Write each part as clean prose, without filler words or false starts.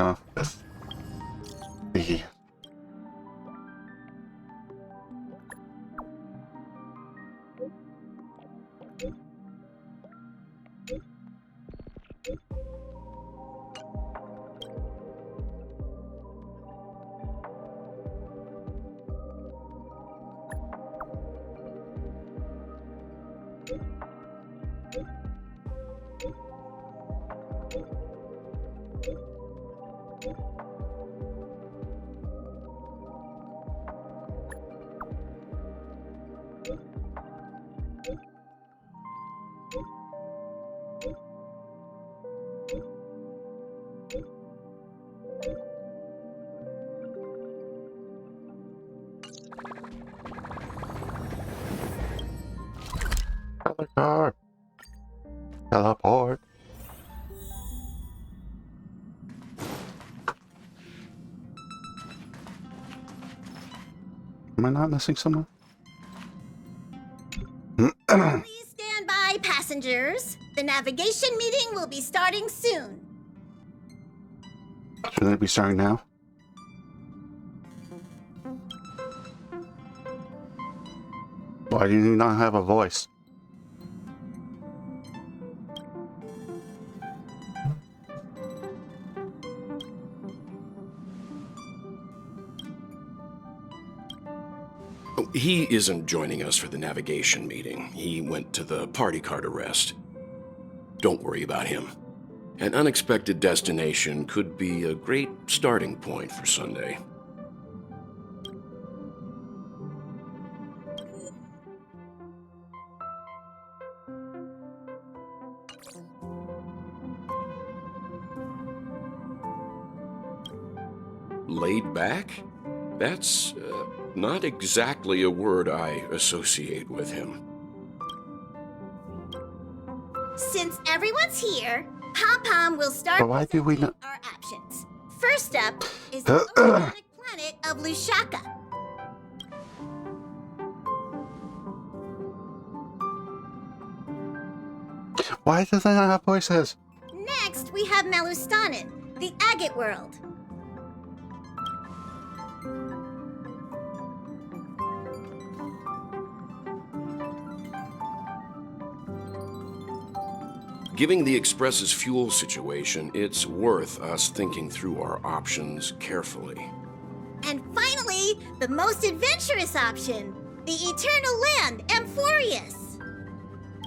of the other car. Teleport. Am I not missing someone? Please stand by, passengers. The navigation meeting will be starting soon. Shouldn't it be starting now? Why do you not have a voice? He isn't joining us for the navigation meeting. He went to the party card arrest. Don't worry about him. An unexpected destination could be a great starting point for Sunday. Laid back? That's not exactly a word I associate with him. Since everyone's here, Pom-Pom will start But why do we presenting not- our options. First up is the oceanic planet of Lushaka. Why does it not have voices? Next, we have Malustanin, the agate world. Given the Express's fuel situation, it's worth us thinking through our options carefully. And finally, the most adventurous option, the eternal land, Amphorius.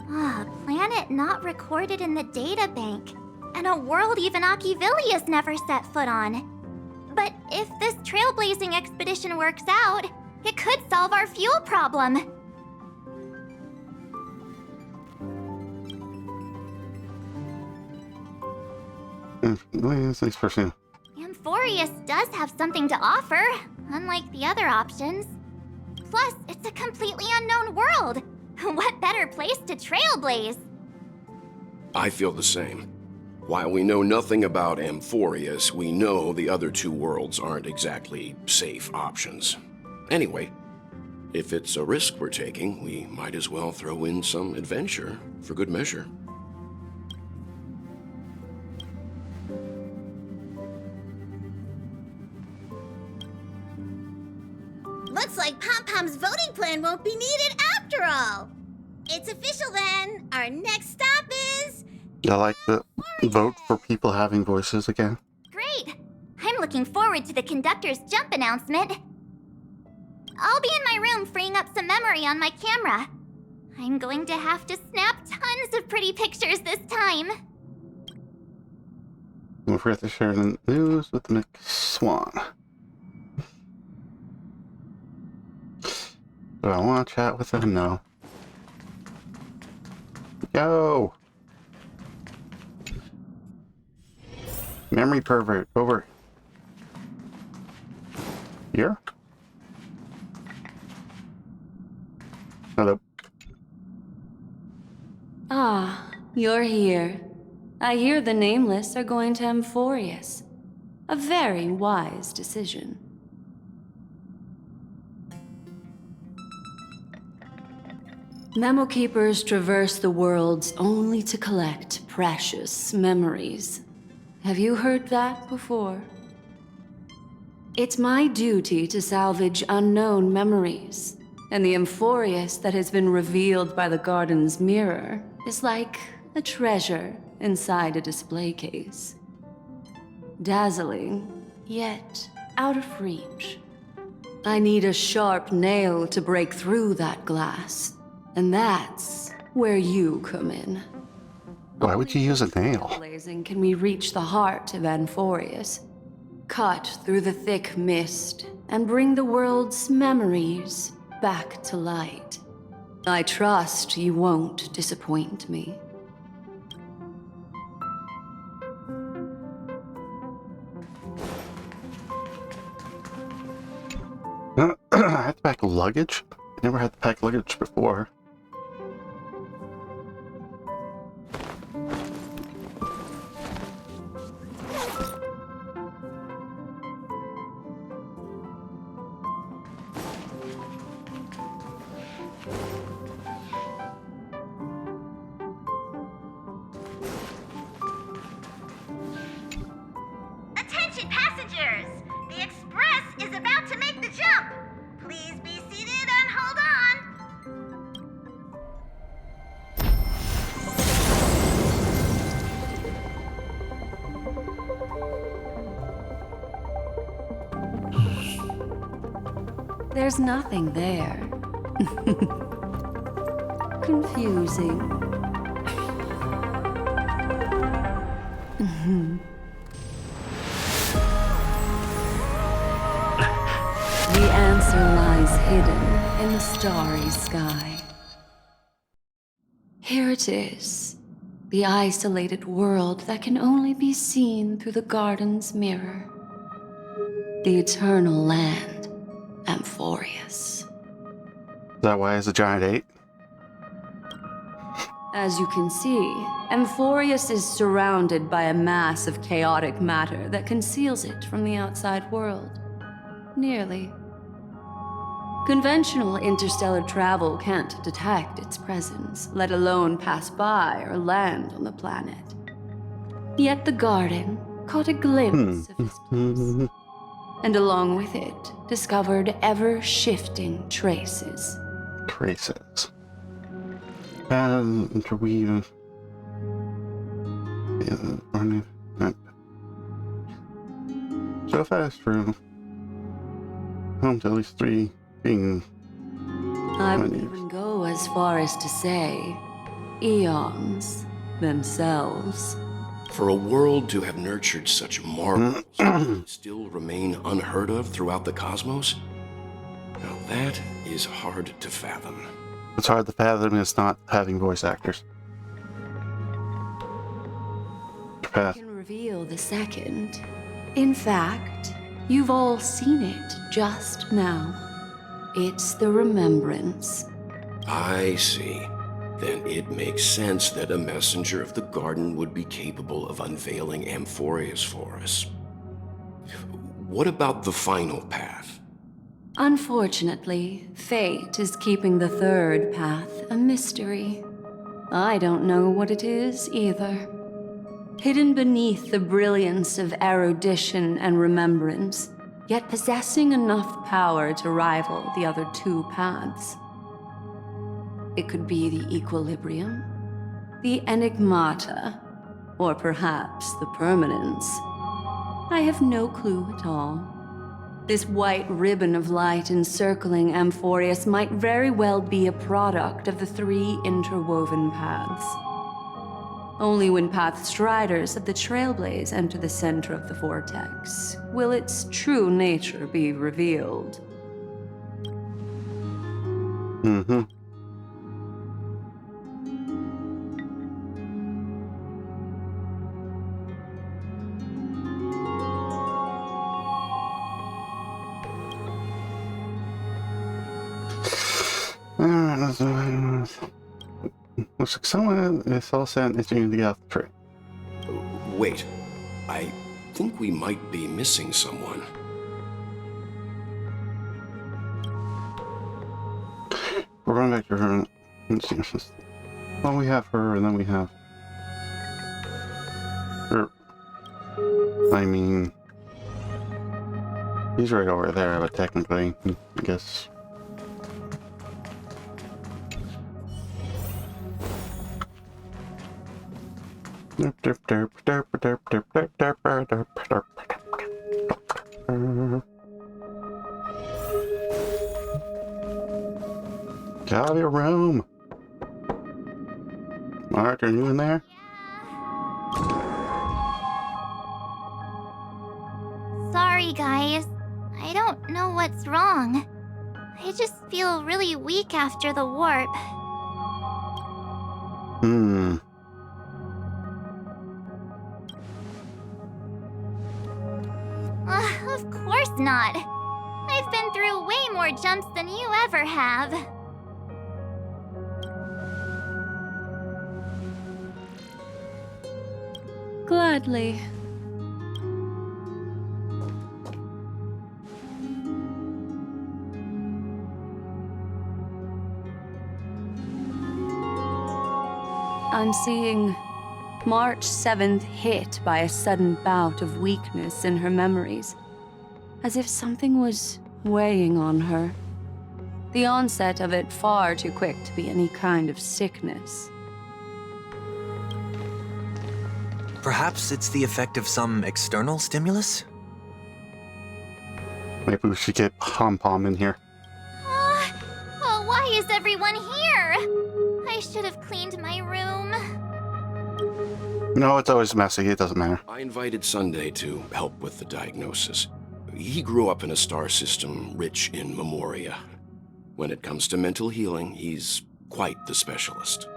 Ah, a planet not recorded in the data bank, and a world even Achivilius never set foot on. But if this trailblazing expedition works out, it could solve our fuel problem. Thanks, person. Amphorius does have something to offer, unlike the other options. Plus, it's a completely unknown world. What better place to trailblaze? I feel the same. While we know nothing about Amphorius, we know the other two worlds aren't exactly safe options. Anyway, if it's a risk we're taking, we might as well throw in some adventure for good measure. Looks like Pom-Pom's voting plan won't be needed after all. It's official then. Our next stop is... I like the vote for people having voices again. Great! I'm looking forward to the conductor's jump announcement. I'll be in my room freeing up some memory on my camera. I'm going to have to snap tons of pretty pictures this time. Don't forget to share the news with Mick Swan. Do I want to chat with him? No. Yo! Memory pervert, over. Here? Hello. Ah, you're here. I hear the Nameless are going to Amphorius. A very wise decision. Memo Keepers traverse the worlds only to collect precious memories. Have you heard that before? It's my duty to salvage unknown memories, and the Amphorius that has been revealed by the garden's mirror is like a treasure inside a display case. Dazzling, yet out of reach. I need a sharp nail to break through that glass, and that's where you come in. Why would you use a nail? Blazing, can we reach the heart of Amphorius, cut through the thick mist, and bring the world's memories back to light. I trust you won't disappoint me. I had to pack luggage? I never had to pack luggage before. Attention passengers! The express is about to make the jump! Please be seated and hold on! There's nothing there. Confusing. The answer lies hidden in the starry sky. Here it is, the isolated world that can only be seen through the garden's mirror. The eternal land, Amphorius. Is that why it's a giant 8? As you can see, Amphorius is surrounded by a mass of chaotic matter that conceals it from the outside world. Nearly. Conventional interstellar travel can't detect its presence, let alone pass by or land on the planet. Yet the garden caught a glimpse of his place, and along with it, discovered ever-shifting traces. Traces. And interweave. So fast through. Home to at least 3 being. I would even go as far as to say, eons themselves. For a world to have nurtured such marvels and still remain unheard of throughout the cosmos? Now that is hard to fathom. It's hard to fathom it's not having voice actors. I can reveal the second. In fact, you've all seen it just now. It's the remembrance. I see. Then it makes sense that a messenger of the garden would be capable of unveiling Amphorius for us. What about the final path? Unfortunately, fate is keeping the third path a mystery. I don't know what it is either. Hidden beneath the brilliance of erudition and remembrance, yet possessing enough power to rival the other 2 paths. It could be the equilibrium, the enigmata, or perhaps the permanence. I have no clue at all. This white ribbon of light encircling Amphorius might very well be a product of the 3 interwoven paths. Only when Path Striders of the Trailblaze enter the center of the vortex will its true nature be revealed. Mm-hmm. Looks like someone is all set itching to get off the train. Wait, I think we might be missing someone. We're running back to her. Let's see. Well, we have her, and then we have her. I mean, he's right over there, but technically, I guess. Get out of your room. Mark, are you in there? Sorry, guys. I don't know what's wrong. I just feel really weak after the warp. Of course not. I've been through way more jumps than you ever have. Gladly. I'm seeing March 7th hit by a sudden bout of weakness in her memories, as if something was weighing on her. The onset of it far too quick to be any kind of sickness. Perhaps it's the effect of some external stimulus? Maybe we should get Pom Pom in here. Oh, why is everyone here? I should have cleaned my room. No, it's always messy. It doesn't matter. I invited Sunday to help with the diagnosis. He grew up in a star system rich in memoria. When it comes to mental healing, he's quite the specialist.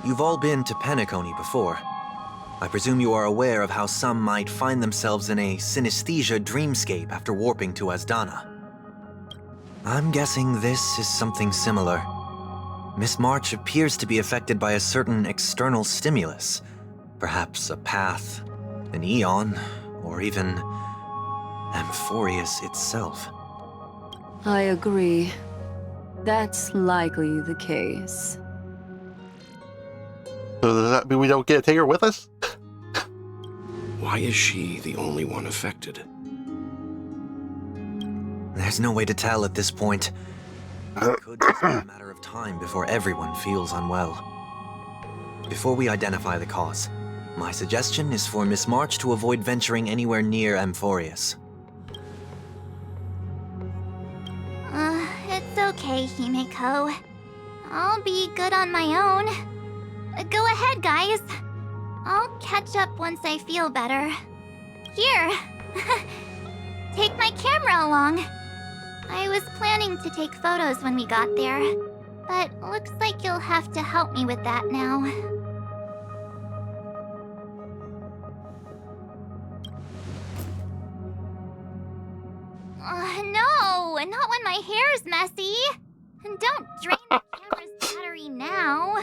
You've all been to Penacony before. I presume you are aware of how some might find themselves in a synesthesia dreamscape after warping to Asdana. I'm guessing this is something similar. Miss March appears to be affected by a certain external stimulus. Perhaps a path, an eon, or even Amphorius itself. I agree. That's likely the case. So does that mean we don't get to take her with us? Why is she the only one affected? There's no way to tell at this point. It could just be a matter of time before everyone feels unwell. Before we identify the cause, my suggestion is for Miss March to avoid venturing anywhere near Amphorius. It's okay, Himeko. I'll be good on my own. Go ahead, guys. I'll catch up once I feel better. Here. Take my camera along. I was planning to take photos when we got there, but looks like you'll have to help me with that now. No, not when my hair's messy. And don't drain the camera's battery now.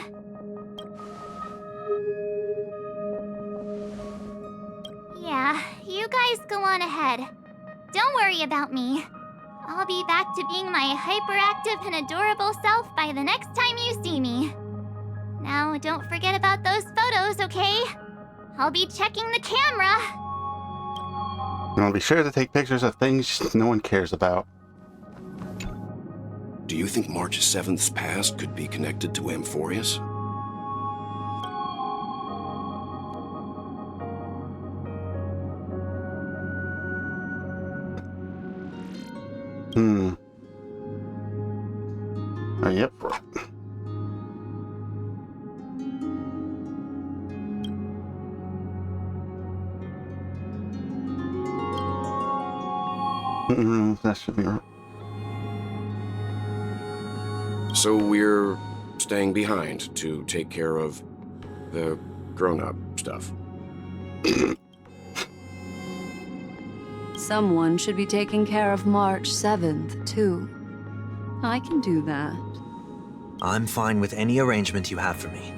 Yeah, you guys go on ahead. Don't worry about me. I'll be back to being my hyperactive and adorable self by the next time you see me. Now, don't forget about those photos, okay? I'll be checking the camera. And I'll be sure to take pictures of things no one cares about. Do you think March 7th's past could be connected to Amphorius? Yep. That should be right. So we're staying behind to take care of the grown-up stuff. Someone should be taking care of March 7th, too. I can do that. I'm fine with any arrangement you have for me.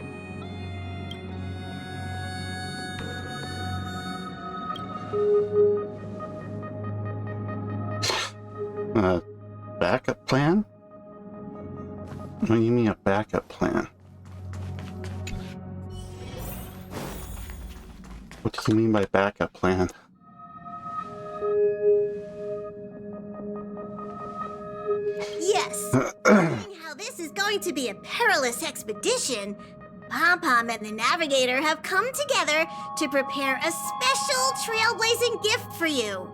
What do you mean a backup plan? What do you mean by backup plan? Yes. Seeing how this is going to be a perilous expedition, Pom-Pom and the Navigator have come together to prepare a special trailblazing gift for you.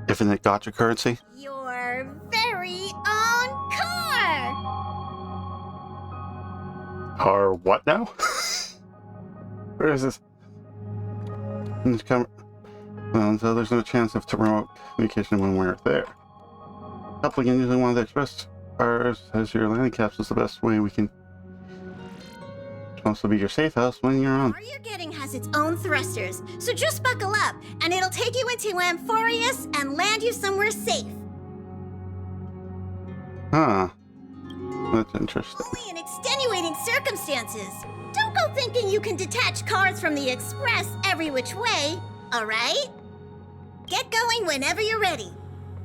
Infinite gotcha currency? Your very own car! Or what now? Where is this? Well, so there's no chance of remote communication when we're there. Coupling in using one of the express cars as your landing capsule is the best way we can also be your safe house when you're on. The car you're getting has its own thrusters, so just buckle up, and it'll take you into Amphorius and land you somewhere safe. Huh. That's interesting. Only in extenuating circumstances. Don't go thinking you can detach cars from the Express every which way, alright? Get going whenever you're ready.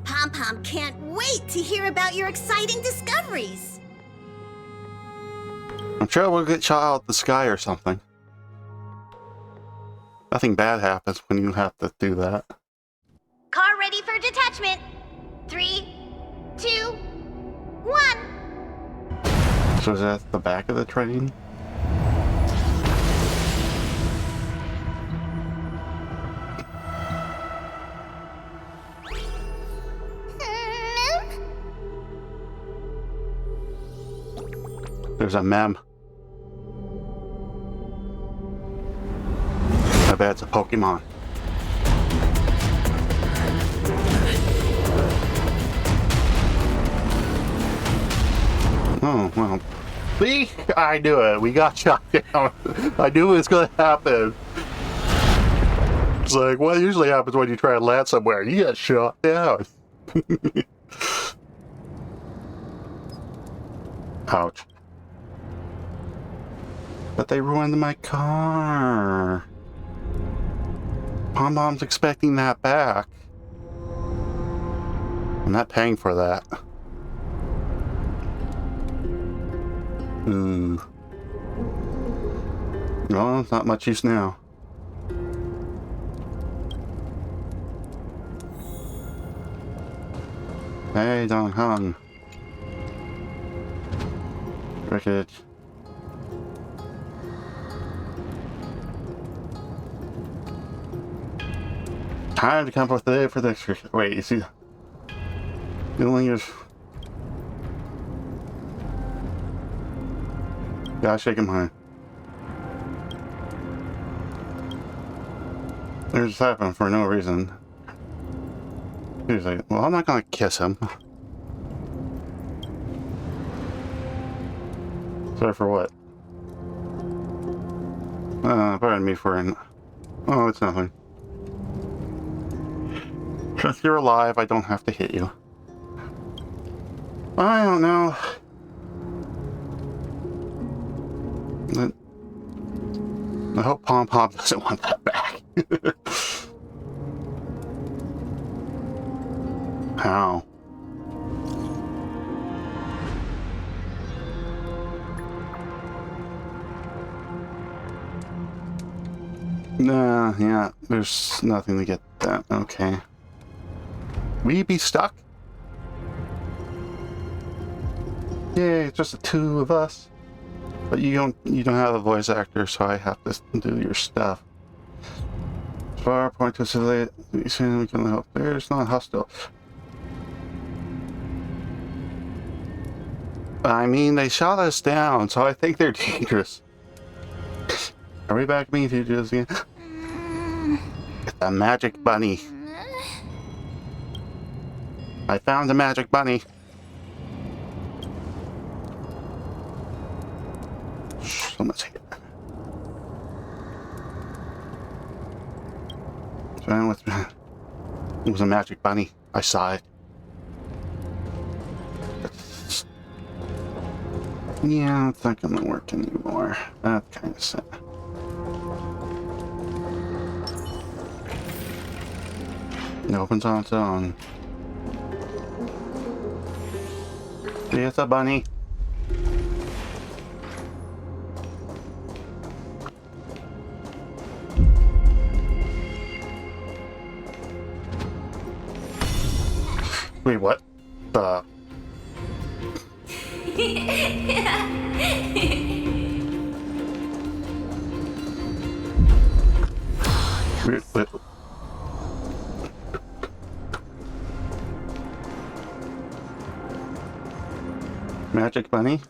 Pom-Pom can't wait to hear about your exciting discoveries. I'm sure we'll get shot out of the sky or something. Nothing bad happens when you have to do that. Car ready for detachment. 3, 2, 1. So is that the back of the train? There's a mem. I bet it's a Pokemon. Oh, well. See? I knew it. We got shot down. I knew it was going to happen. It's like, what usually happens when you try to land somewhere? You get shot down. Ouch. But they ruined my car. Pom-Pom's expecting that back. I'm not paying for that. Ooh. No, it's not much use now. Hey, Dong Hung. Wreckage. Time to come forth today for the wait, you see the lingers. Gotta shake him high. They're just happening for no reason. He's like, well, I'm not gonna kiss him. Sorry for what? Pardon me for an... Oh, it's nothing. Since you're alive, I don't have to hit you. I don't know. I hope Pom-Pom doesn't want that back. How? Nah, yeah, there's nothing to get that. Okay. We be stuck? Yay, it's just the two of us. But you don't have a voice actor, so I have to do your stuff. Far point to say we can help. There's not hostile. I mean, they shot us down, so I think they're dangerous. Are we back being fugitives again? Get the magic bunny. I found the magic bunny. So much hate. It was a magic bunny. I saw it. Yeah, it's not gonna work anymore. That's kind of sad. It opens on its own. It's a bunny. Wait, what? Wait. Magic bunny?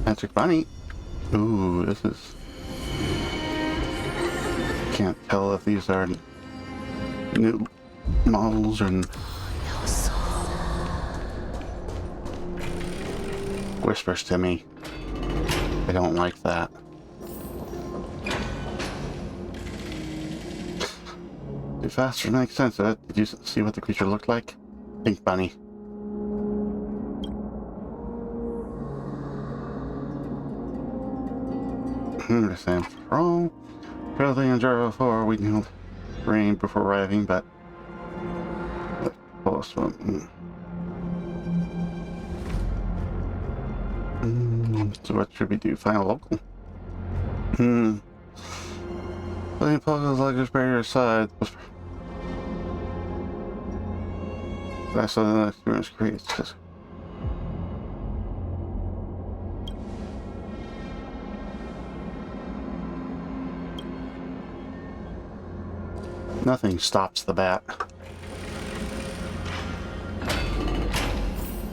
Magic bunny? Ooh, this is... Can't tell if these are new models or... Whispers to me. I don't like that. Too fast to make sense of it. Did you see what the creature looked like? Pink bunny. Understand. Wrong. Fairly enjoyable before we knew rain before arriving, but close one. So what should we do? Find a local? Putting Poke's luggage barrier aside. That's what the experience creates. Nothing stops the bat.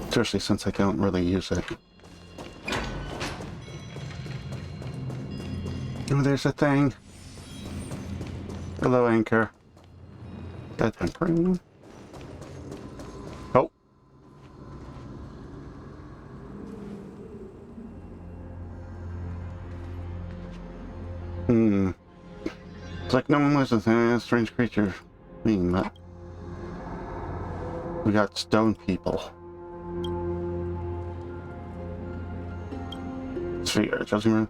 Especially since I don't really use it. Oh, there's a thing. Hello, Anchor. That's anchoring. Oh. It's like no one listens to any strange creature being met. We got stone people. Sphere, adjusting room.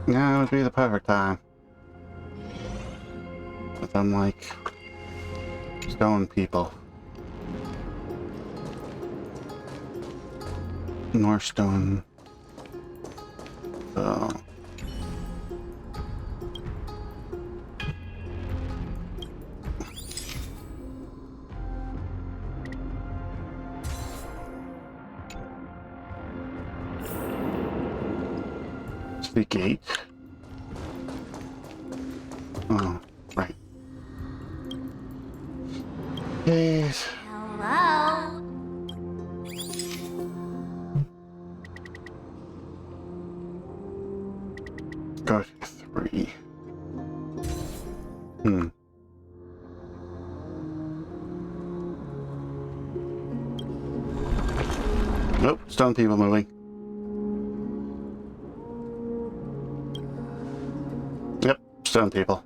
Now would be the perfect time. But I'm like stone people. More stone. So it's the gate. Oh, right. Yes. Hello? Go to 3. Nope, stone people moving. Yep, stone people.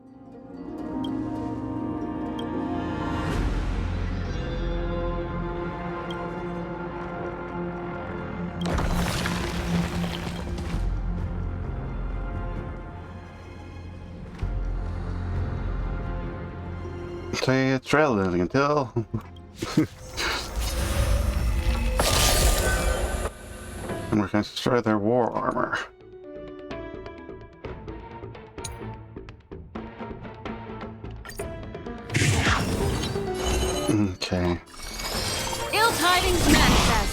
Say it's trailblazing until and we're going to destroy their war armor. Okay. Ill tidings manifest.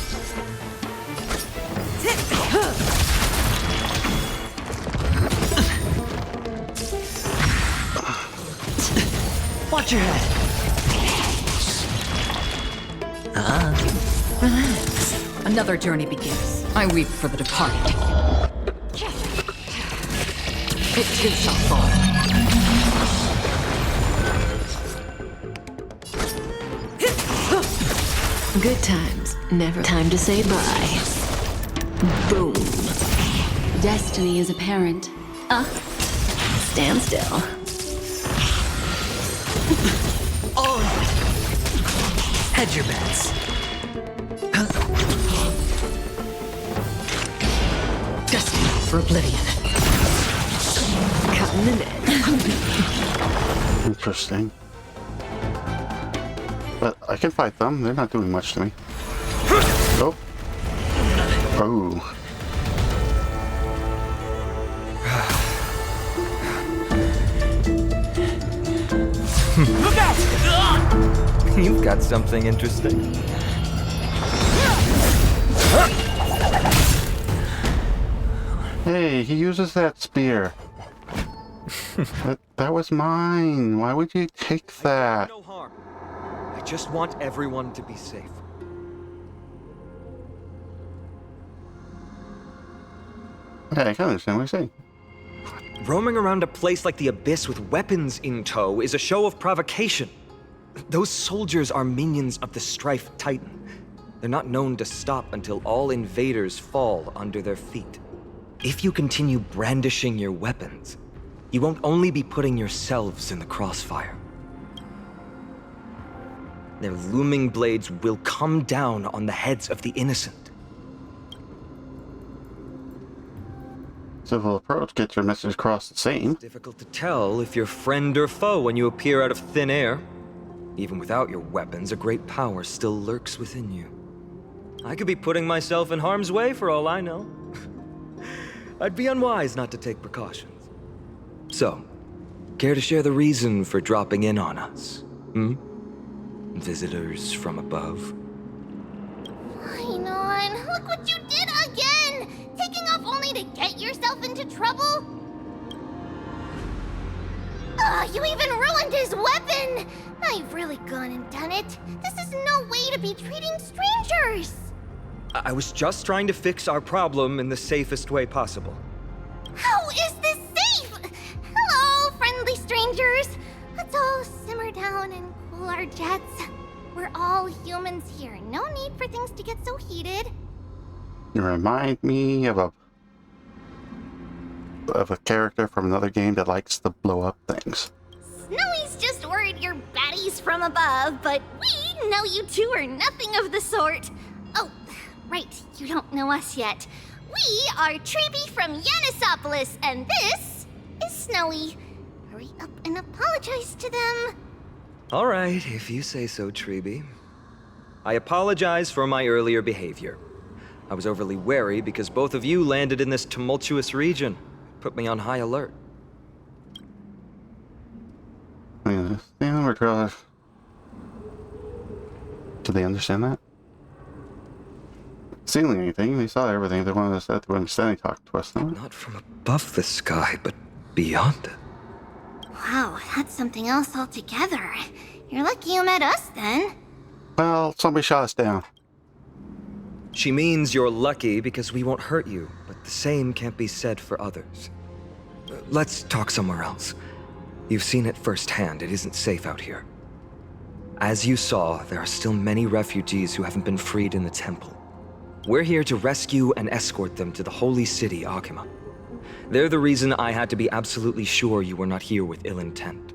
Watch your head. Relax. Another journey begins. I weep for the departed. It too shall fall. Good times, never time to say bye. Boom. Destiny is apparent. Stand still. All of it. Hedge your bets. Destiny for oblivion. Cutting the net. Interesting. But I can fight them. They're not doing much to me. Oh. Oh. Look out! You've got something interesting. Hey, he uses that spear. that was mine. Why would you take that? No harm. I just want everyone to be safe. Yeah, I can understand what you're saying. Roaming around a place like the Abyss with weapons in tow is a show of provocation. Those soldiers are minions of the Strife Titan. They're not known to stop until all invaders fall under their feet. If you continue brandishing your weapons, you won't only be putting yourselves in the crossfire. Their looming blades will come down on the heads of the innocent. Civil approach gets your message across the same. Difficult to tell if you're friend or foe when you appear out of thin air. Even without your weapons, a great power still lurks within you. I could be putting myself in harm's way for all I know. I'd be unwise not to take precautions. So, care to share the reason for dropping in on us? Visitors from above? Ainon, look what you did again! Taking off only to get yourself into trouble? You even ruined his weapon! Now you've really gone and done it. This is no way to be treating strangers! I was just trying to fix our problem in the safest way possible. How is this safe? Hello, friendly strangers. Let's all simmer down and cool our jets. We're all humans here. No need for things to get so heated. You remind me of a character from another game that likes to blow up things. Snowy's just worried you're baddies from above, but we know you two are nothing of the sort. Oh, right, you don't know us yet. We are Treeby from Yanisopolis, and this is Snowy. Hurry up and apologize to them. All right, if you say so, Treeby. I apologize for my earlier behavior. I was overly wary because both of you landed in this tumultuous region. Put me on high alert. Yeah, the number 12. Do they understand that? Seeing anything, they saw everything. They wanted us to understand. They talked to us. No? Not from above the sky, but beyond it. Wow, that's something else altogether. You're lucky you met us then. Well, somebody shot us down. She means you're lucky because we won't hurt you, but the same can't be said for others. Let's talk somewhere else. You've seen it firsthand. It isn't safe out here. As you saw, there are still many refugees who haven't been freed in the temple. We're here to rescue and escort them to the holy city, Akima. They're the reason I had to be absolutely sure you were not here with ill intent,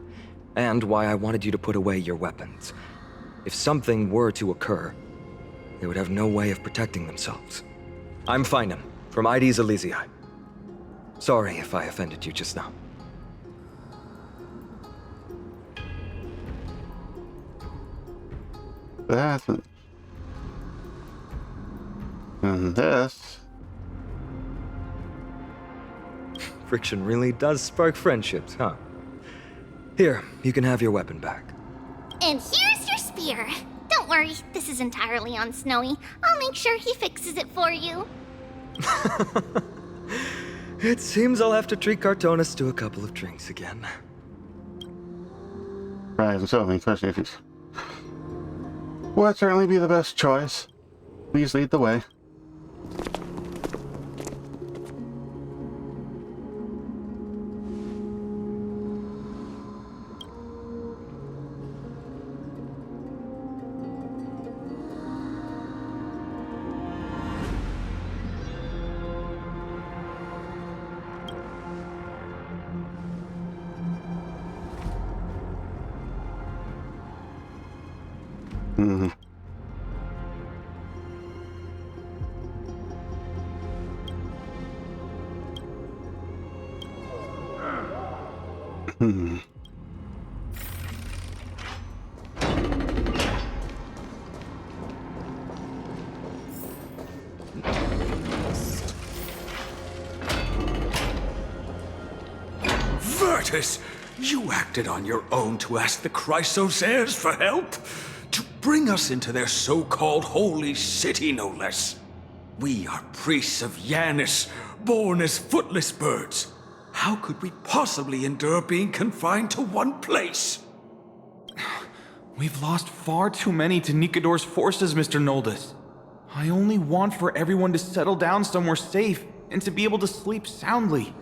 and why I wanted you to put away your weapons. If something were to occur, they would have no way of protecting themselves. I'm Finan, from ID's Elysiae. Sorry if I offended you just now. That's it. And this. Friction really does spark friendships, huh? Here, you can have your weapon back. And here's your spear. Don't worry, this is entirely on Snowy. I'll make sure he fixes it for you. It seems I'll have to treat Cartonis to a couple of drinks again. Right, and so, I mean, especially if he's... would certainly be the best choice. Please lead the way. Mm-hmm. Virtus, you acted on your own to ask the Chrysos heirs for help? To bring us into their so-called holy city, no less. We are priests of Yanis, born as footless birds. How could we possibly endure being confined to one place? We've lost far too many to Nikador's forces, Mr. Noldus. I only want for everyone to settle down somewhere safe and to be able to sleep soundly.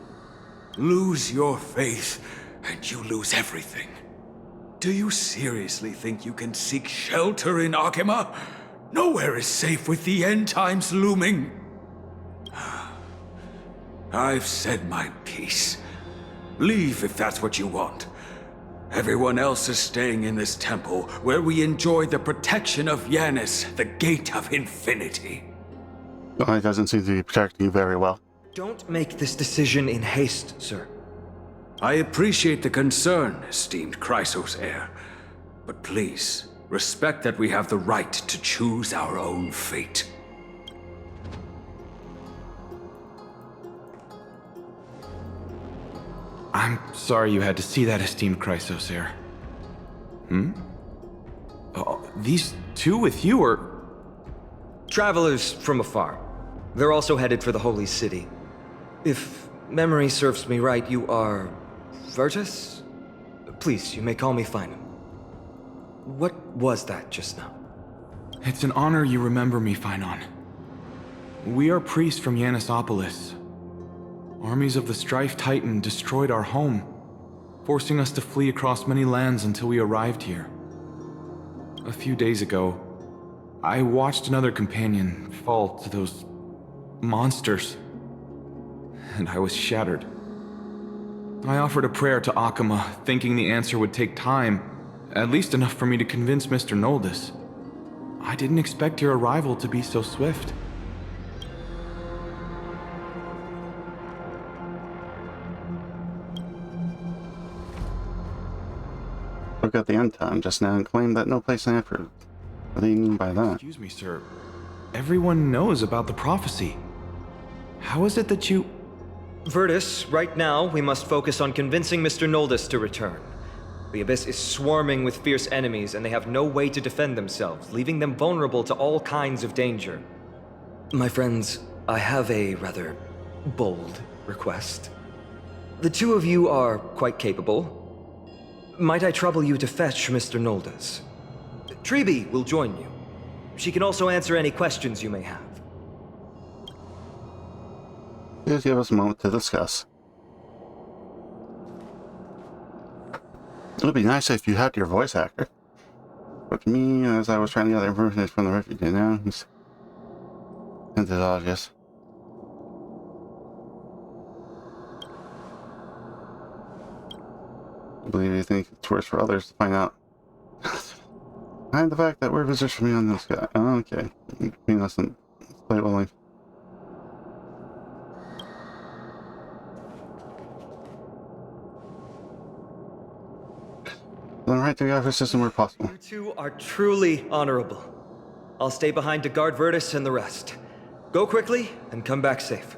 Lose your faith, and you lose everything. Do you seriously think you can seek shelter in Akima? Nowhere is safe with the end times looming. I've said my piece. Leave if that's what you want. Everyone else is staying in this temple, where we enjoy the protection of Yanis, the Gate of Infinity. Well, it doesn't seem to be protecting you very well. Don't make this decision in haste, sir. I appreciate the concern, esteemed Chrysos heir. But please, respect that we have the right to choose our own fate. I'm sorry you had to see that, esteemed Chrysos heir. These two with you are... Travelers from afar. They're also headed for the Holy City. If memory serves me right, you are... Virtus? Please, you may call me Phinem. What was that just now? It's an honor you remember me, Phynon. We are priests from Yanisopolis. Armies of the Strife Titan destroyed our home, forcing us to flee across many lands until we arrived here. A few days ago, I watched another companion fall to those monsters, and I was shattered. I offered a prayer to Akima, thinking the answer would take time, at least enough for me to convince Mr. Noldus. I didn't expect your arrival to be so swift. Look at the end time just now and claim that no place in effort. What do you mean by that? Excuse me, sir. Everyone knows about the prophecy. How is it that you... Virtus, right now, we must focus on convincing Mr. Noldus to return. The Abyss is swarming with fierce enemies, and they have no way to defend themselves, leaving them vulnerable to all kinds of danger. My friends, I have a rather bold request. The two of you are quite capable. Might I trouble you to fetch Mr. Noldus? Treeby will join you. She can also answer any questions you may have. Please give us a moment to discuss. It would be nice if you had your voice actor. But to me, as I was trying to gather information from the refugee now, he's obvious. I believe you think it's worse for others to find out. And the fact that we're visitors from beyond this guy. Oh, okay. Between us and play well life. Then right to the office system where possible. You two are truly honorable. I'll stay behind to guard Virtus and the rest. Go quickly and come back safe.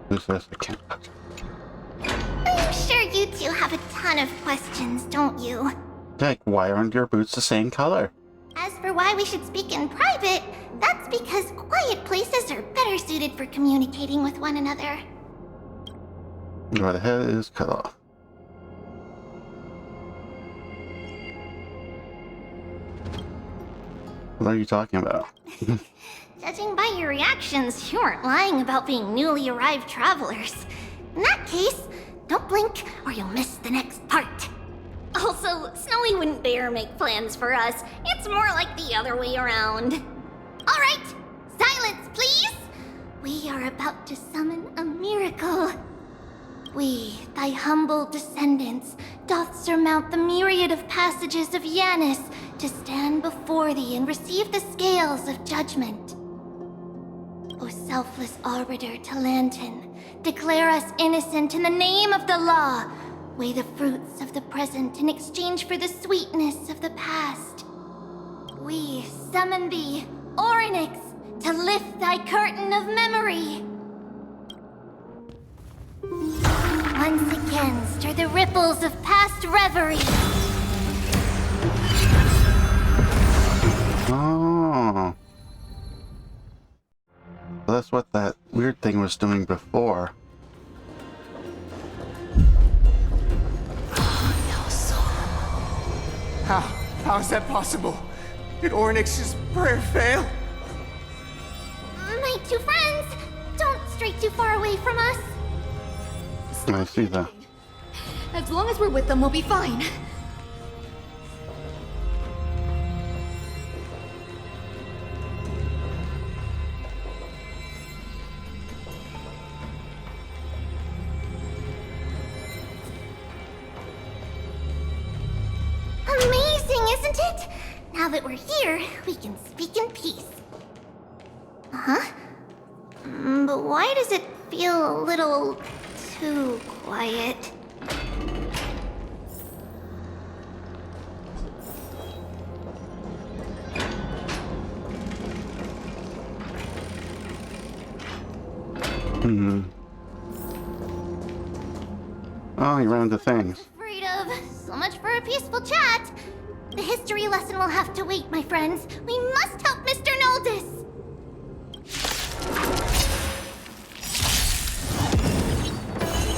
Who's this? I can't. I'm sure you two have a ton of questions, don't you? Like, why aren't your boots the same color? As for why we should speak in private, that's because quiet places are better suited for communicating with one another. Where the head is cut off. What are you talking about? Judging by your reactions, you aren't lying about being newly arrived travelers. In that case, don't blink or you'll miss the next part. Also, Snowy wouldn't dare make plans for us. It's more like the other way around. All right, silence, please. We are about to summon a miracle. We, thy humble descendants, doth surmount the myriad of passages of Yanis to stand before thee and receive the scales of judgment. O selfless arbiter Talantin, declare us innocent in the name of the law. Weigh the fruits of the present in exchange for the sweetness of the past. We, summon thee, Orynyx, to lift thy curtain of memory. Once again, stir the ripples of past reverie. Oh. So that's what that weird thing was doing before. How is that possible? Did Orynyx's prayer fail? My two friends, don't stray too far away from us. I see that. As long as we're with them, we'll be fine. Amazing, isn't it? Now that we're here, we can speak in peace. Huh? But why does it feel a little too quiet? Oh, he ran into things. Afraid of. So much for a peaceful chat. The history lesson will have to wait, my friends. We must help Mr. Noldus.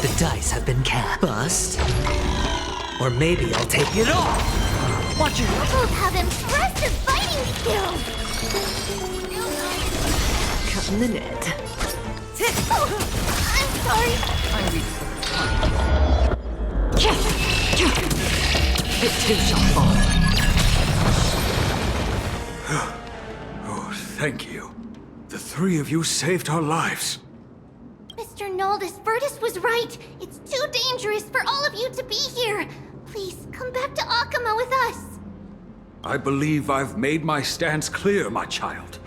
The dice have been cast. Bust. Or maybe I'll take it off. Watch it. You both have impressive fighting skills. Cutting the net. Oh, I'm sorry. It too shall fall. Oh, thank you. The three of you saved our lives. Mr. Noldus, Virtus was right. It's too dangerous for all of you to be here. Please, come back to Akama with us. I believe I've made my stance clear, my child.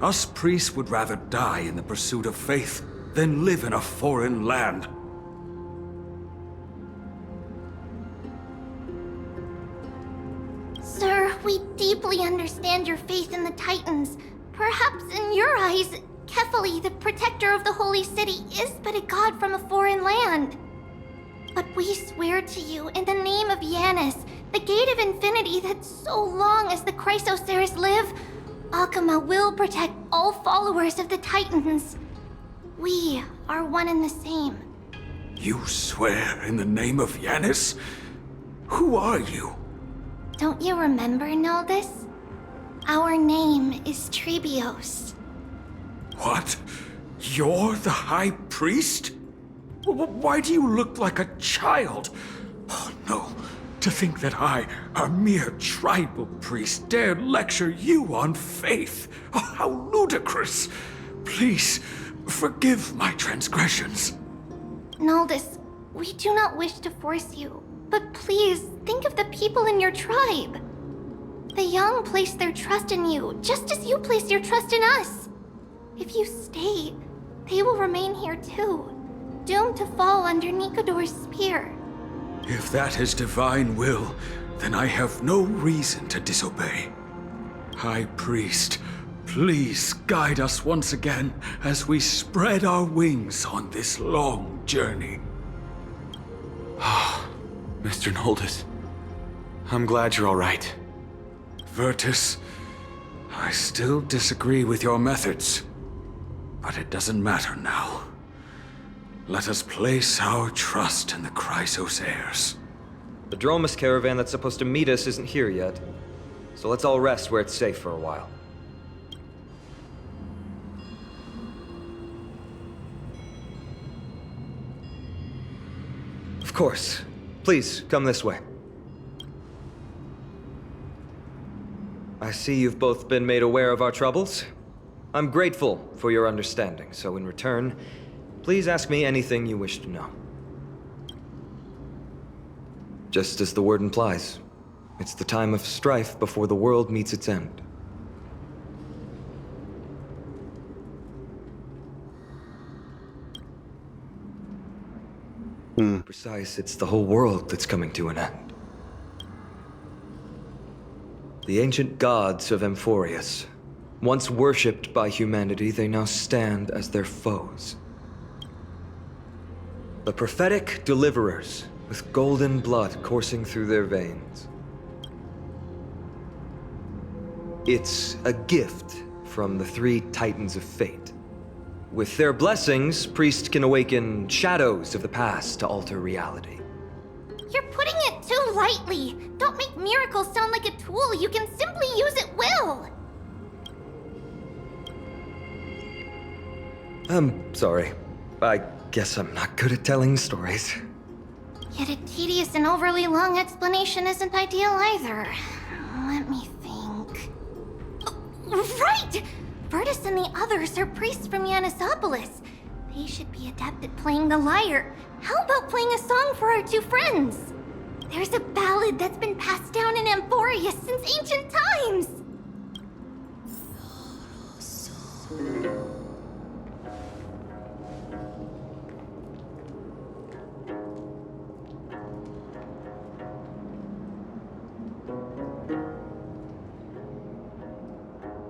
Us priests would rather die in the pursuit of faith than live in a foreign land. Sir, we deeply understand your faith in the Titans. Perhaps in your eyes, Kefali, the protector of the Holy City, is but a god from a foreign land. But we swear to you in the name of Yanis, the Gate of Infinity, that so long as the Chrysoceres live, Akama will protect all followers of the Titans. We are one and the same. You swear in the name of Yanis? Who are you? Don't you remember, Noldus? Our name is Trebios. What? You're the High Priest? Why do you look like a child? Oh no, to think that I, a mere tribal priest, dared lecture you on faith. Oh, how ludicrous! Please, forgive my transgressions. Noldus, we do not wish to force you, but please think of the people in your tribe. The young place their trust in you, just as you place your trust in us. If you stay, they will remain here too, doomed to fall under Nikodor's spear. If that is divine will, then I have no reason to disobey. High Priest, please guide us once again as we spread our wings on this long journey. Mr. Noldus, I'm glad you're all right. Virtus, I still disagree with your methods, but it doesn't matter now. Let us place our trust in the Chrysoceres. The Dromus caravan that's supposed to meet us isn't here yet, so let's all rest where it's safe for a while. Of course. Please, come this way. I see you've both been made aware of our troubles. I'm grateful for your understanding, so in return, please ask me anything you wish to know. Just as the word implies, it's the time of strife before the world meets its end. Precise, it's the whole world that's coming to an end. The ancient gods of Amphorius. Once worshipped by humanity, they now stand as their foes. The prophetic deliverers, with golden blood coursing through their veins. It's a gift from the three Titans of Fate. With their blessings, Priest can awaken shadows of the past to alter reality. You're putting it too lightly. Don't make miracles sound like a tool you can simply use at will. I'm sorry. I guess I'm not good at telling stories. Yet a tedious and overly long explanation isn't ideal either. Let me think. Oh, right! Virtus and the others are priests from Yanisopolis. They should be adept at playing the lyre. How about playing a song for our two friends? There's a ballad that's been passed down in Amphorius since ancient times.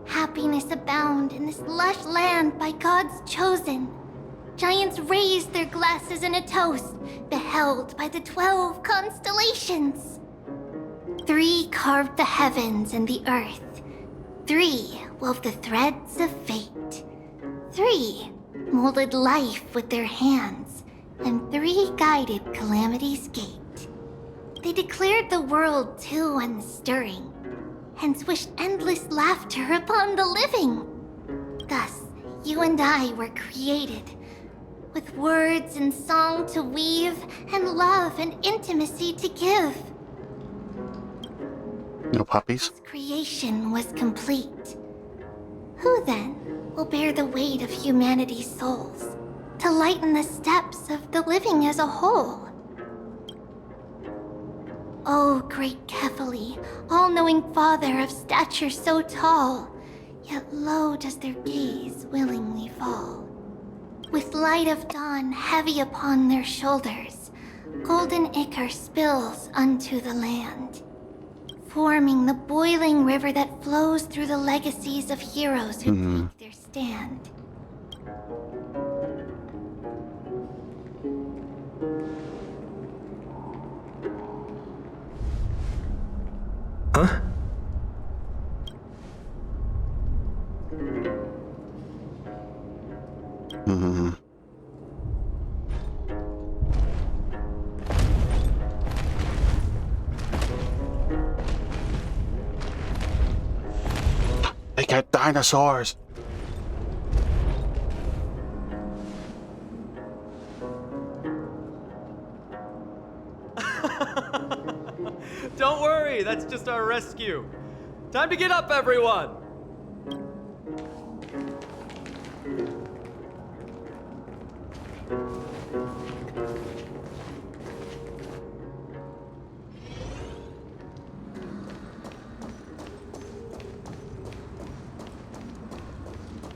Happiness abound in this lush land by God's chosen. Giants raise their glasses in a toast, beheld by the 12 constellations. 3 carved the heavens and the earth. 3 wove the threads of fate. 3 molded life with their hands, and 3 guided calamity's gate. They declared the world too unstirring, hence wished endless laughter upon the living. Thus, you and I were created, with words and song to weave, and love and intimacy to give. No puppies? This creation was complete. Who then will bear the weight of humanity's souls, to lighten the steps of the living as a whole? O great Kefali, all-knowing Father of stature so tall, yet low does their gaze willingly fall. With light of dawn heavy upon their shoulders, golden ichor spills unto the land, forming the boiling river that flows through the legacies of heroes who take their stand. Huh? They got dinosaurs. Don't worry, that's just our rescue. Time to get up, everyone!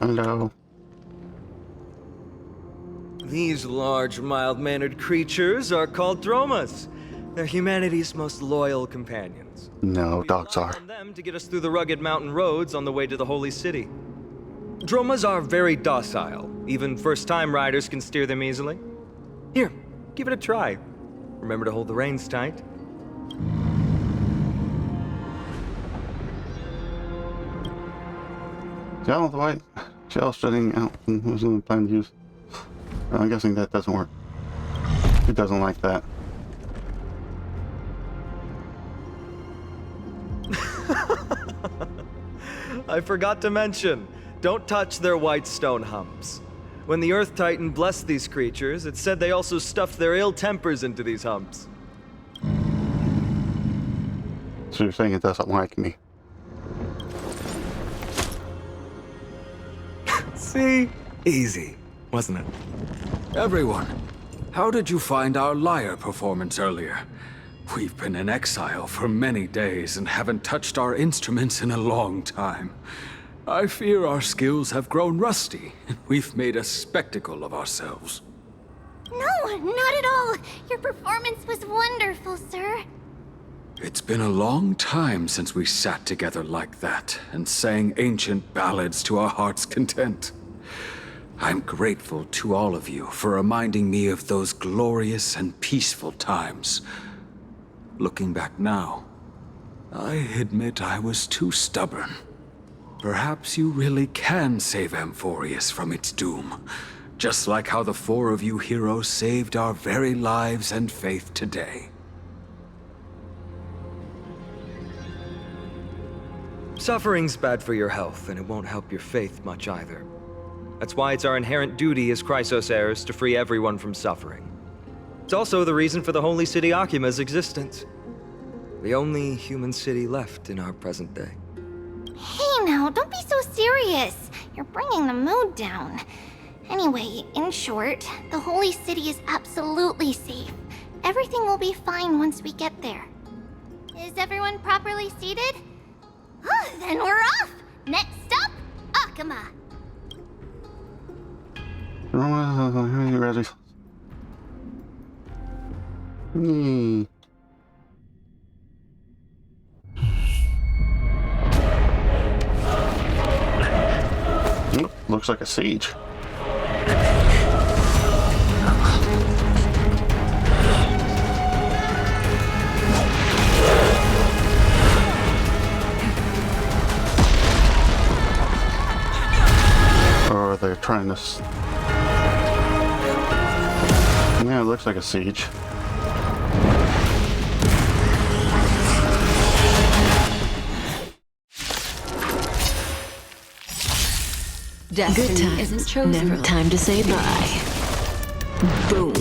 Hello. These large, mild-mannered creatures are called Dromas. They're humanity's most loyal companions. No, dogs are. On them to get us through the rugged mountain roads on the way to the Holy City. Dromas are very docile. Even first-time riders can steer them easily. Here, give it a try. Remember to hold the reins tight. Yeah, the white shell shutting out and was in the plan to use. I'm guessing that doesn't work. It doesn't like that. I forgot to mention, don't touch their white stone humps. When the Earth Titan blessed these creatures, it said they also stuffed their ill tempers into these humps. So you're saying it doesn't like me? See? Easy, wasn't it? Everyone, how did you find our lyre performance earlier? We've been in exile for many days and haven't touched our instruments in a long time. I fear our skills have grown rusty, and we've made a spectacle of ourselves. No, not at all. Your performance was wonderful, sir. It's been a long time since we sat together like that and sang ancient ballads to our heart's content. I'm grateful to all of you for reminding me of those glorious and peaceful times. Looking back now, I admit I was too stubborn. Perhaps you really can save Amphorius from its doom, just like how the four of you heroes saved our very lives and faith today. Suffering's bad for your health, and it won't help your faith much either. That's why it's our inherent duty as Chrysos heirs to free everyone from suffering. It's also the reason for the Holy City Akima's existence. The only human city left in our present day. Hey now, don't be so serious. You're bringing the mood down. Anyway, in short, the Holy City is absolutely safe. Everything will be fine once we get there. Is everyone properly seated? Then we're off! Next stop, Akima! Are you ready? Looks like a siege. Or they're trying to... Yeah, it looks like a siege. Good times, isn't chosen. Never time to say bye. Boom.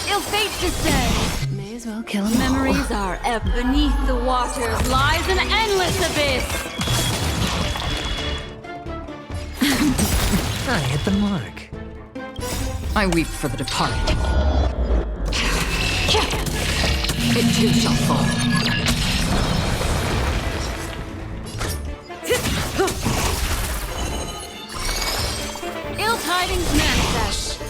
Ill fate to say. May as well kill him. Memories are ebb beneath the waters lies an endless abyss. I hit the mark. I weep for the departed. It too shall fall. Ill tidings manifest.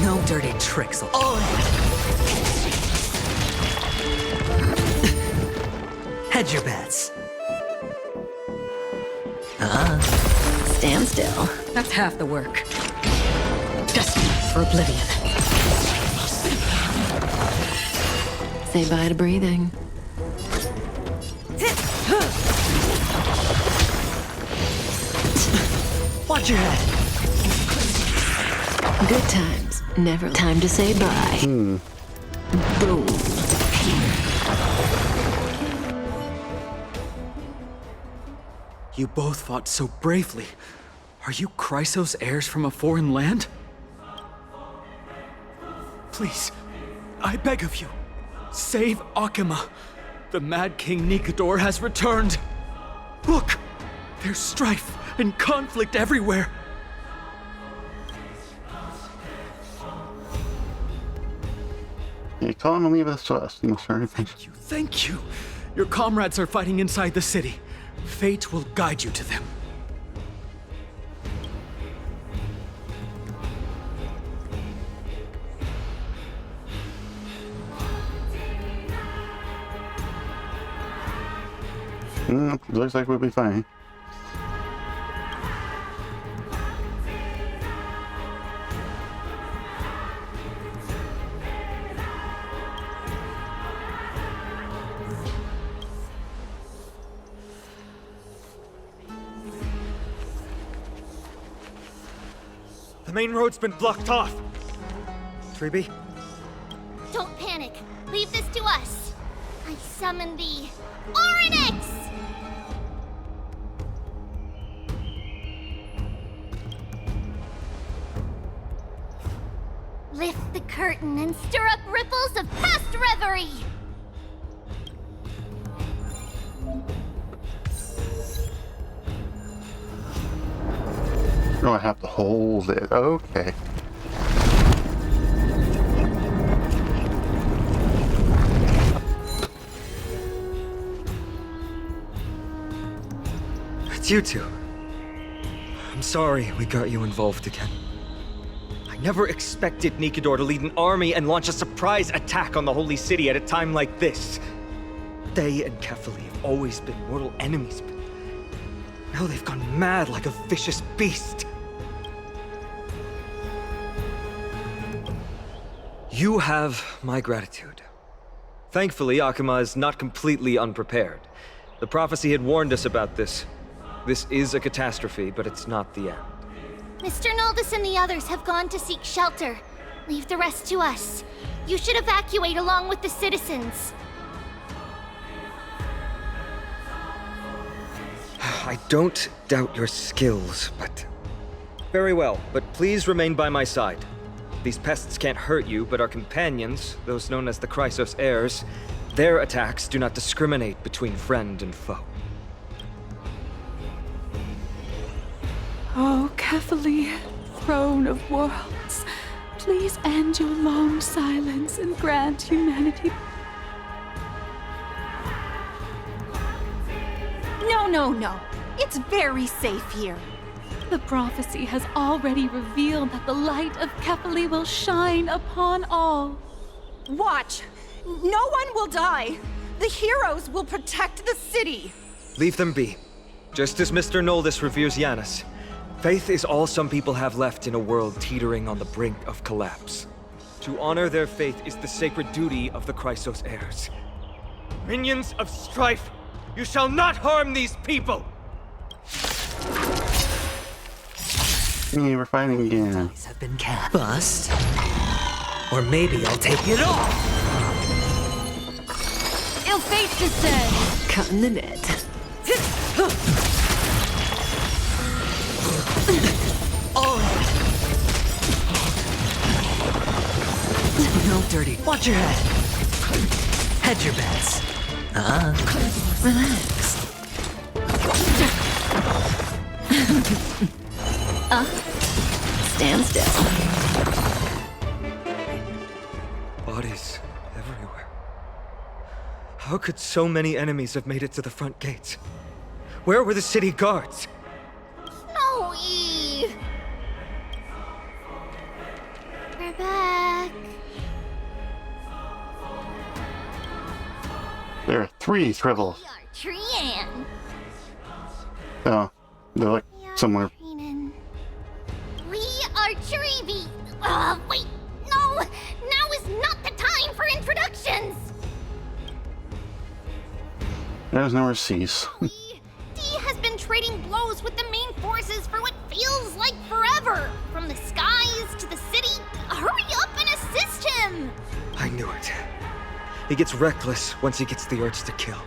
No dirty tricks. Hedge your bets. Stand still. That's half the work. Destined for oblivion. Say bye to breathing. Watch your head. Good times. Never time to say bye. Boom. You both fought so bravely. Are you Chrysos heirs from a foreign land? Please, I beg of you, save Akima. The Mad King Nikador has returned. Look, there's strife and conflict everywhere. You tell him to leave this to us. You must hurry. Thank you. Your comrades are fighting inside the city. Fate will guide you to them. Looks like we'll be fine. The main road's been blocked off. 3B? Don't panic. Leave this to us. I summon the Oryx! Lift the curtain and stir up ripples of past reverie! Oh, I have to hold it. Okay. It's you two. I'm sorry we got you involved again. I I never expected Nikador to lead an army and launch a surprise attack on the Holy City at a time like this. They and Kefali have always been mortal enemies, but now they've gone mad like a vicious beast. You have my gratitude. Thankfully, Akuma is not completely unprepared. The prophecy had warned us about this. This is a catastrophe, but it's not the end. Mr. Noldus and the others have gone to seek shelter. Leave the rest to us. You should evacuate along with the citizens. I don't doubt your skills, but... Very well, but please remain by my side. These pests can't hurt you, but our companions, those known as the Chrysos heirs, their attacks do not discriminate between friend and foe. Oh, Kefali, throne of worlds, please end your long silence and grant humanity. No. It's very safe here. The prophecy has already revealed that the light of Kefali will shine upon all. Watch! No one will die! The heroes will protect the city! Leave them be. Just as Mr. Noldus reveres Janus, faith is all some people have left in a world teetering on the brink of collapse. To honor their faith is the sacred duty of the Chrysos heirs. Minions of strife, you shall not harm these people! Hey, we're fighting again. Dice have been cast. Bust. Or maybe I'll take it off! Ill fate to say. Cutting the net. No dirty. Watch your head. Hedge your bets. Relax. Stand still. Bodies everywhere. How could so many enemies have made it to the front gates? Where were the city guards? Snowy! We're back. There are 3 Tribbles. Trian. Oh, they're like somewhere. We are Trevi. Wait. No! Now is not the time for introductions! There's no cease. D has been trading blows with the main forces for what feels like forever. From the skies to the city. Hurry up and assist him! I knew it. He gets reckless once he gets the urge to kill.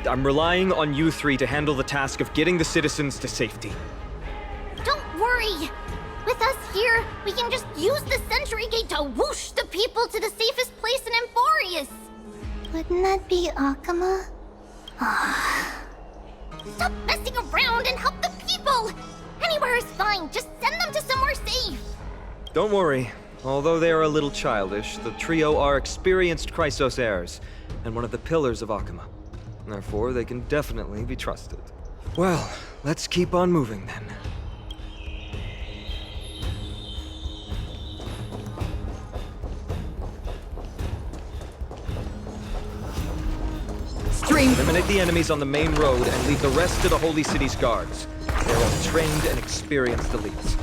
I'm relying on you 3 to handle the task of getting the citizens to safety. Don't worry. With us here, we can just use the Century Gate to whoosh the people to the safest place in Amphorius. Wouldn't that be Akuma? Stop messing around and help the people! Anywhere is fine, just send them to somewhere safe! Don't worry. Although they are a little childish, the trio are experienced Chrysos heirs, and one of the pillars of Akuma. Therefore, they can definitely be trusted. Well, let's keep on moving then. Eliminate the enemies on the main road and leave the rest to the Holy City's guards. They're all trained and experienced elites.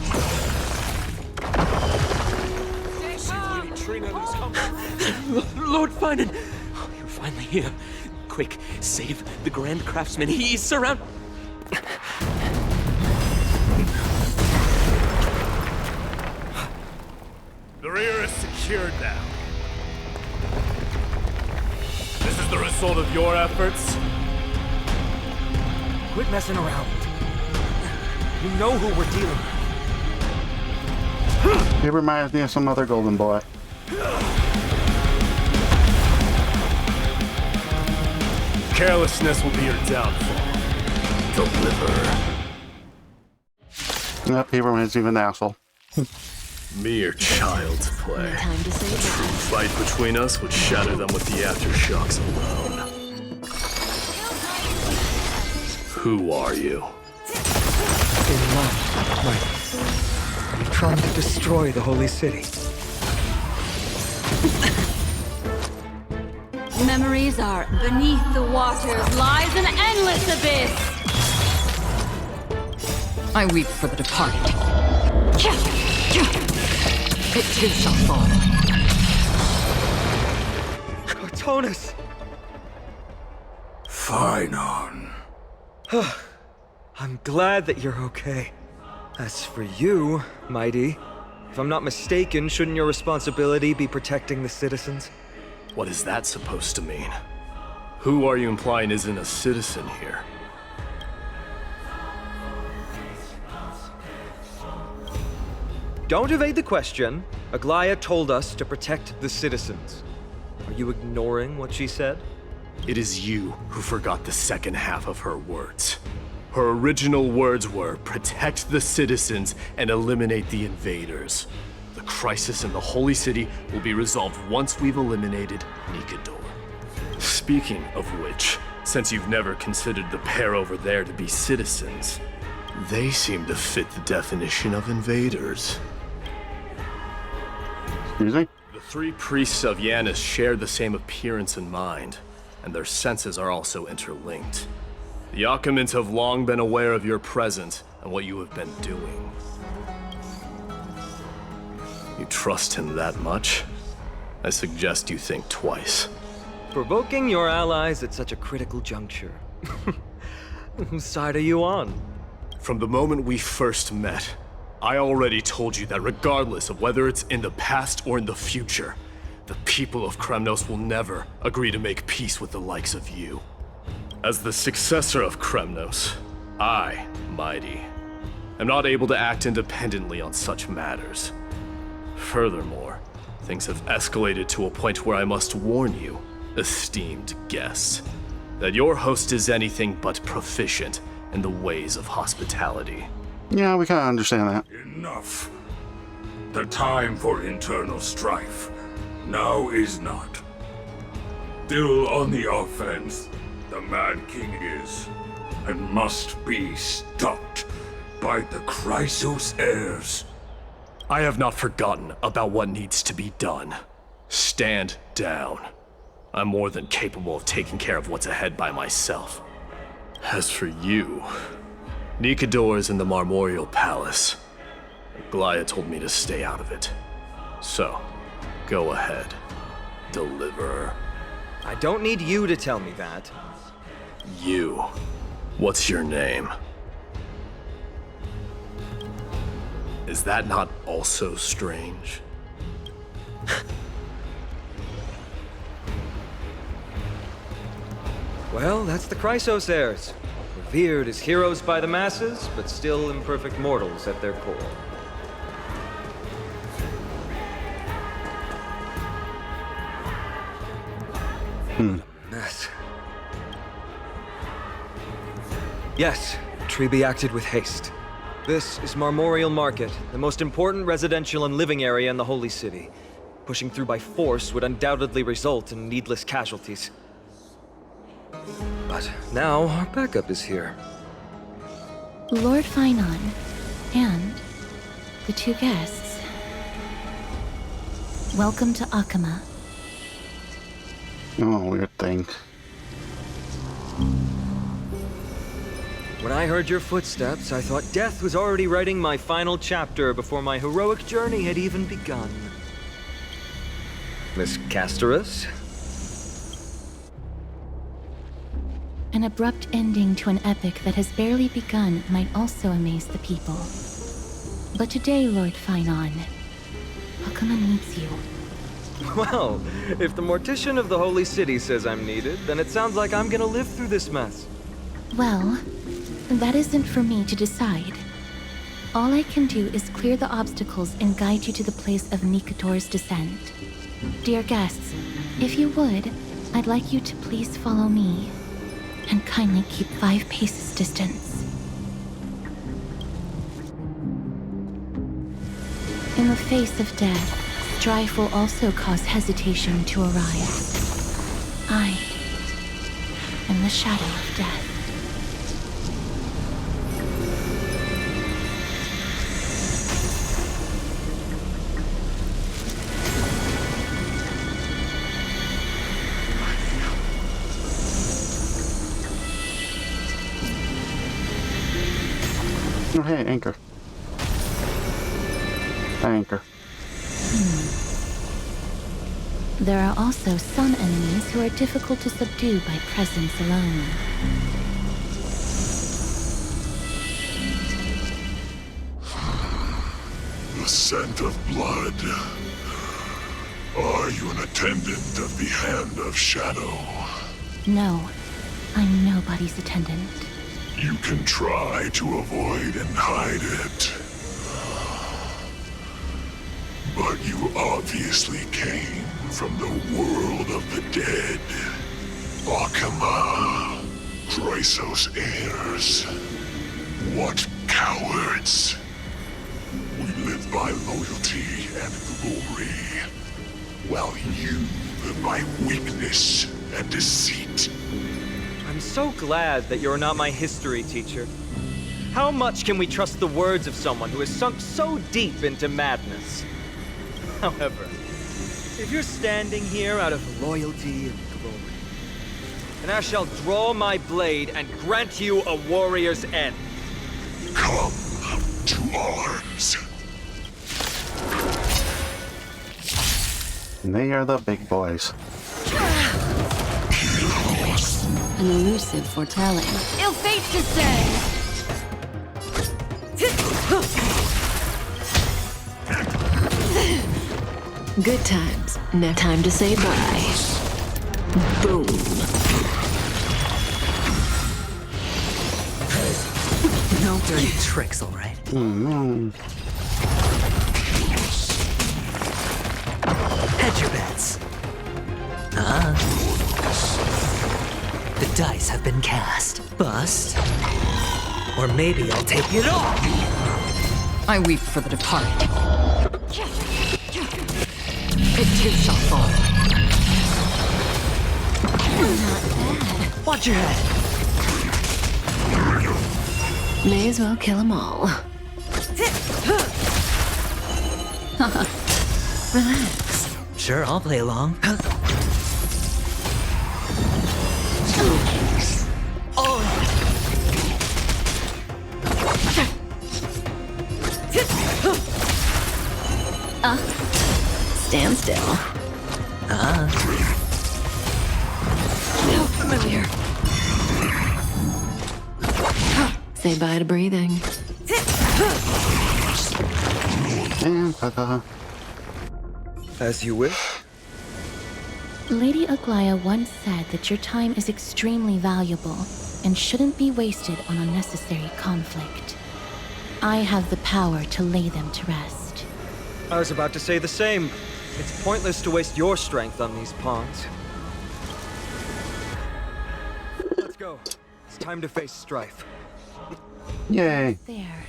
Lord Finan! Oh, you're finally here. Quick, save the Grand Craftsman. He's surrounded. The rear is secured now. This is the result of your efforts? Quit messing around. You know who we're dealing with. It reminds me of some other golden boy. Carelessness will be your downfall. Deliver. Yep, he reminds me of an asshole. Mere child's play. Time to say A true fight between us would shatter them with the aftershocks alone. Who are you? In love, right? trying to destroy the Holy City. Memories are beneath the waters lies an endless abyss. I weep for the departed. It too shall fall. Cortonus! Phynon. I'm glad that you're okay. As for you, Mighty, if I'm not mistaken, shouldn't your responsibility be protecting the citizens? What is that supposed to mean? Who are you implying isn't a citizen here? Don't evade the question. Aglaya told us to protect the citizens. Are you ignoring what she said? It is you who forgot the second half of her words. Her original words were, protect the citizens and eliminate the invaders. The crisis in the Holy City will be resolved once we've eliminated Nikador. Speaking of which, since you've never considered the pair over there to be citizens, they seem to fit the definition of invaders. Excuse me? The three priests of Yanis share the same appearance and mind, and their senses are also interlinked. The Achaemins have long been aware of your presence and what you have been doing. You trust him that much? I suggest you think twice. Provoking your allies at such a critical juncture. Whose side are you on? From the moment we first met, I already told you that regardless of whether it's in the past or in the future, the people of Kremnos will never agree to make peace with the likes of you. As the successor of Kremnos, I, Mighty, am not able to act independently on such matters. Furthermore, things have escalated to a point where I must warn you, esteemed guests, that your host is anything but proficient in the ways of hospitality. Yeah, we kind of understand that. Enough. The time for internal strife now is not. Still on the offense, the Mad King is, and must be stopped by the Chrysos heirs. I have not forgotten about what needs to be done. Stand down. I'm more than capable of taking care of what's ahead by myself. As for you, Nikador is in the Marmorial Palace. Aglaya told me to stay out of it. So, go ahead. Deliver. I don't need you to tell me that. You. What's your name? Is that not also strange? Well, that's the Chrysos heirs. Revered as heroes by the masses, but still imperfect mortals at their core. Mess. Yes, Treby acted with haste. This is Marmorial Market, the most important residential and living area in the Holy City. Pushing through by force would undoubtedly result in needless casualties. But now our backup is here. Lord Phynon and the two guests. Welcome to Akhema. Oh, weird thing. When I heard your footsteps, I thought death was already writing my final chapter before my heroic journey had even begun. Miss Castorus? An abrupt ending to an epic that has barely begun might also amaze the people. But today, Lord Phynon, Akhema needs you. Well, if the Mortician of the Holy City says I'm needed, then it sounds like I'm gonna live through this mess. Well, that isn't for me to decide. All I can do is clear the obstacles and guide you to the place of Nikador's descent. Dear guests, if you would, I'd like you to please follow me, and kindly keep 5 paces distance. In the face of death, strife will also cause hesitation to arise. I am the shadow of death. Oh, hey, anchor. Anchor. There are also some enemies who are difficult to subdue by presence alone. The scent of blood. Are you an attendant of the Hand of Shadow? No, I'm nobody's attendant. You can try to avoid and hide it. But you obviously came from the world of the dead. Akama, Chrysos heirs. What cowards! We live by loyalty and glory, while you live by weakness and deceit. I'm so glad that you're not my history teacher. How much can we trust the words of someone who has sunk so deep into madness? However, if you're standing here out of loyalty and glory, then I shall draw my blade and grant you a warrior's end. Come to arms. And they are the big boys. An elusive foretelling. Ill fate descends! Good times. Now time to say bye. Boom. No dirty tricks, all right? Hedge your bets. The dice have been cast. Bust. Or maybe I'll take it all. I weep for the departed. It too shall fall. Not bad. Watch your head. May as well kill them all. Relax. Sure, I'll play along. Stand still. So familiar. Say bye to breathing. And ta-da. As you wish. Lady Aglaya once said that your time is extremely valuable and shouldn't be wasted on unnecessary conflict. I have the power to lay them to rest. I was about to say the same. It's pointless to waste your strength on these pawns. Let's go. It's time to face strife. Yay. There.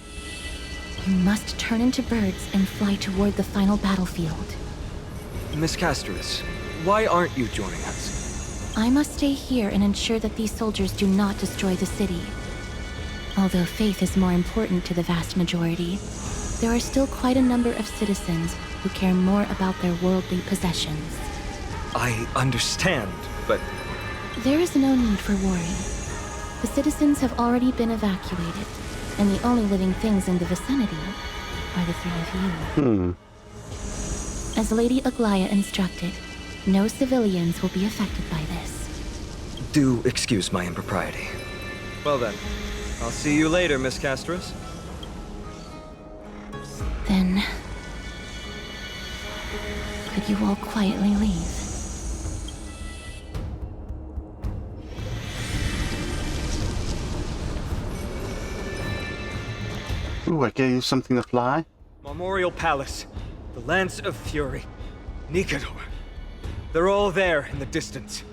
You must turn into birds and fly toward the final battlefield. Miss Castris, why aren't you joining us? I must stay here and ensure that these soldiers do not destroy the city. Although faith is more important to the vast majority, there are still quite a number of citizens who care more about their worldly possessions. I understand, but... There is no need for worry. The citizens have already been evacuated, and the only living things in the vicinity are the three of you. As Lady Aglaya instructed, no civilians will be affected by this. Do excuse my impropriety. Well then, I'll see you later, Miss Castris. Then... could you all quietly leave? Ooh, I gave you something to fly. Memorial Palace, the Lance of Fury, Nikador. They're all there in the distance.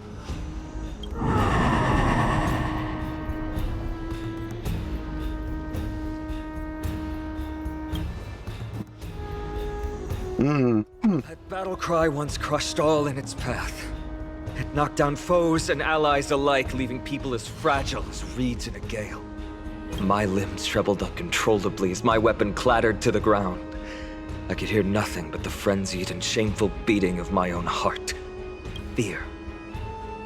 That battle cry once crushed all in its path. It knocked down foes and allies alike, leaving people as fragile as reeds in a gale. My limbs trembled uncontrollably as my weapon clattered to the ground. I could hear nothing but the frenzied and shameful beating of my own heart. Fear.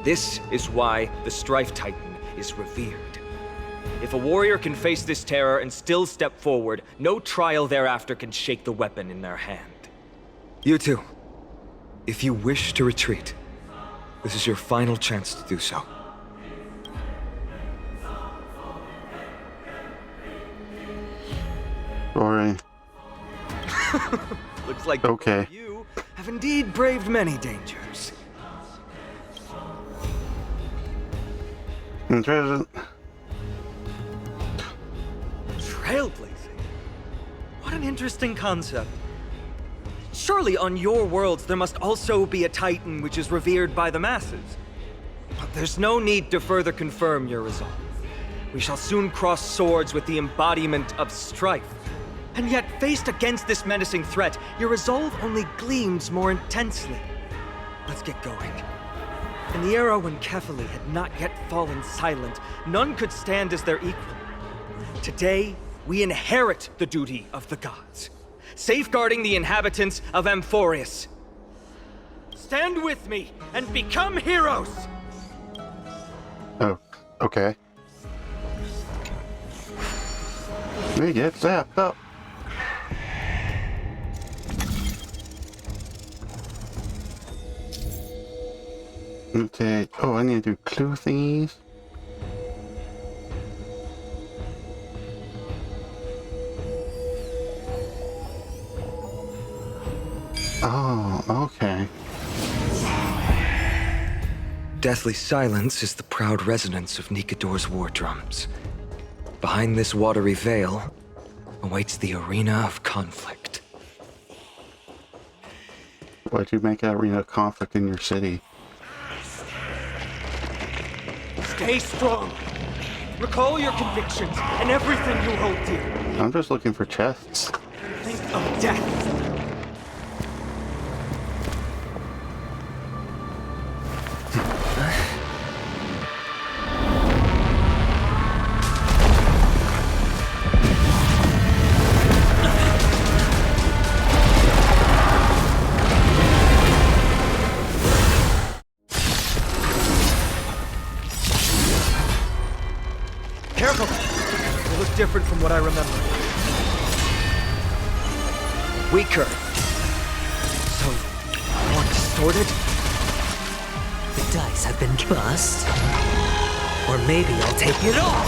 This is why the Strife Titan is revered. If a warrior can face this terror and still step forward, no trial thereafter can shake the weapon in their hand. You two, if you wish to retreat, this is your final chance to do so. Sorry. Looks like okay. You have indeed braved many dangers. Trailblazing? What an interesting concept. Surely on your worlds there must also be a Titan which is revered by the masses. But there's no need to further confirm your resolve. We shall soon cross swords with the embodiment of strife. And yet, faced against this menacing threat, your resolve only gleams more intensely. Let's get going. In the era when Kefali had not yet fallen silent, none could stand as their equal. Today, we inherit the duty of the gods, safeguarding the inhabitants of Amphorius. Stand with me and become heroes! Oh, okay. We get zapped up. Okay. Oh, I need to do clue thingies. Oh, okay. Deathly Silence is the proud resonance of Nikador's war drums. Behind this watery veil awaits the arena of conflict. Why'd you make an arena of conflict in your city? Stay strong. Recall your convictions and everything you hold dear. I'm just looking for chests. Think of death. Careful! You look different from what I remember. Weaker. So, more distorted? The dice have been bust. Or maybe I'll take it off!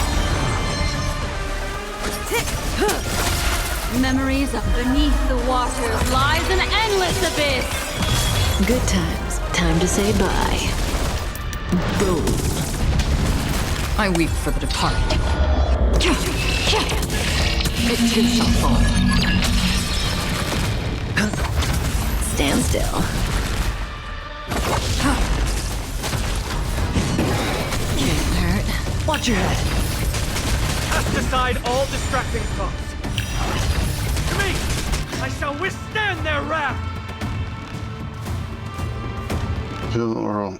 Memories of beneath the waters lies an endless abyss. Good times. Time to say bye. Boom. I weep for the departed. It too shall fall. Stand still. Can't hurt. Watch your head. Cast aside all distracting thoughts. To me, I shall withstand their wrath. To the world.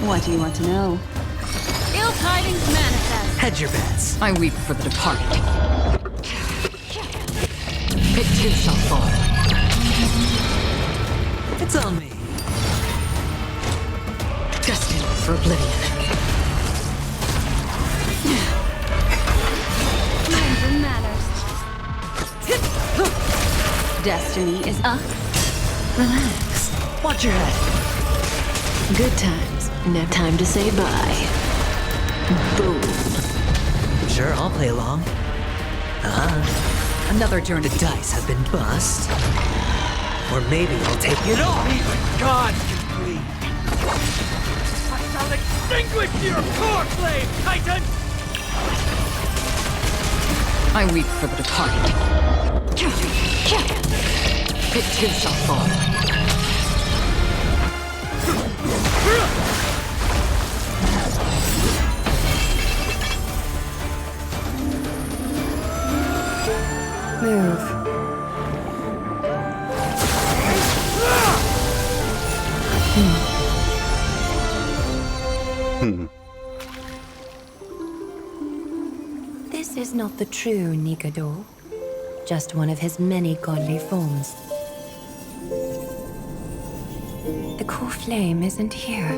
What do you want to know? Ill tidings manifest. Hedge your bets. I weep for the departed. It too shall fall. It's on me. Destined for oblivion. Minds and manners. Destiny is up. Relax. Watch your head. Good times. Now time to say bye. Boom. Sure, I'll play along. Another turn. The dice have been bust. Or maybe I'll take it off. Even God can bleed. I shall extinguish your core flame, Titan! I weep for the departed. It too shall fall. Move. This is not the true Nikador, just one of his many godly forms. The core flame isn't here.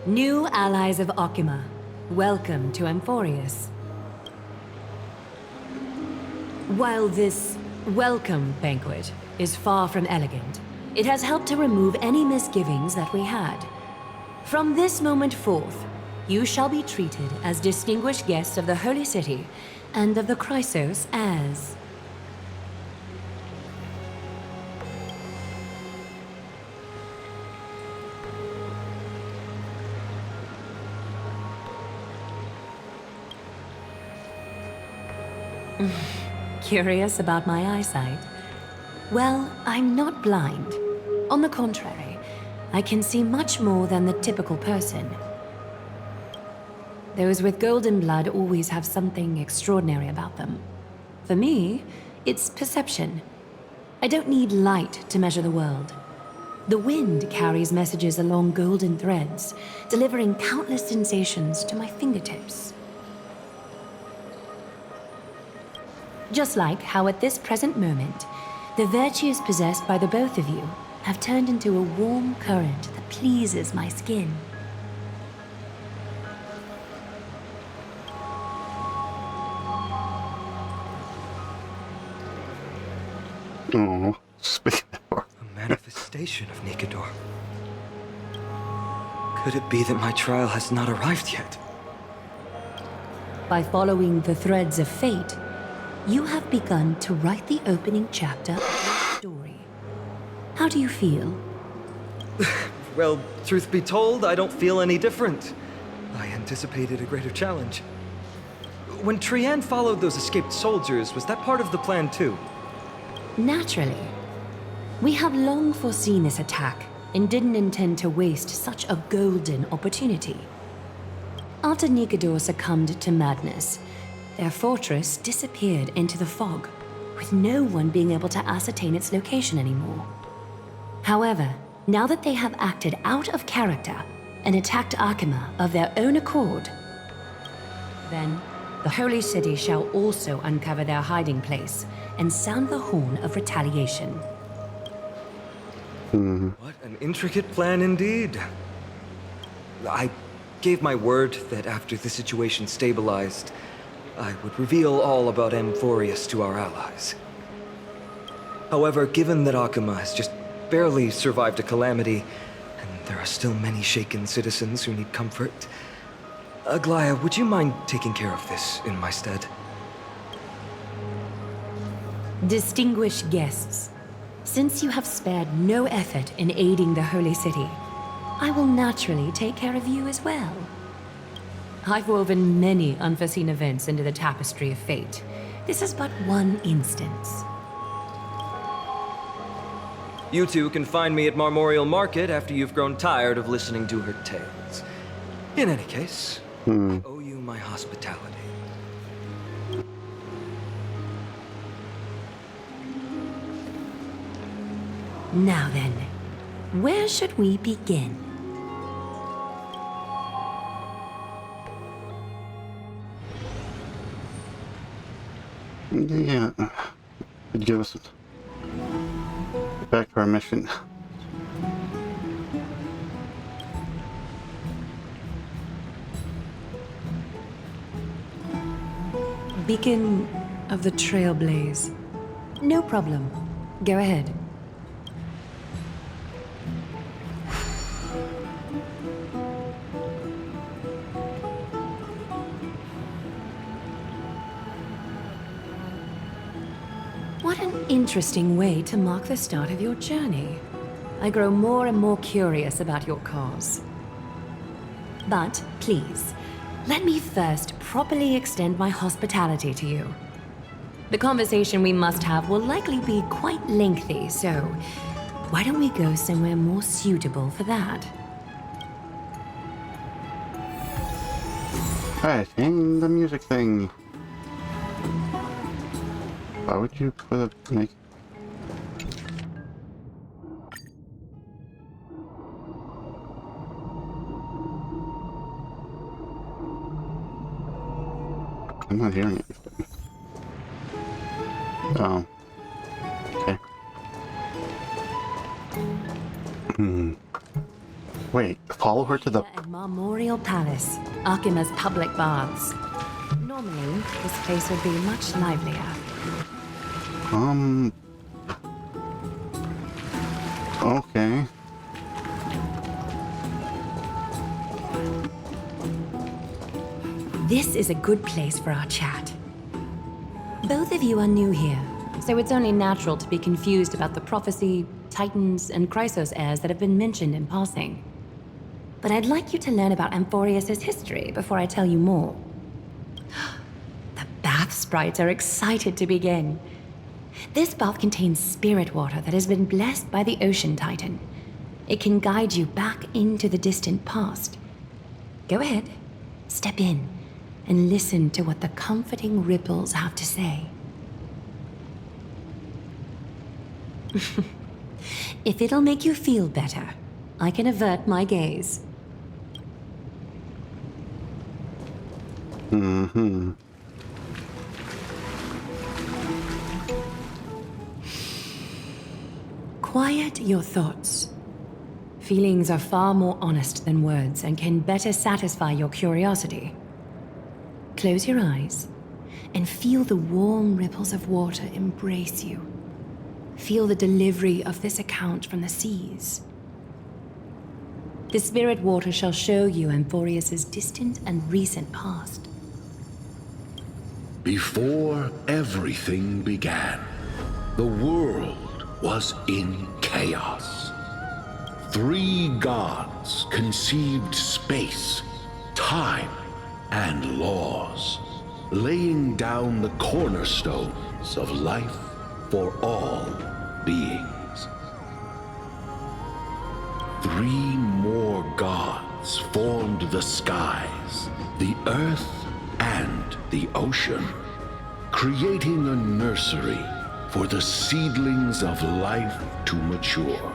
New allies of Okima, welcome to Amphorius. While this welcome banquet is far from elegant, it has helped to remove any misgivings that we had. From this moment forth, you shall be treated as distinguished guests of the Holy City and of the Chrysos as... Curious about my eyesight? Well, I'm not blind. On the contrary, I can see much more than the typical person. Those with golden blood always have something extraordinary about them. For me, it's perception. I don't need light to measure the world. The wind carries messages along golden threads, delivering countless sensations to my fingertips. Just like how at this present moment, the virtues possessed by the both of you have turned into a warm current that pleases my skin. Oh, speaking of... A manifestation of Nikador. Could it be that my trial has not arrived yet? By following the threads of fate, you have begun to write the opening chapter of your story. How do you feel? Well, truth be told, I don't feel any different. I anticipated a greater challenge. When Trian followed those escaped soldiers, was that part of the plan too? Naturally. We have long foreseen this attack and didn't intend to waste such a golden opportunity. After Nikador succumbed to madness, their fortress disappeared into the fog, with no one being able to ascertain its location anymore. However, now that they have acted out of character and attacked Akima of their own accord, then the Holy City shall also uncover their hiding place and sound the horn of retaliation. What an intricate plan indeed. I gave my word that after the situation stabilized, I would reveal all about Amphorius to our allies. However, given that Akima has just barely survived a calamity, and there are still many shaken citizens who need comfort, Aglaya, would you mind taking care of this in my stead? Distinguished guests, since you have spared no effort in aiding the Holy City, I will naturally take care of you as well. I've woven many unforeseen events into the tapestry of fate. This is but one instance. You two can find me at Marmorial Market after you've grown tired of listening to her tales. In any case, I owe you my hospitality. Now then, where should we begin? Yeah, it'd give us back to our mission. Beacon of the Trailblaze. No problem. Go ahead. What an interesting way to mark the start of your journey. I grow more and more curious about your cause. But please, let me first properly extend my hospitality to you. The conversation we must have will likely be quite lengthy, so why don't we go somewhere more suitable for that? Alright, and the music thing. Why would you put a make? I'm not hearing anything. Oh. Okay. Wait. follow her to the... And Marmoreal Palace, Akima's public baths. Normally, this place would be much livelier. Okay. This is a good place for our chat. Both of you are new here, so it's only natural to be confused about the prophecy, titans, and Chrysos heirs that have been mentioned in passing. But I'd like you to learn about Amphorius' history before I tell you more. The bath sprites are excited to begin. This bath contains spirit water that has been blessed by the Ocean Titan. It can guide you back into the distant past. Go ahead, step in, and listen to what the comforting ripples have to say. If it'll make you feel better, I can avert my gaze. Mm-hmm. Quiet your thoughts. Feelings are far more honest than words and can better satisfy your curiosity. Close your eyes and feel the warm ripples of water embrace you. Feel the delivery of this account from the seas. The spirit water shall show you Amphorius' distant and recent past. Before everything began, the world was in chaos. 3 gods conceived space, time, and laws, laying down the cornerstones of life for all beings. 3 more gods formed the skies, the earth, and the ocean, creating a nursery for the seedlings of life to mature.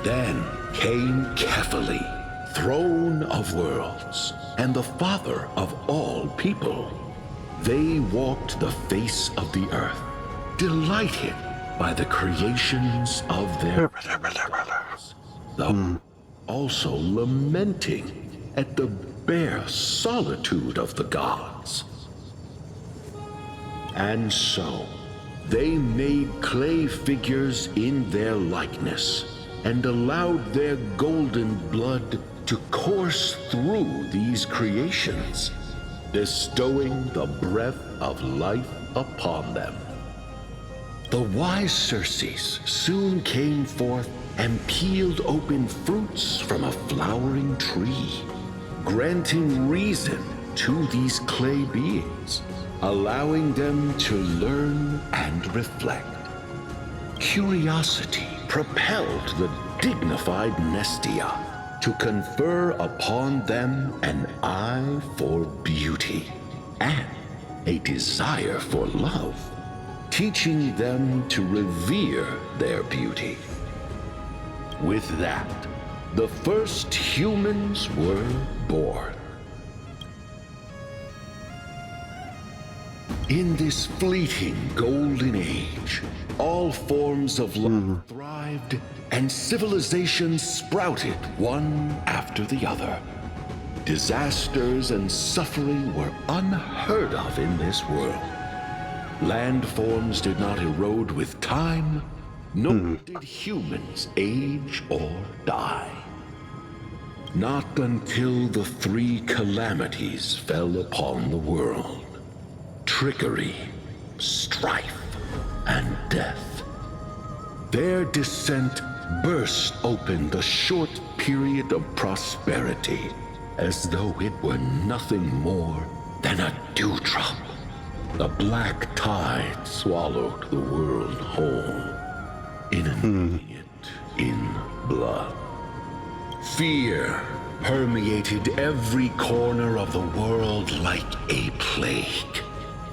Then came Kefali, throne of worlds, and the father of all people. They walked the face of the earth, delighted by the creations of their brothers, though also lamenting at the bare solitude of the gods. And so, they made clay figures in their likeness, and allowed their golden blood to course through these creations, bestowing the breath of life upon them. The wise Circes soon came forth and peeled open fruits from a flowering tree, granting reason to these clay beings, allowing them to learn and reflect. Curiosity propelled the dignified Nestia to confer upon them an eye for beauty and a desire for love, teaching them to revere their beauty. With that, the first humans were born. In this fleeting golden age, all forms of life thrived and civilizations sprouted one after the other. Disasters and suffering were unheard of in this world. Landforms did not erode with time, nor did humans age or die. Not until the 3 calamities fell upon the world: trickery, strife, and death. Their descent burst open the short period of prosperity, as though it were nothing more than a dewdrop. The black tide swallowed the world whole, inundating it in blood. Fear permeated every corner of the world like a plague,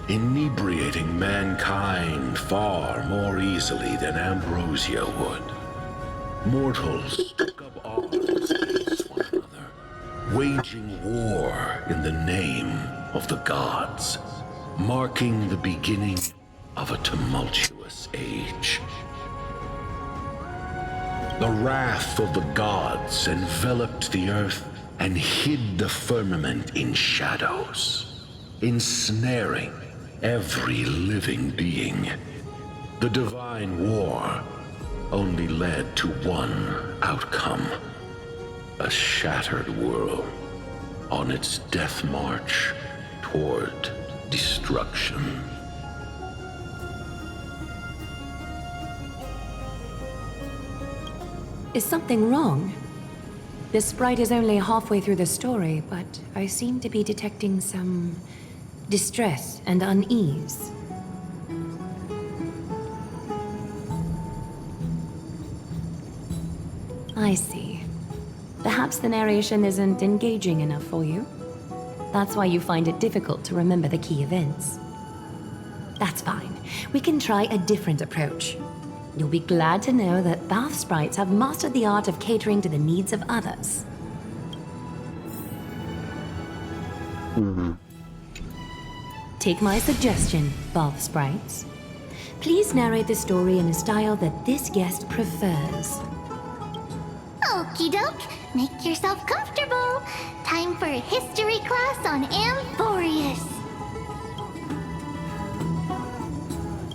inebriating mankind far more easily than ambrosia would. Mortals took up arms against one another, waging war in the name of the gods, marking the beginning of a tumultuous age. The wrath of the gods enveloped the earth and hid the firmament in shadows, ensnaring every living being. The divine war only led to one outcome: a shattered world on its death march toward destruction. Is something wrong? The sprite is only halfway through the story, but I seem to be detecting some distress and unease. I see. Perhaps the narration isn't engaging enough for you. That's why you find it difficult to remember the key events. That's fine. We can try a different approach. You'll be glad to know that bath sprites have mastered the art of catering to the needs of others. Take my suggestion, bath sprites. Please narrate the story in a style that this guest prefers. Okie doke, make yourself comfortable. Time for a history class on Amphorius.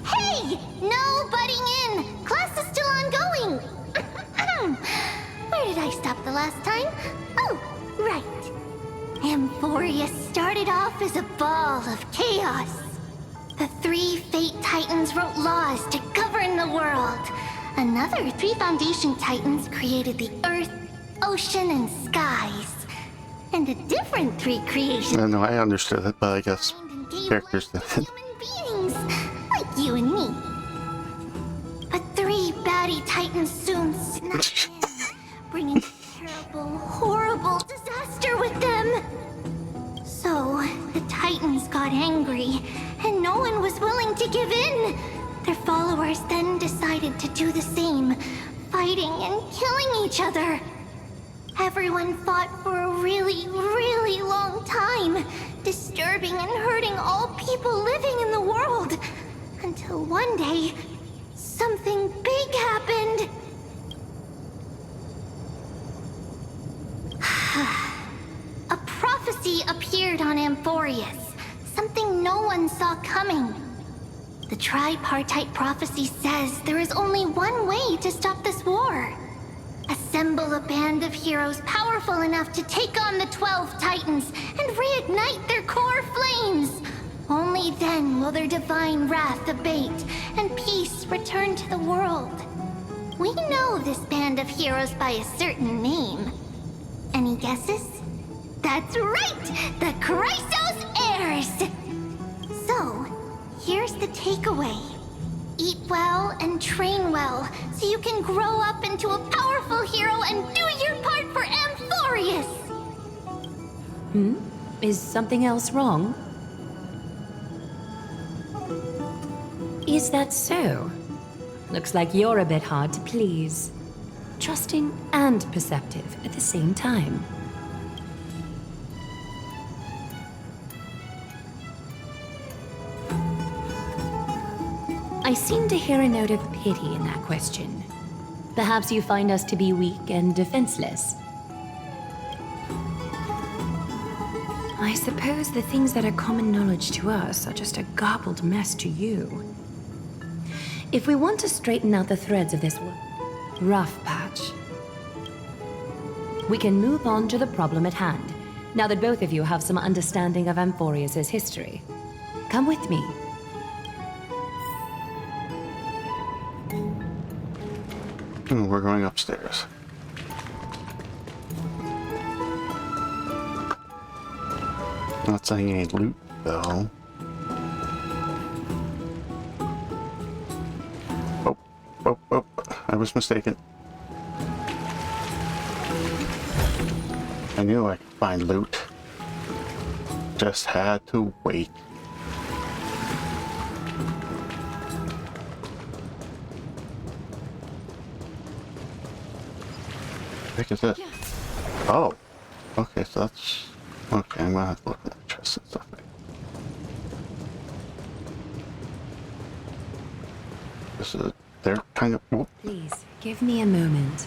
Hey! No butting in! Class is still ongoing! Where did I stop the last time? Oh, right. Amphorius started off as a ball of chaos. The 3 Fate Titans wrote laws to govern the world. Another 3 Foundation Titans created the Earth, Ocean, and Skies. And a different 3 creations. I know, I understood it, but I guess characters didn't. Beings, like you and me. But 3 baddie Titans soon snapped in, bringing terrible, horrible disaster with them. So, the Titans got angry, and no one was willing to give in. Their followers then decided to do the same, fighting and killing each other. Everyone fought for a really, really long time, disturbing and hurting all people living in the world. Until one day, something big happened. A prophecy appeared on Amphorius, something no one saw coming. The tripartite prophecy says there is only one way to stop this war. Assemble a band of heroes powerful enough to take on the 12 Titans and reignite their core flames. Only then will their divine wrath abate and peace return to the world. We know this band of heroes by a certain name. Any guesses? That's right! The Chrysos Heirs! So, here's the takeaway. Eat well and train well, so you can grow up into a powerful hero and do your part for Amphorius! Is something else wrong? Is that so? Looks like you're a bit hard to please. Trusting and perceptive at the same time. I seem to hear a note of pity in that question. Perhaps you find us to be weak and defenseless. I suppose the things that are common knowledge to us are just a garbled mess to you. If we want to straighten out the threads of this rough patch, we can move on to the problem at hand, now that both of you have some understanding of Amphorius' history. Come with me. We're going upstairs. Not saying any loot, though. Oh, I was mistaken. I knew I could find loot. Just had to wait. What is it? Oh, okay, so that's okay. I'm gonna have to look at the chest and stuff. This is they're kind of... Whoop. Please, give me a moment.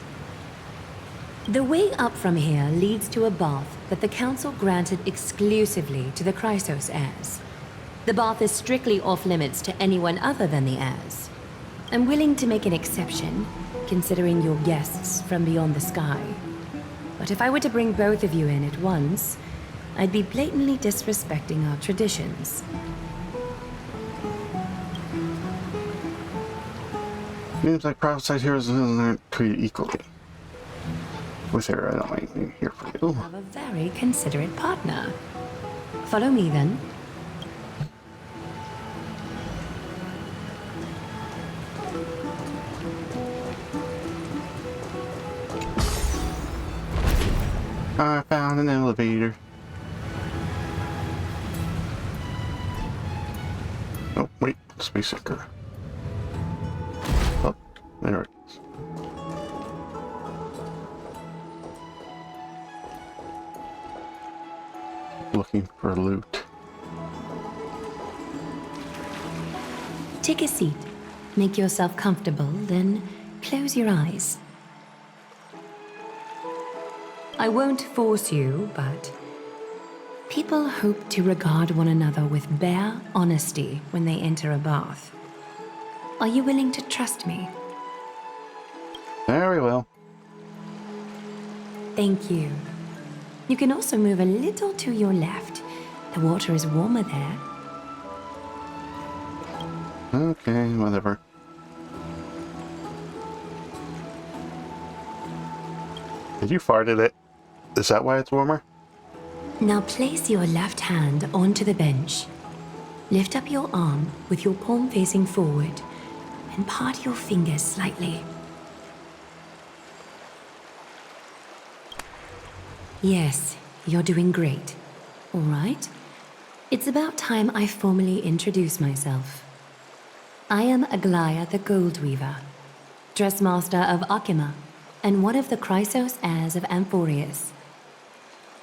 The way up from here leads to a bath that the Council granted exclusively to the Chrysos heirs. The bath is strictly off-limits to anyone other than the heirs. I'm willing to make an exception, considering you're guests from beyond the sky. But if I were to bring both of you in at once, I'd be blatantly disrespecting our traditions. Seems like prophesied heroes aren't treated equally. With her, I don't want anything here for you. Have a very considerate partner. Follow me then. I found an elevator. Oh, wait, space sinker. Oh, there it is. Looking for loot. Take a seat. Make yourself comfortable, then close your eyes. I won't force you, but people hope to regard one another with bare honesty when they enter a bath. Are you willing to trust me? Very well. Thank you. You can also move a little to your left. The water is warmer there. Okay, whatever. Did you fart at it? Is that why it's warmer? Now place your left hand onto the bench. Lift up your arm with your palm facing forward and part your fingers slightly. Yes, you're doing great. All right. It's about time I formally introduce myself. I am Aglaya the Gold Weaver, Dressmaster of Akima, and one of the Chrysos heirs of Amphorius.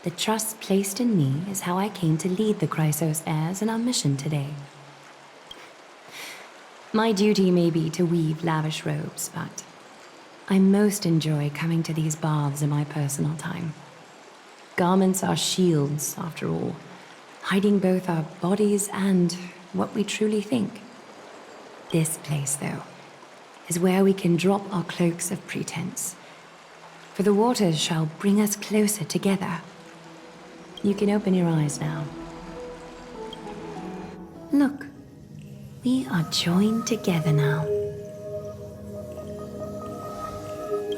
The trust placed in me is how I came to lead the Chrysos heirs in our mission today. My duty may be to weave lavish robes, but I most enjoy coming to these baths in my personal time. Garments are shields, after all, hiding both our bodies and what we truly think. This place, though, is where we can drop our cloaks of pretense, for the waters shall bring us closer together. You can open your eyes now. Look, we are joined together now.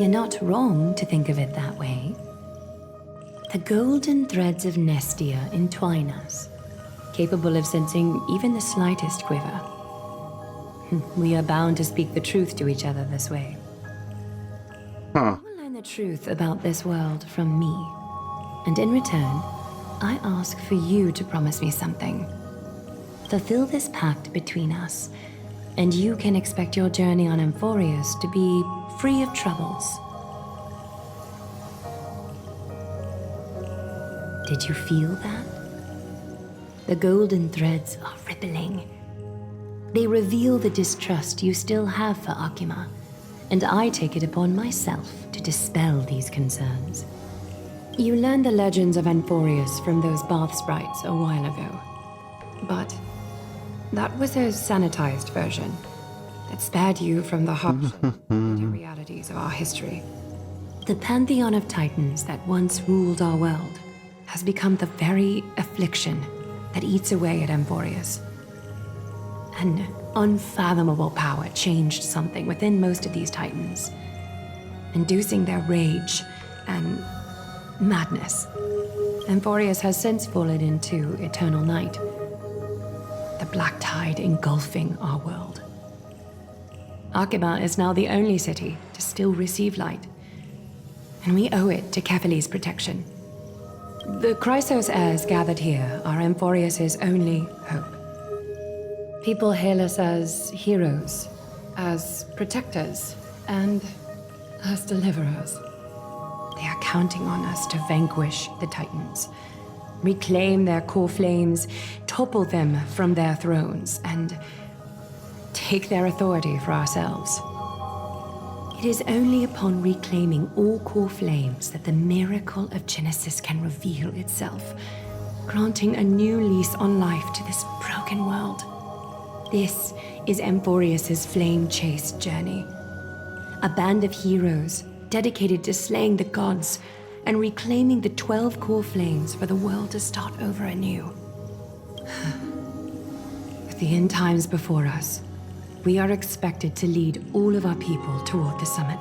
You're not wrong to think of it that way. The golden threads of Nestia entwine us, capable of sensing even the slightest quiver. We are bound to speak the truth to each other this way. Huh. You will learn the truth about this world from me, and in return, I ask for you to promise me something. Fulfill this pact between us, and you can expect your journey on Amphorius to be free of troubles. Did you feel that? The golden threads are rippling. They reveal the distrust you still have for Akima, and I take it upon myself to dispel these concerns. You learned the legends of Amphorius from those bath sprites a while ago. But that was a sanitized version that spared you from the harsh realities of our history. The pantheon of titans that once ruled our world has become the very affliction that eats away at Amphorius. An unfathomable power changed something within most of these titans, inducing their rage and madness. Amphorius has since fallen into eternal night, the black tide engulfing our world. Akima is now the only city to still receive light, and we owe it to Kefali's protection. The Chrysos heirs gathered here are Amphorius' only hope. People hail us as heroes, as protectors, and as deliverers. They are counting on us to vanquish the Titans, reclaim their core flames, topple them from their thrones, and take their authority for ourselves. It is only upon reclaiming all core flames that the miracle of Genesis can reveal itself, granting a new lease on life to this broken world. This is Amphorius's flame-chased journey. A band of heroes dedicated to slaying the gods and reclaiming the 12 core flames for the world to start over anew. With the end times before us, we are expected to lead all of our people toward the summit.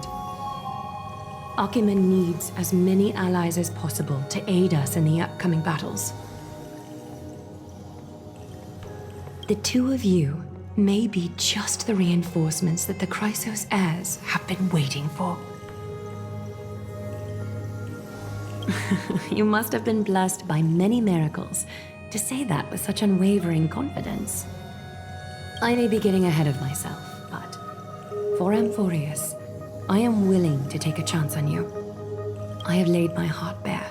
Akima needs as many allies as possible to aid us in the upcoming battles. The two of you may be just the reinforcements that the Chrysos heirs have been waiting for. You must have been blessed by many miracles to say that with such unwavering confidence. I may be getting ahead of myself, but for Amphorius, I am willing to take a chance on you. I have laid my heart bare,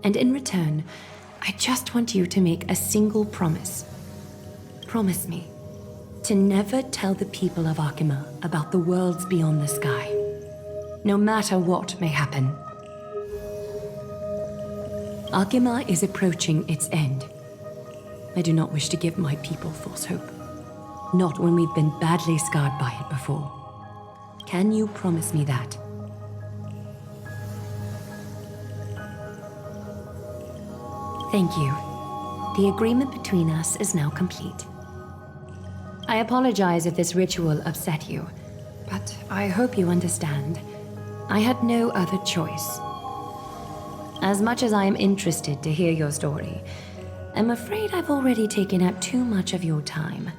and in return, I just want you to make a single promise. Promise me to never tell the people of Akima about the worlds beyond the sky, no matter what may happen. Akima is approaching its end. I do not wish to give my people false hope. Not when we've been badly scarred by it before. Can you promise me that? Thank you. The agreement between us is now complete. I apologize if this ritual upset you, but I hope you understand. I had no other choice. As much as I am interested to hear your story, I'm afraid I've already taken up too much of your time.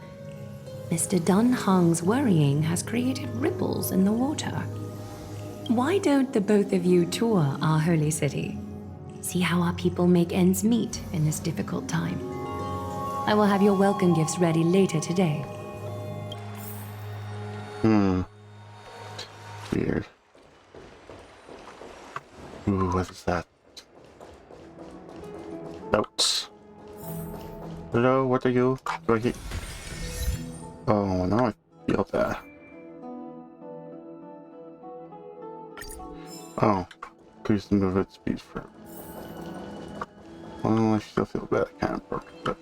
Mr. Dunhung's worrying has created ripples in the water. Why don't the both of you tour our holy city? See how our people make ends meet in this difficult time. I will have your welcome gifts ready later today. Weird. Ooh, what is that? Notes. Hello, what are you? Do I hear? Oh, now I feel that. Oh, increase the movement speed for. Well, I still feel bad. I can't work, but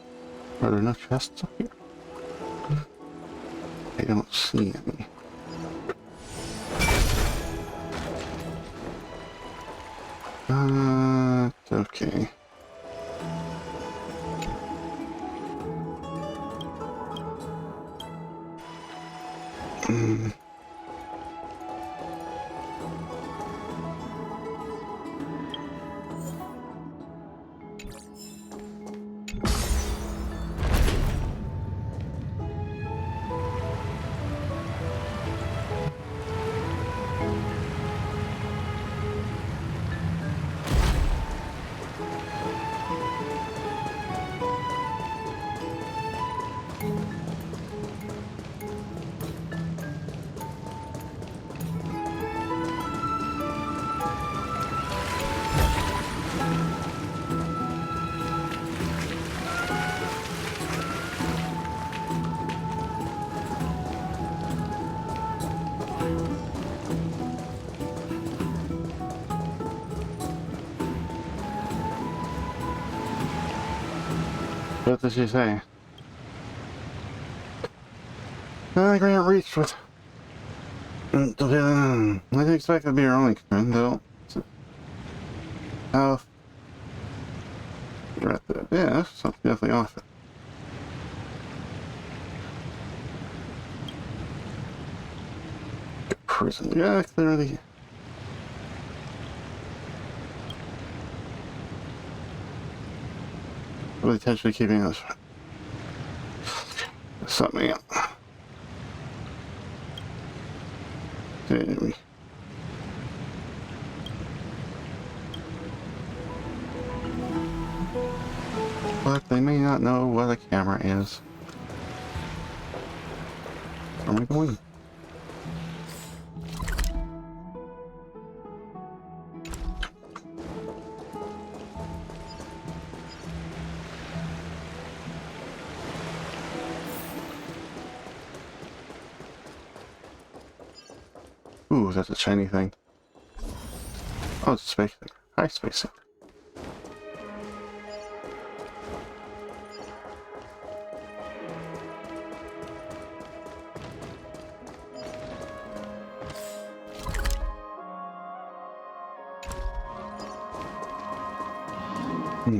are there no chests up here? I don't see any. Okay. What does she say? Grant reached with. I didn't expect it to be your only concern, though. Health. You're at the. Yeah, something definitely off it. Prison. Yeah, clearly. Really intentionally keeping us something up. Anyway. But they may not know what a camera is. Where am I going? Ooh, that's a shiny thing. Oh, it's a space thing. Hi, space thing.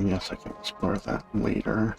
Yes, I can explore that later.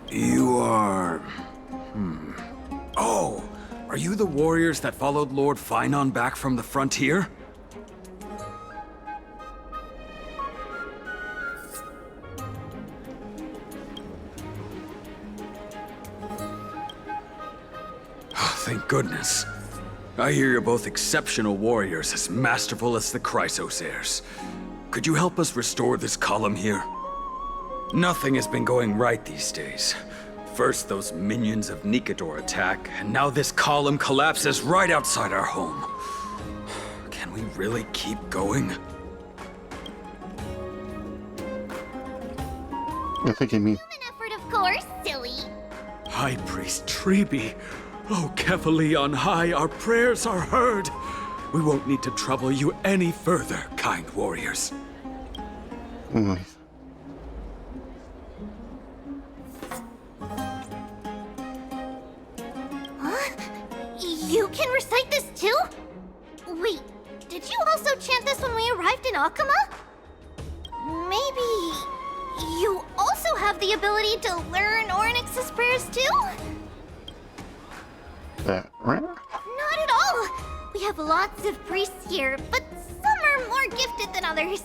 You are... Oh, are you the warriors that followed Lord Finon back from the frontier? Oh, thank goodness. I hear you're both exceptional warriors, as masterful as the Chrysos heirs. Could you help us restore this column here? Nothing has been going right these days. First those minions of Nikador attack, and now this column collapses right outside our home. Can we really keep going? I think you mean... Effort, of course, silly. High Priest Treeby, oh Kefali on high, our prayers are heard. We won't need to trouble you any further, kind warriors. You can recite this too? Wait, did you also chant this when we arrived in Akama? Maybe you also have the ability to learn Ornyx's prayers too? Right? Not at all! We have lots of priests here, but some are more gifted than others.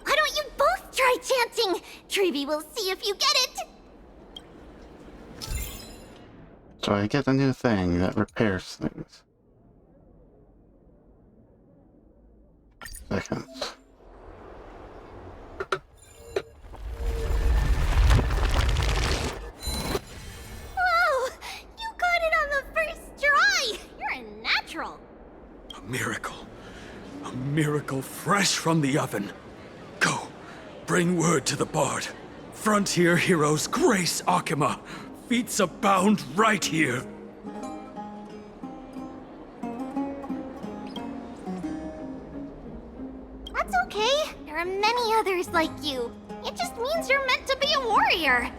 Why don't you both try chanting? Treeby will see if you get it! So I get a new thing that repairs things. Seconds. Wow! You got it on the first try! You're a natural! A miracle. A miracle fresh from the oven. Go, bring word to the Bard. Frontier heroes grace Akama. Feats abound right here. That's okay. There are many others like you. It just means you're meant to be a warrior.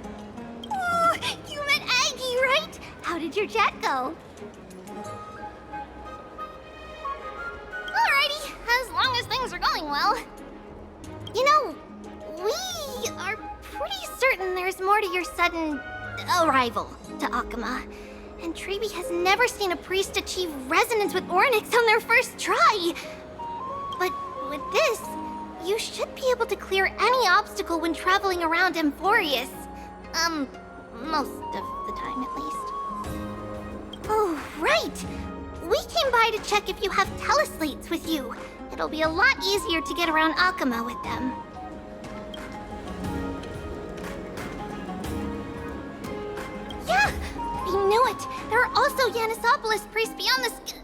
Ooh, you met Aggie, right? How did your chat go? Alrighty, as long as things are going well. You know, we are pretty certain there's more to your sudden arrival to Akama. And Treeby has never seen a priest achieve resonance with Ornyx on their first try. But with this, you should be able to clear any obstacle when traveling around Emphorius. Most of the time at least. Oh, right! We came by to check if you have teleslates with you. It'll be a lot easier to get around Akama with them. Yeah! We knew it! There are also Yanisopolis priests beyond this...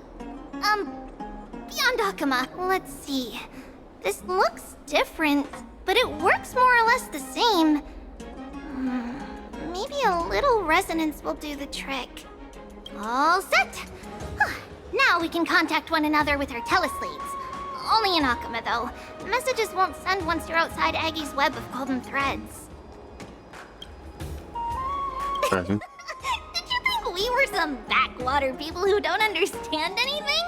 beyond Akama. Let's see. This looks different, but it works more or less the same. Maybe a little resonance will do the trick. All set! Now we can contact one another with our teleslates. Only in Akama, though. Messages won't send once you're outside Aggie's web of golden threads. Did you think we were some backwater people who don't understand anything?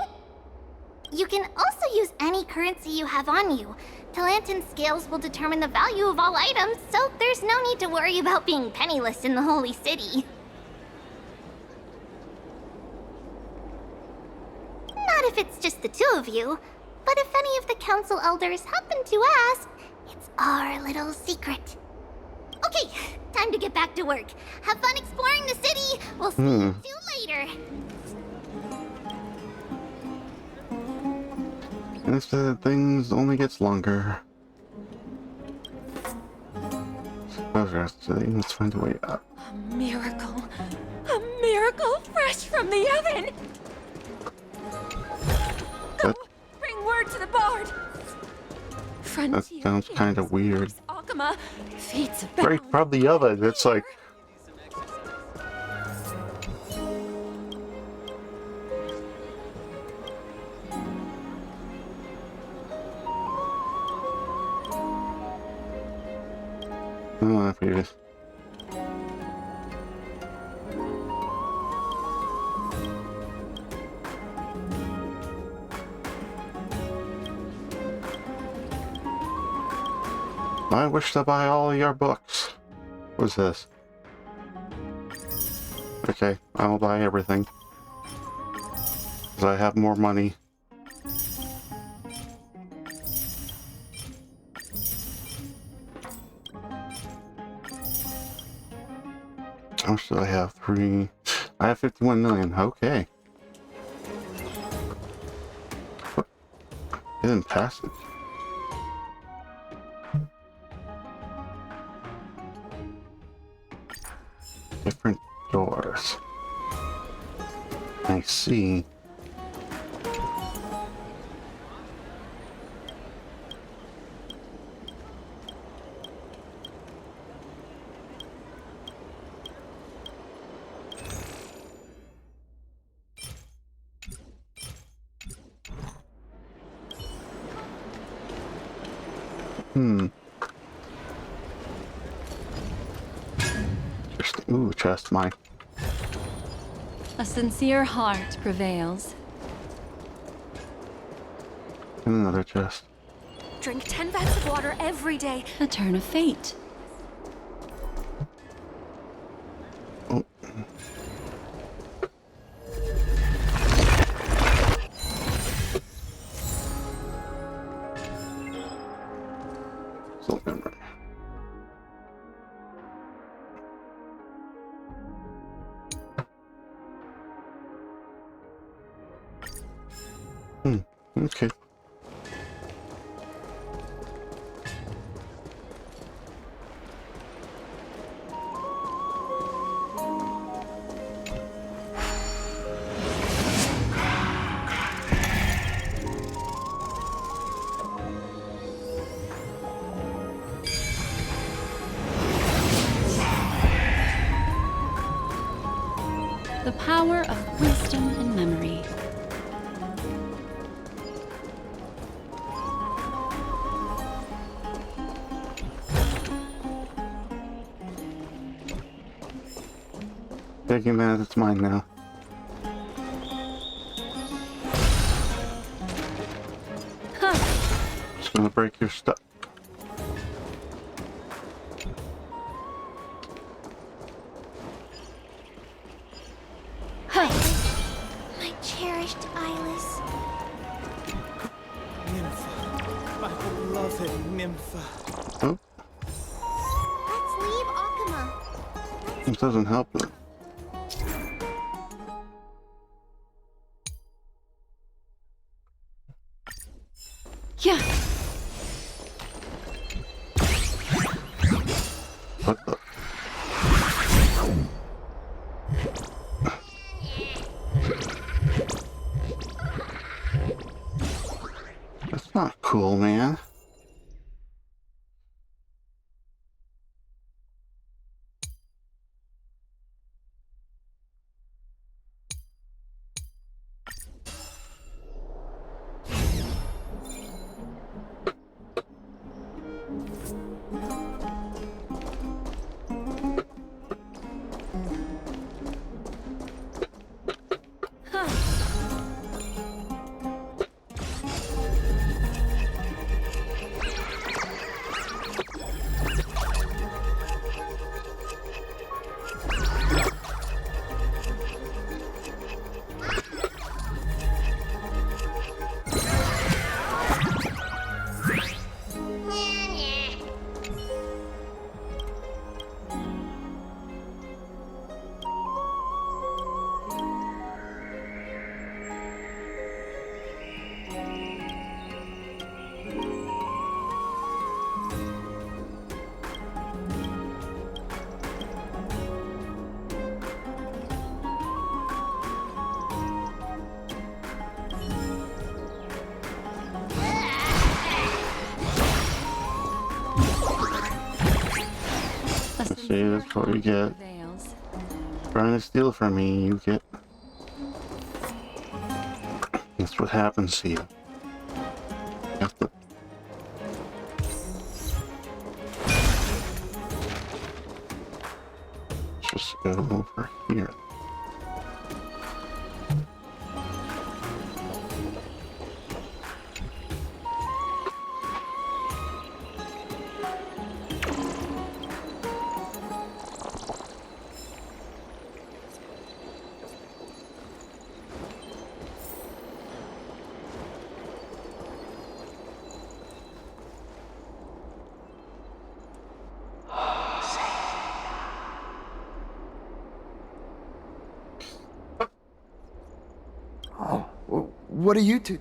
You can also use any currency you have on you. Talantan scales will determine the value of all items, so there's no need to worry about being penniless in the Holy City. Not if it's just the two of you, but if any of the council elders happen to ask, it's our little secret. Okay, time to get back to work. Have fun exploring the city. We'll see you later. This things only gets longer. Let's find a way up. A miracle. A miracle fresh from the oven. Bring word to the bard. That sounds kind of weird. Akuma feats a Right from the oven. It's like. Oh, previous. I wish to buy all your books. What's this? Okay, I'll buy everything. Because I have more money. How much do I have? 3. I have 51 million. Okay. What? Hidden passage. Different doors. I see. Ooh, chest mine. A sincere heart prevails. And another chest. Drink 10 vats of water every day. A turn of fate. Oh. Soul memory. Okay. The power of wisdom and memory. Taking that, it's mine now. Just gonna break your stuff. My cherished Eyeless. Nympha, my beloved Nympha. Oh, Let's leave Akuma. this doesn't help it. Yeah. What the? That's not cool, man. See, that's what you get. Trying to steal from me, you get. That's what happens to you. You have to. Let's just go over here. What are you two?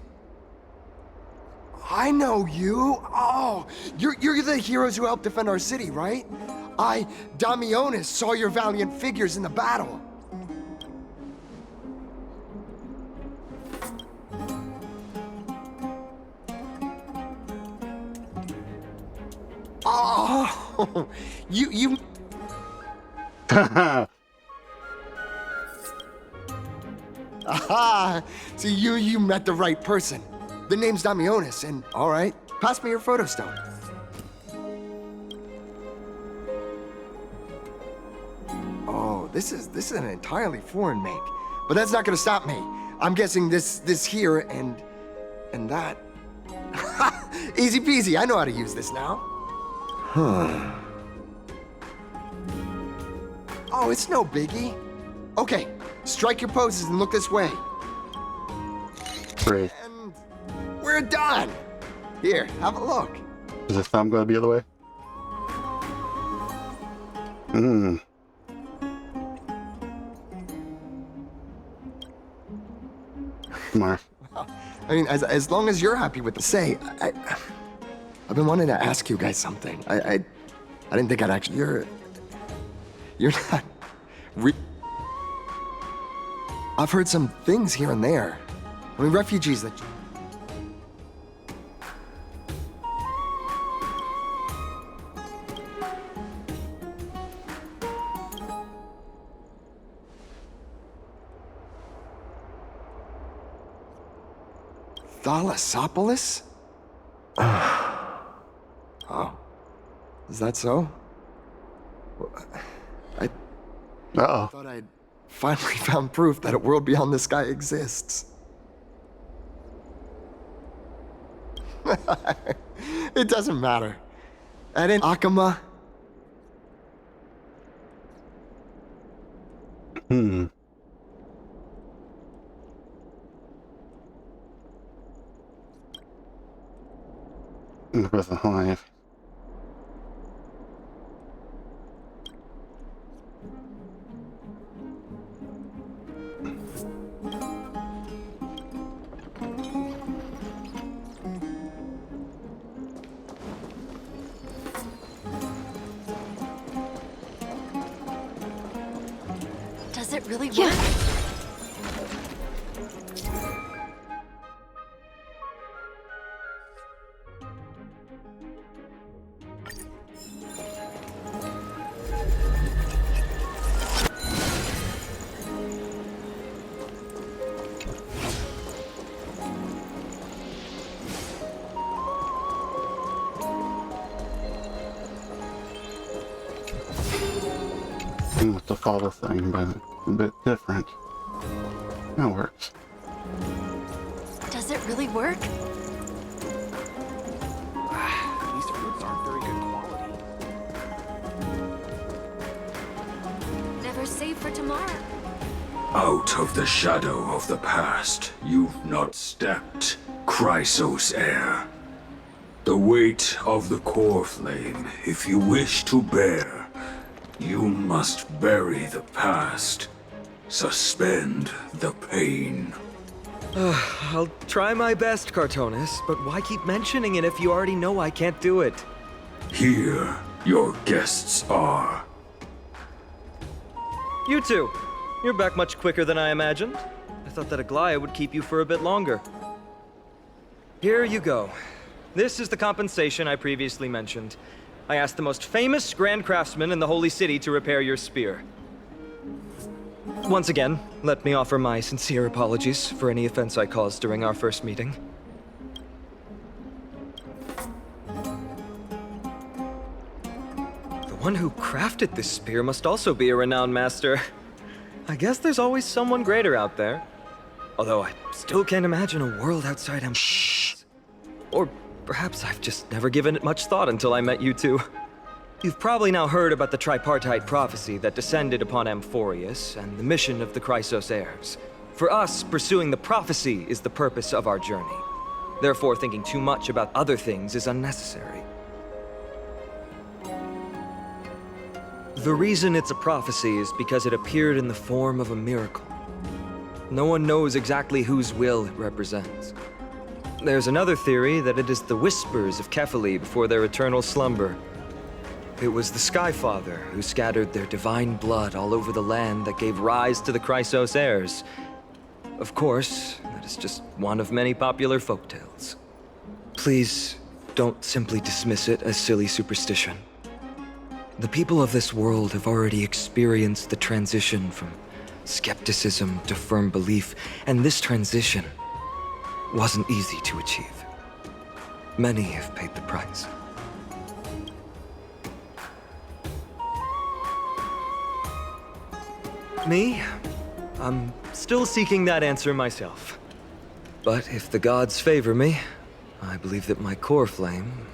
I know you. Oh, you're the heroes who helped defend our city, right? Damionis, saw your valiant figures in the battle. Oh, you. Aha! See, you met the right person. The name's Damionis, and all right, pass me your photo stone. Oh, this is an entirely foreign make, but that's not gonna stop me. I'm guessing this here and that. Easy peasy. I know how to use this now. Huh. Oh, it's no biggie. Okay. Strike your poses and look this way. Great. And we're done. Here, have a look. Is the thumb going to be the other way? Mark. I mean, as long as you're happy with the say, I've been wanting to ask you guys something. I didn't think I'd actually. You're not. I've heard some things here and there. I mean, refugees that... Thalassopolis? Oh. Is that so? I thought I'd finally found proof that a world beyond the sky exists. It doesn't matter. And in Akama... With a hive. Does it really work? With the follow thing, but a bit different. That works. Does it really work? These fruits aren't very good quality. Never save for tomorrow. Out of the shadow of the past, you've not stepped, Chrysos heir. The weight of the core flame, if you wish to bear, you must bury the past. Suspend the pain. I'll try my best, Cartonis, but why keep mentioning it if you already know I can't do it? Here, your guests are. You two. You're back much quicker than I imagined. I thought that Aglaya would keep you for a bit longer. Here you go. This is the compensation I previously mentioned. I asked the most famous Grand Craftsman in the Holy City to repair your spear. Once again, let me offer my sincere apologies for any offense I caused during our first meeting. The one who crafted this spear must also be a renowned master. I guess there's always someone greater out there. Although I still can't imagine a world outside Amphoreus. Or perhaps I've just never given it much thought until I met you two. You've probably now heard about the tripartite prophecy that descended upon Amphoreus and the mission of the Chrysos heirs. For us, pursuing the prophecy is the purpose of our journey. Therefore, thinking too much about other things is unnecessary. The reason it's a prophecy is because it appeared in the form of a miracle. No one knows exactly whose will it represents. There's another theory that it is the whispers of Kefali before their eternal slumber. It was the Skyfather who scattered their divine blood all over the land that gave rise to the Chrysos heirs. Of course, that is just one of many popular folktales. Please, don't simply dismiss it as silly superstition. The people of this world have already experienced the transition from skepticism to firm belief, and this transition wasn't easy to achieve. Many have paid the price. Me? I'm still seeking that answer myself. But if the gods favor me, I believe that my core flame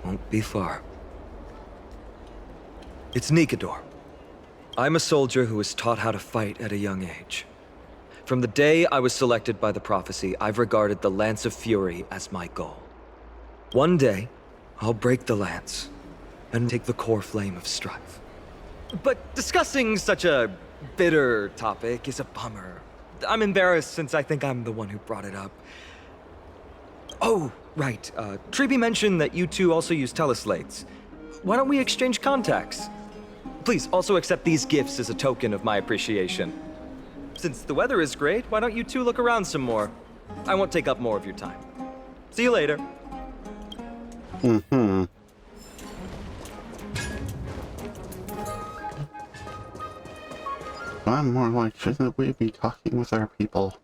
won't be far. It's Nikador. I'm a soldier who was taught how to fight at a young age. From the day I was selected by the prophecy, I've regarded the Lance of Fury as my goal. One day, I'll break the lance and take the core flame of strife. But discussing such a bitter topic is a bummer. I'm embarrassed since I think I'm the one who brought it up. Oh, right. Triby mentioned that you two also use teleslates. Why don't we exchange contacts? Please also accept these gifts as a token of my appreciation. Since the weather is great, why don't you two look around some more? I won't take up more of your time. See you later. I'm more like, shouldn't we be talking with our people?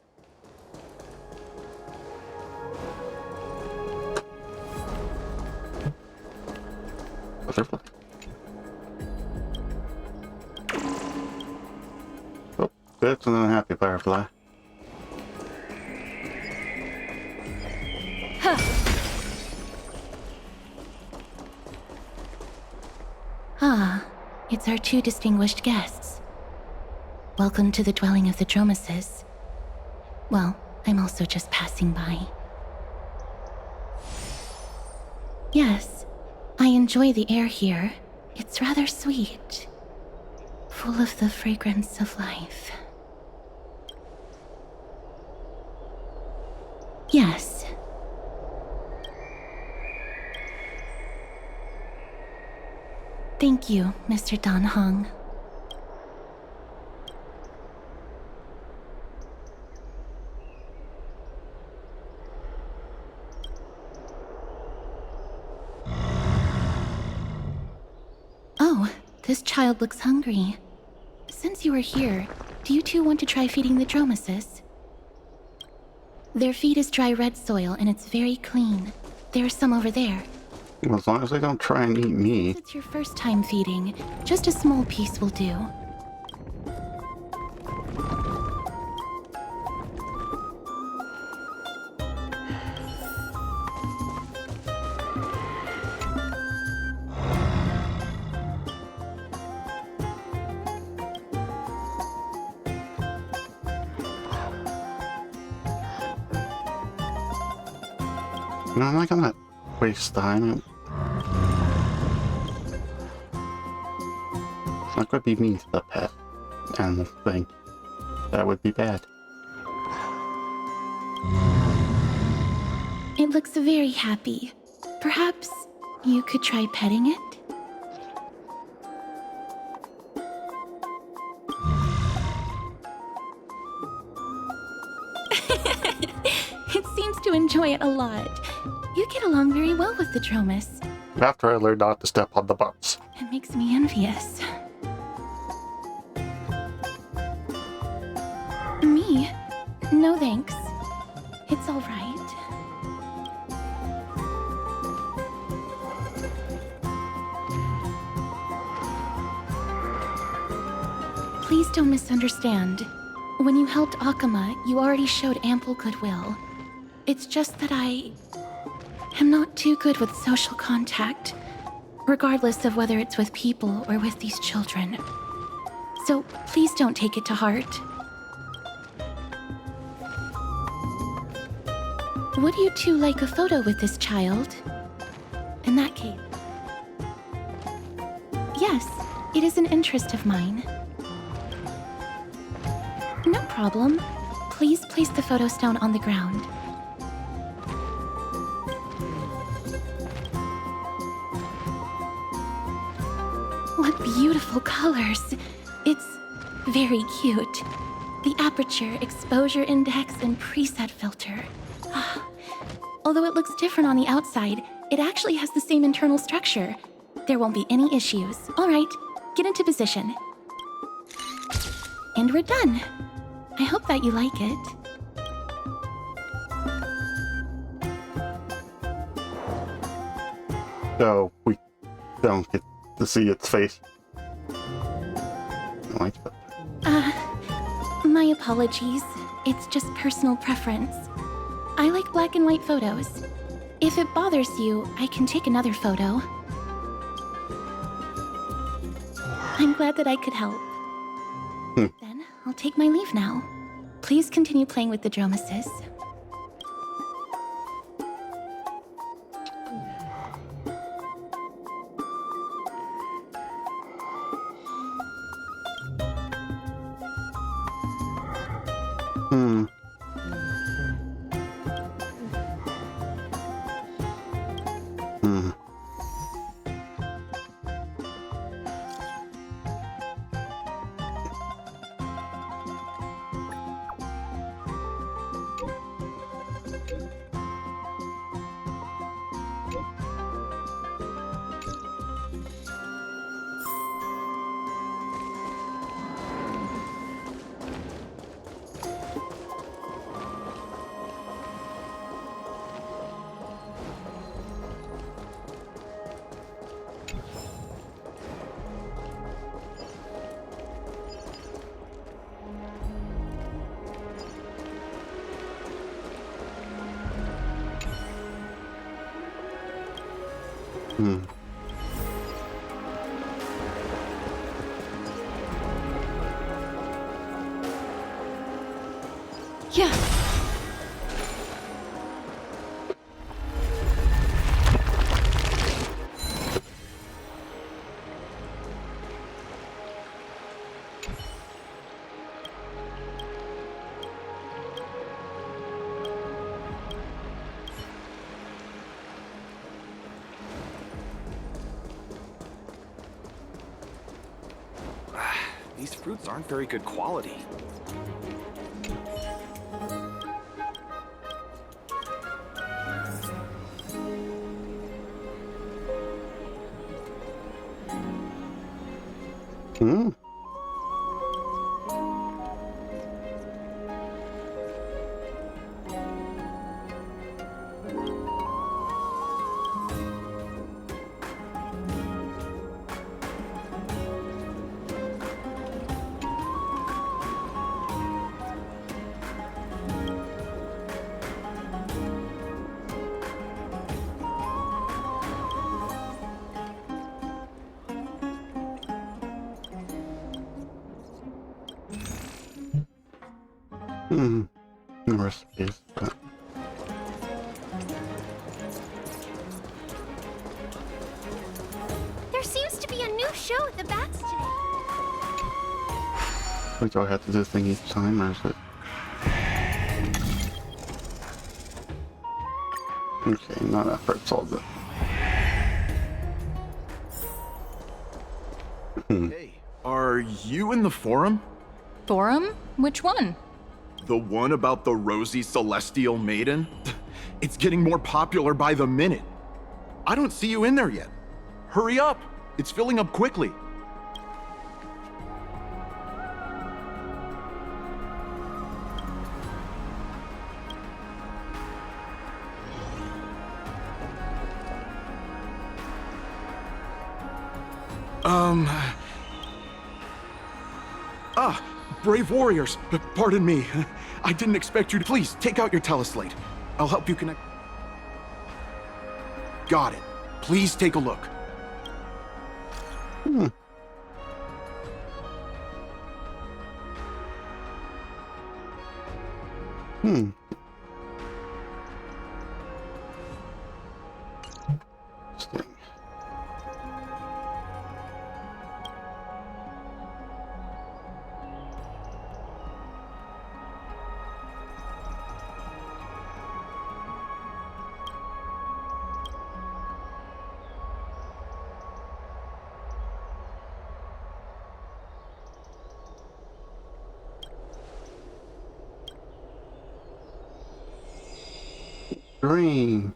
Butterfly. Oh, that's an unhappy firefly. Ah, it's our two distinguished guests. Welcome to the dwelling of the Dromeses. Well, I'm also just passing by. Yes, I enjoy the air here. It's rather sweet, full of the fragrance of life. Yes. Thank you, Mr. Dan Heng. Oh, this child looks hungry. Since you are here, do you two want to try feeding the Dromeses? Their feed is dry red soil and it's very clean. There's some over there. As long as they don't try and eat me. It's your first time feeding. Just a small piece will do. No, I'm not gonna waste time. It's not gonna be mean to the pet animal thing. That would be bad. It looks very happy. Perhaps you could try petting it? It seems to enjoy it a lot. You get along very well with the Dromes. After I learned not to step on the bumps. It makes me envious. Me? No thanks. It's all right. Please don't misunderstand. When you helped Akama, you already showed ample goodwill. It's just that I am not too good with social contact, regardless of whether it's with people or with these children. So please don't take it to heart. Would you two like a photo with this child? In that case. Yes, it is an interest of mine. No problem. Please place the photo stone on the ground. What beautiful colors. It's very cute. The aperture, exposure index, and preset filter. Although it looks different on the outside, it actually has the same internal structure. There won't be any issues. All right, get into position. And we're done. I hope that you like it. So we don't get to see its face. I like that. My apologies. It's just personal preference. I like black and white photos. If it bothers you, I can take another photo. I'm glad that I could help. Then I'll take my leave now. Please continue playing with the Dromesis. Yeah. These fruits aren't very good quality. Recipes. There seems to be a new show at the Bats today. Wait, do I have to do the thing each time, or is it? Okay, not after it's all good. Hey, are you in the forum? Forum? Which one? The one about the rosy celestial maiden? It's getting more popular by the minute. I don't see you in there yet. Hurry up! It's filling up quickly. Brave warriors, pardon me. I didn't expect you to. Please, take out your teleslate. I'll help you connect. Got it. Please take a look. Green.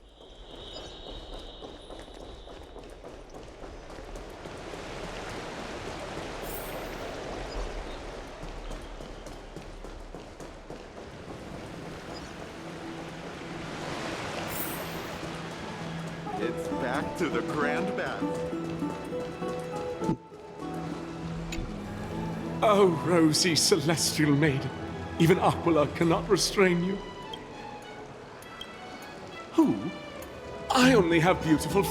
It's back to the Grand Bath. Oh, rosy celestial maiden, even Aquila cannot restrain you. Who? I only have beautiful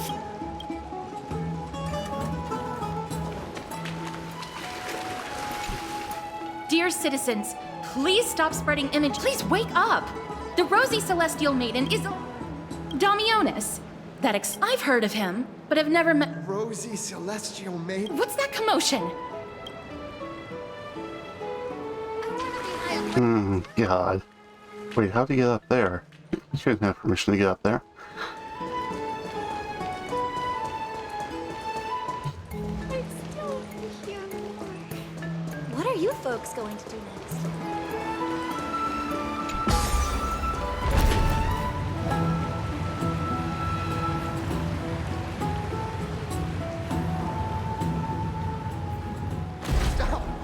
Dear citizens, please stop spreading image. Please wake up. The rosy celestial maiden is Damionis. I've heard of him, but I've never met. Rosy celestial maiden? What's that commotion? God. Wait, how'd he get up there? You shouldn't have permission to get up there. What are you folks going to do next?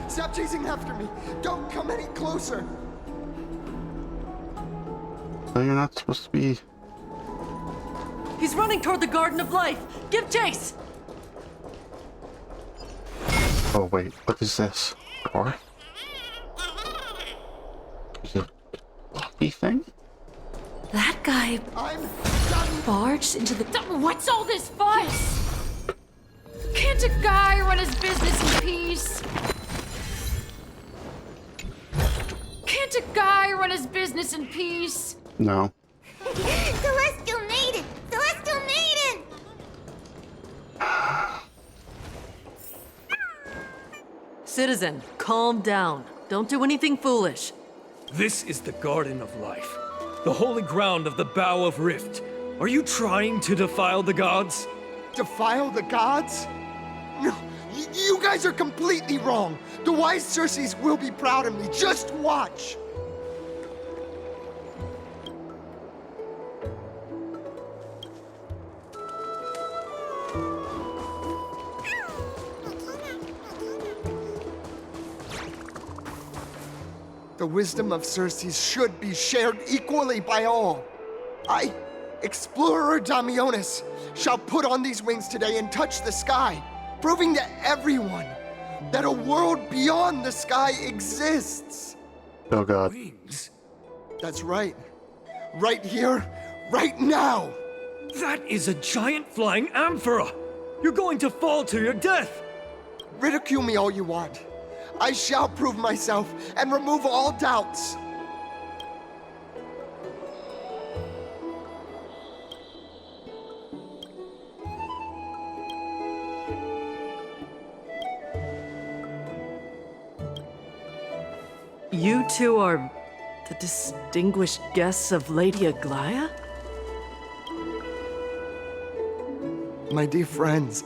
Stop chasing after me! Don't come any closer! No, you're not supposed to be. He's running toward the Garden of Life. Give chase! Oh wait, what is this? Or is it a lucky thing? That guy barged into the. What's all this fuss? Can't a guy run his business in peace? Can't a guy run his business in peace? No. Celestial maiden! Celestial maiden! Citizen, calm down. Don't do anything foolish. This is the Garden of Life, the holy ground of the Bow of Rift. Are you trying to defile the gods? Defile the gods? No, you guys are completely wrong. The wise Circes will be proud of me. Just watch. The wisdom of Circes should be shared equally by all. I, Explorer Damionis, shall put on these wings today and touch the sky, proving to everyone that a world beyond the sky exists. Oh God. Wings? That's right. Right here, right now. That is a giant flying amphora. You're going to fall to your death. Ridicule me all you want. I shall prove myself and remove all doubts. You two are the distinguished guests of Lady Aglaia? My dear friends,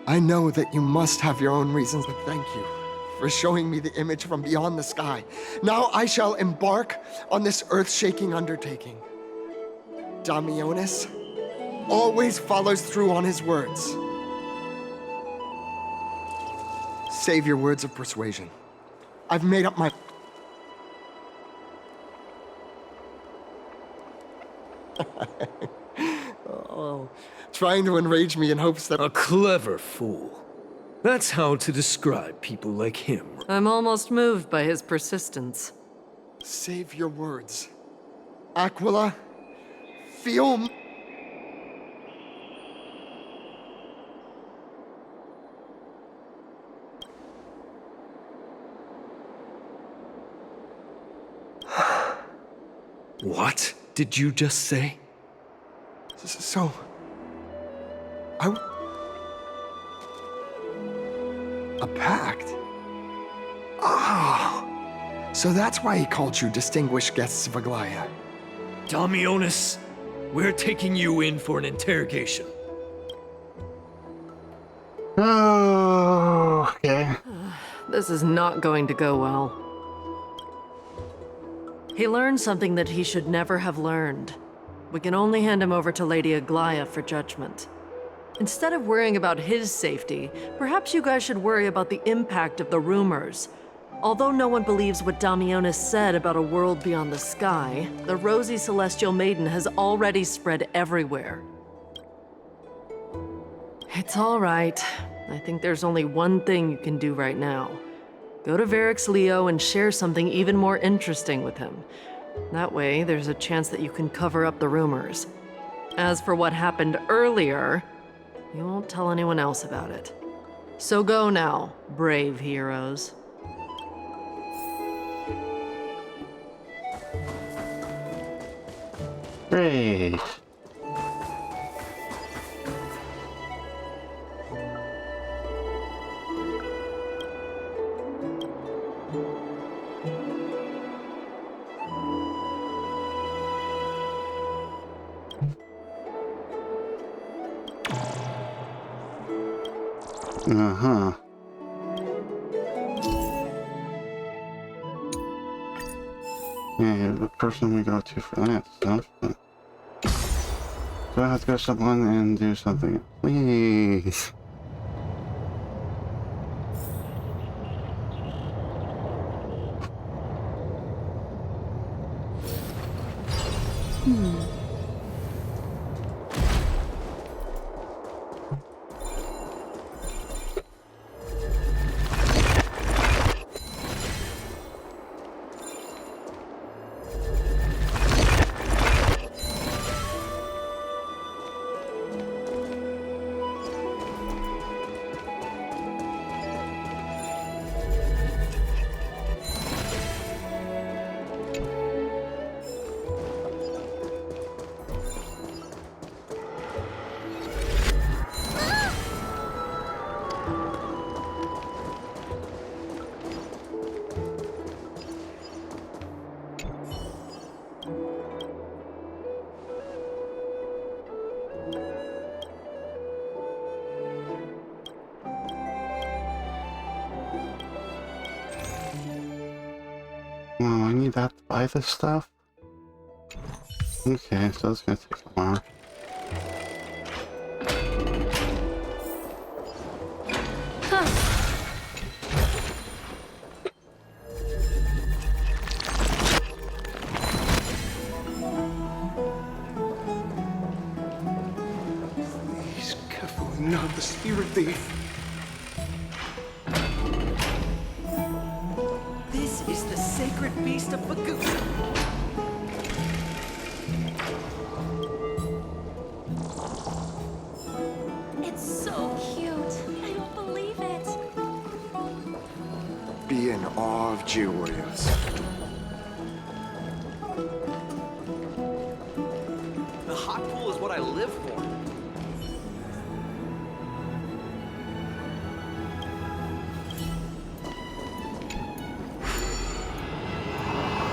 I know that you must have your own reasons, but thank you for showing me the image from beyond the sky. Now I shall embark on this earth-shaking undertaking. Damionis, always follows through on his words. Save your words of persuasion. I've made up my... Oh, trying to enrage me in hopes that... A clever fool. That's how to describe people like him. I'm almost moved by his persistence. Save your words. Aquila, feel... What did you just say? So... A pact? Ah! So that's why he called you distinguished guests of Aglaya. Damionis, we're taking you in for an interrogation. Oh, okay. This is not going to go well. He learned something that he should never have learned. We can only hand him over to Lady Aglaya for judgment. Instead of worrying about his safety, perhaps you guys should worry about the impact of the rumors. Although no one believes what Damionis said about a world beyond the sky, the rosy celestial maiden has already spread everywhere. It's all right. I think there's only one thing you can do right now. Go to Varix Leo and share something even more interesting with him. That way, there's a chance that you can cover up the rumors. As for what happened earlier, you won't tell anyone else about it. So go now, brave heroes. Great. Uh-huh. Yeah, the person we go to for that stuff, but... So I have to go someone and do something. Please. Oh, I need that to buy this stuff? Okay, so that's gonna take a while. Please, careful, not the spirit thief. This is the sacred beast of Bagusa. It's so cute. I don't believe it. Be in awe of Georgios. The hot pool is what I live for.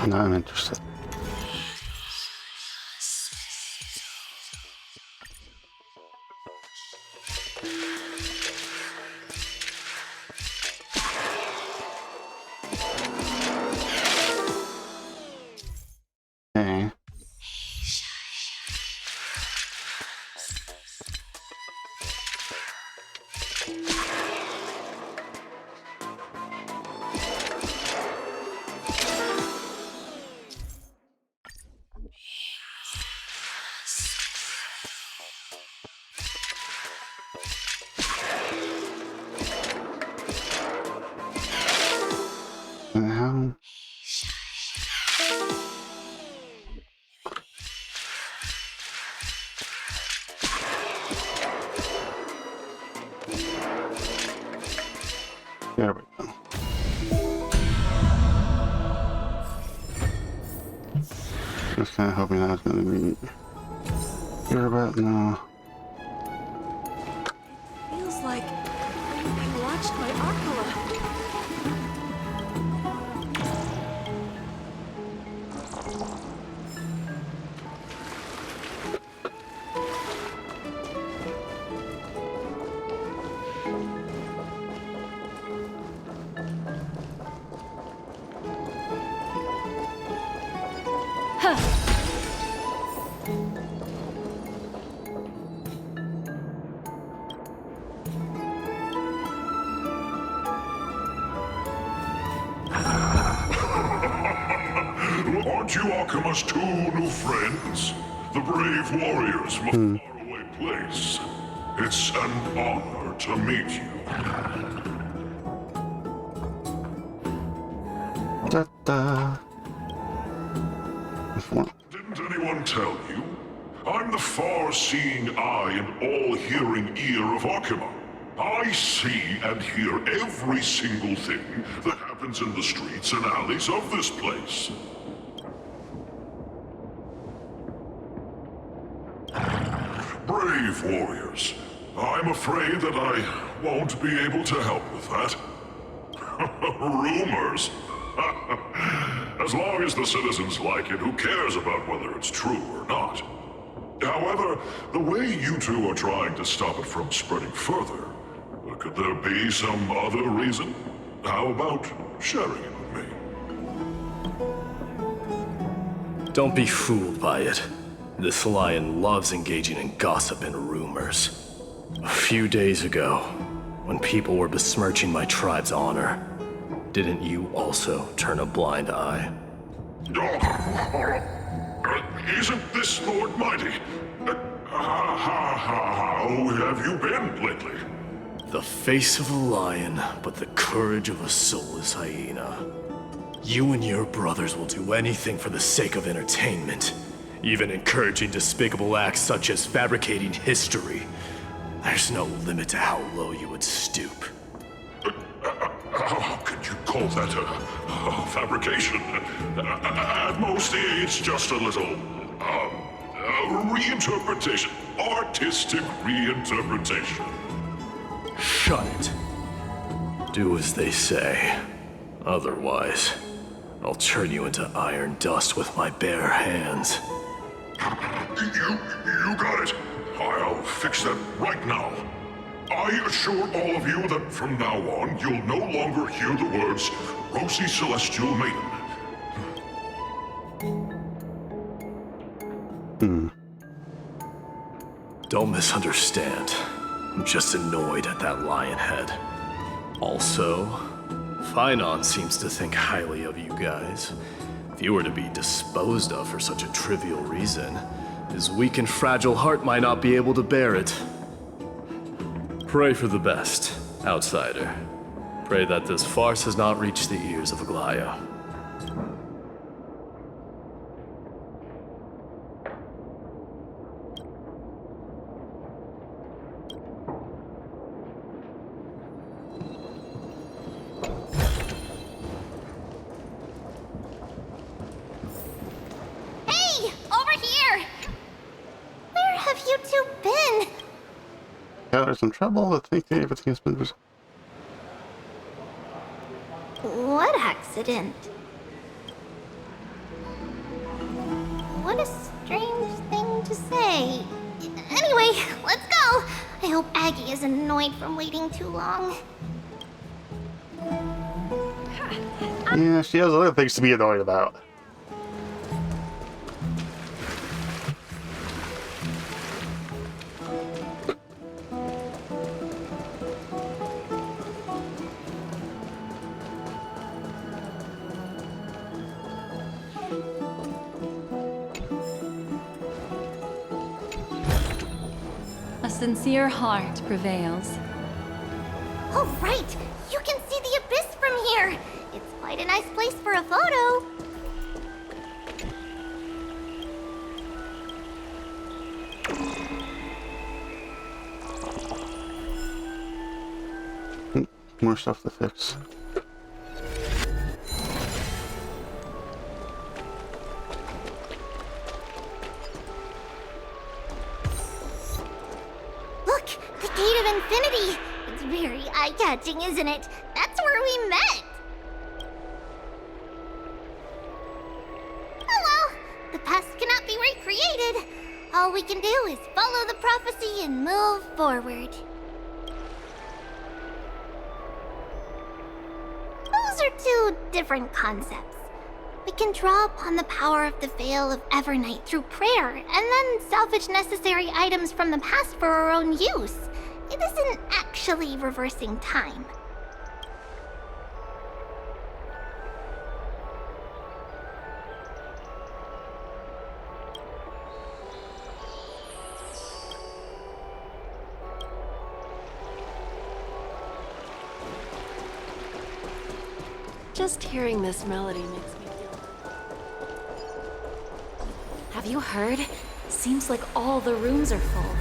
No, I'm interested. Okay. Now. There we go. Just kind of hoping I was going to be here about now. Feels like I watched my Akala. Aren't you Akima's two new friends? The brave warriors from a faraway place. It's an honor to meet you. Da-da. Didn't anyone tell you? I'm the far-seeing eye and all-hearing ear of Akima. I see and hear every single thing that happens in the streets and alleys of this place. Brave warriors, I'm afraid that I won't be able to help with that. Rumors? As long as the citizens like it, who cares about whether it's true or not? However, the way you two are trying to stop it from spreading further, could there be some other reason? How about sharing it with me? Don't be fooled by it. This lion loves engaging in gossip and rumors. A few days ago, when people were besmirching my tribe's honor, didn't you also turn a blind eye? Isn't this Lord Mighty? How have you been lately? The face of a lion, but the courage of a soulless hyena. You and your brothers will do anything for the sake of entertainment, even encouraging despicable acts such as fabricating history. There's no limit to how low you would stoop. How could you call that a fabrication? At most, it's just a little reinterpretation. Artistic reinterpretation. Shut it. Do as they say. Otherwise, I'll turn you into iron dust with my bare hands. You got it. I'll fix that right now. I assure all of you that from now on, you'll no longer hear the words Rosy Celestial Maiden. Don't misunderstand. I'm just annoyed at that lion head. Also, Finon seems to think highly of you guys. If you were to be disposed of for such a trivial reason, his weak and fragile heart might not be able to bear it. Pray for the best, outsider. Pray that this farce has not reached the ears of Aglaya. Hey! Over here! Where have you two been? Yeah, there's some trouble. I think everything has been resolved. What accident? What a strange thing to say. Anyway, let's go. I hope Aggie isn't annoyed from waiting too long. Yeah, she has other things to be annoyed about. A sincere heart prevails. Oh, right! You can see the abyss from here! It's quite a nice place for a photo. More stuff to fix. Look, the Gate of Infinity. It's very eye-catching, isn't it? That's where we met. Oh well, the past cannot be recreated. All we can do is follow the prophecy and move forward. Those are two different concepts. We can draw upon the power of the Veil of Evernight through prayer, and then salvage necessary items from the past for our own use. It isn't actually reversing time. Just hearing this melody makes me feel... Have you heard? Seems like all the rooms are full.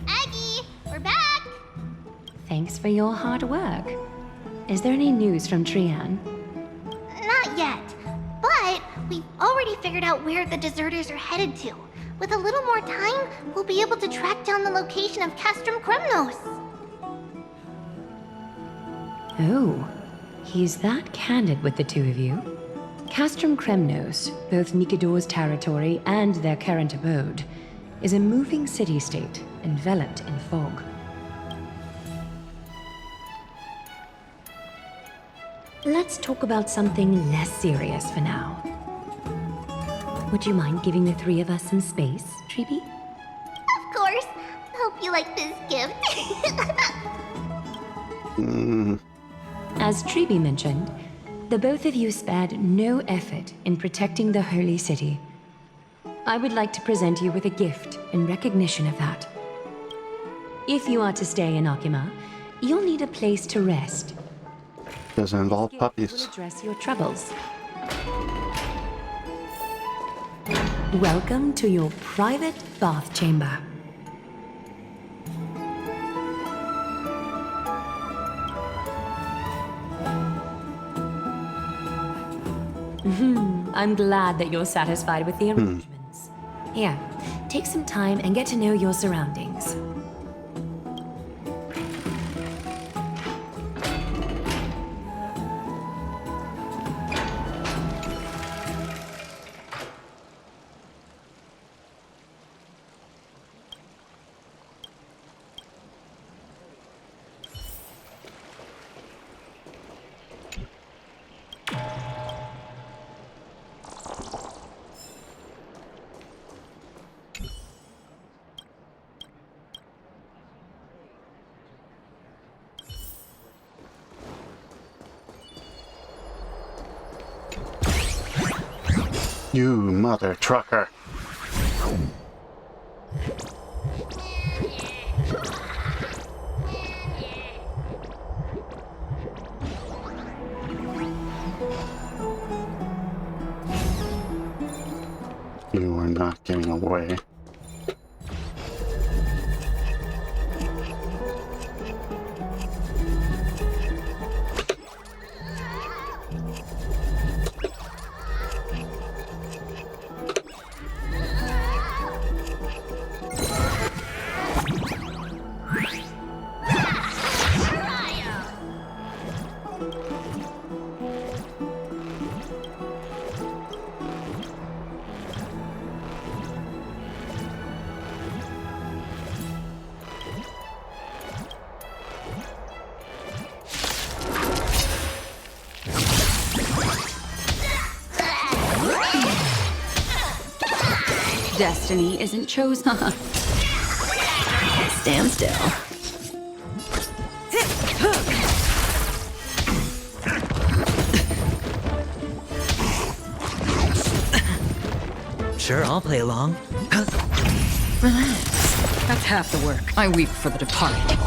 Aggie, we're back! Thanks for your hard work. Is there any news from Trian? Not yet, but we've already figured out where the deserters are headed to. With a little more time, we'll be able to track down the location of Castrum Kremnos. Oh, he's that candid with the two of you. Castrum Kremnos, both Nikador's territory and their current abode, is a moving city-state enveloped in fog. Let's talk about something less serious for now. Would you mind giving the three of us some space, Treeby? Of course. Hope you like this gift. As Treeby mentioned, the both of you spared no effort in protecting the Holy City. I would like to present you with a gift in recognition of that. If you are to stay in Akima, you'll need a place to rest. Doesn't involve Will puppies. address your troubles. Welcome to your private bath chamber. I'm glad that you're satisfied with the arrangements. Here, take some time and get to know your surroundings. You mother trucker. You are not getting away. Destiny isn't chosen. Stand still. Sure, I'll play along. Relax. That's half the work. I weep for the departed.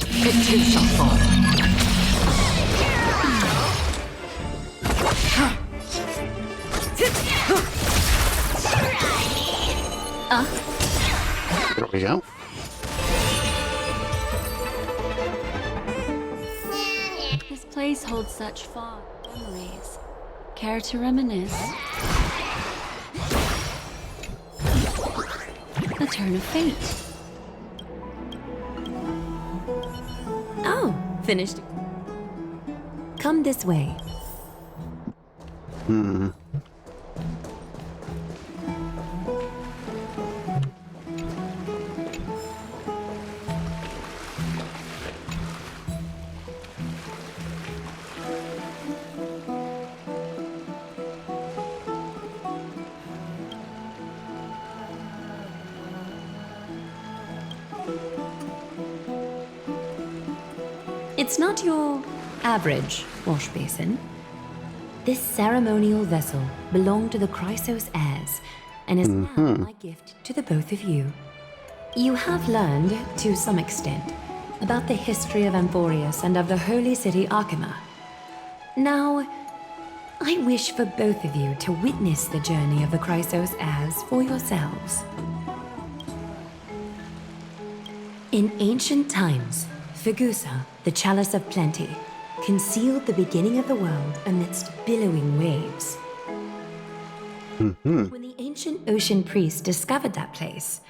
It too shall fall. There we go. This place holds such fond memories. Care to reminisce? A turn of fate. Oh, finished. Come this way. It's not your average wash basin. This ceremonial vessel belonged to the Chrysos heirs and is now my gift to the both of you. You have learned, to some extent, about the history of Amphorius and of the holy city Arkema. Now, I wish for both of you to witness the journey of the Chrysos heirs for yourselves. In ancient times, Fegusa, the Chalice of Plenty, concealed the beginning of the world amidst billowing waves. When the ancient ocean priests discovered that place,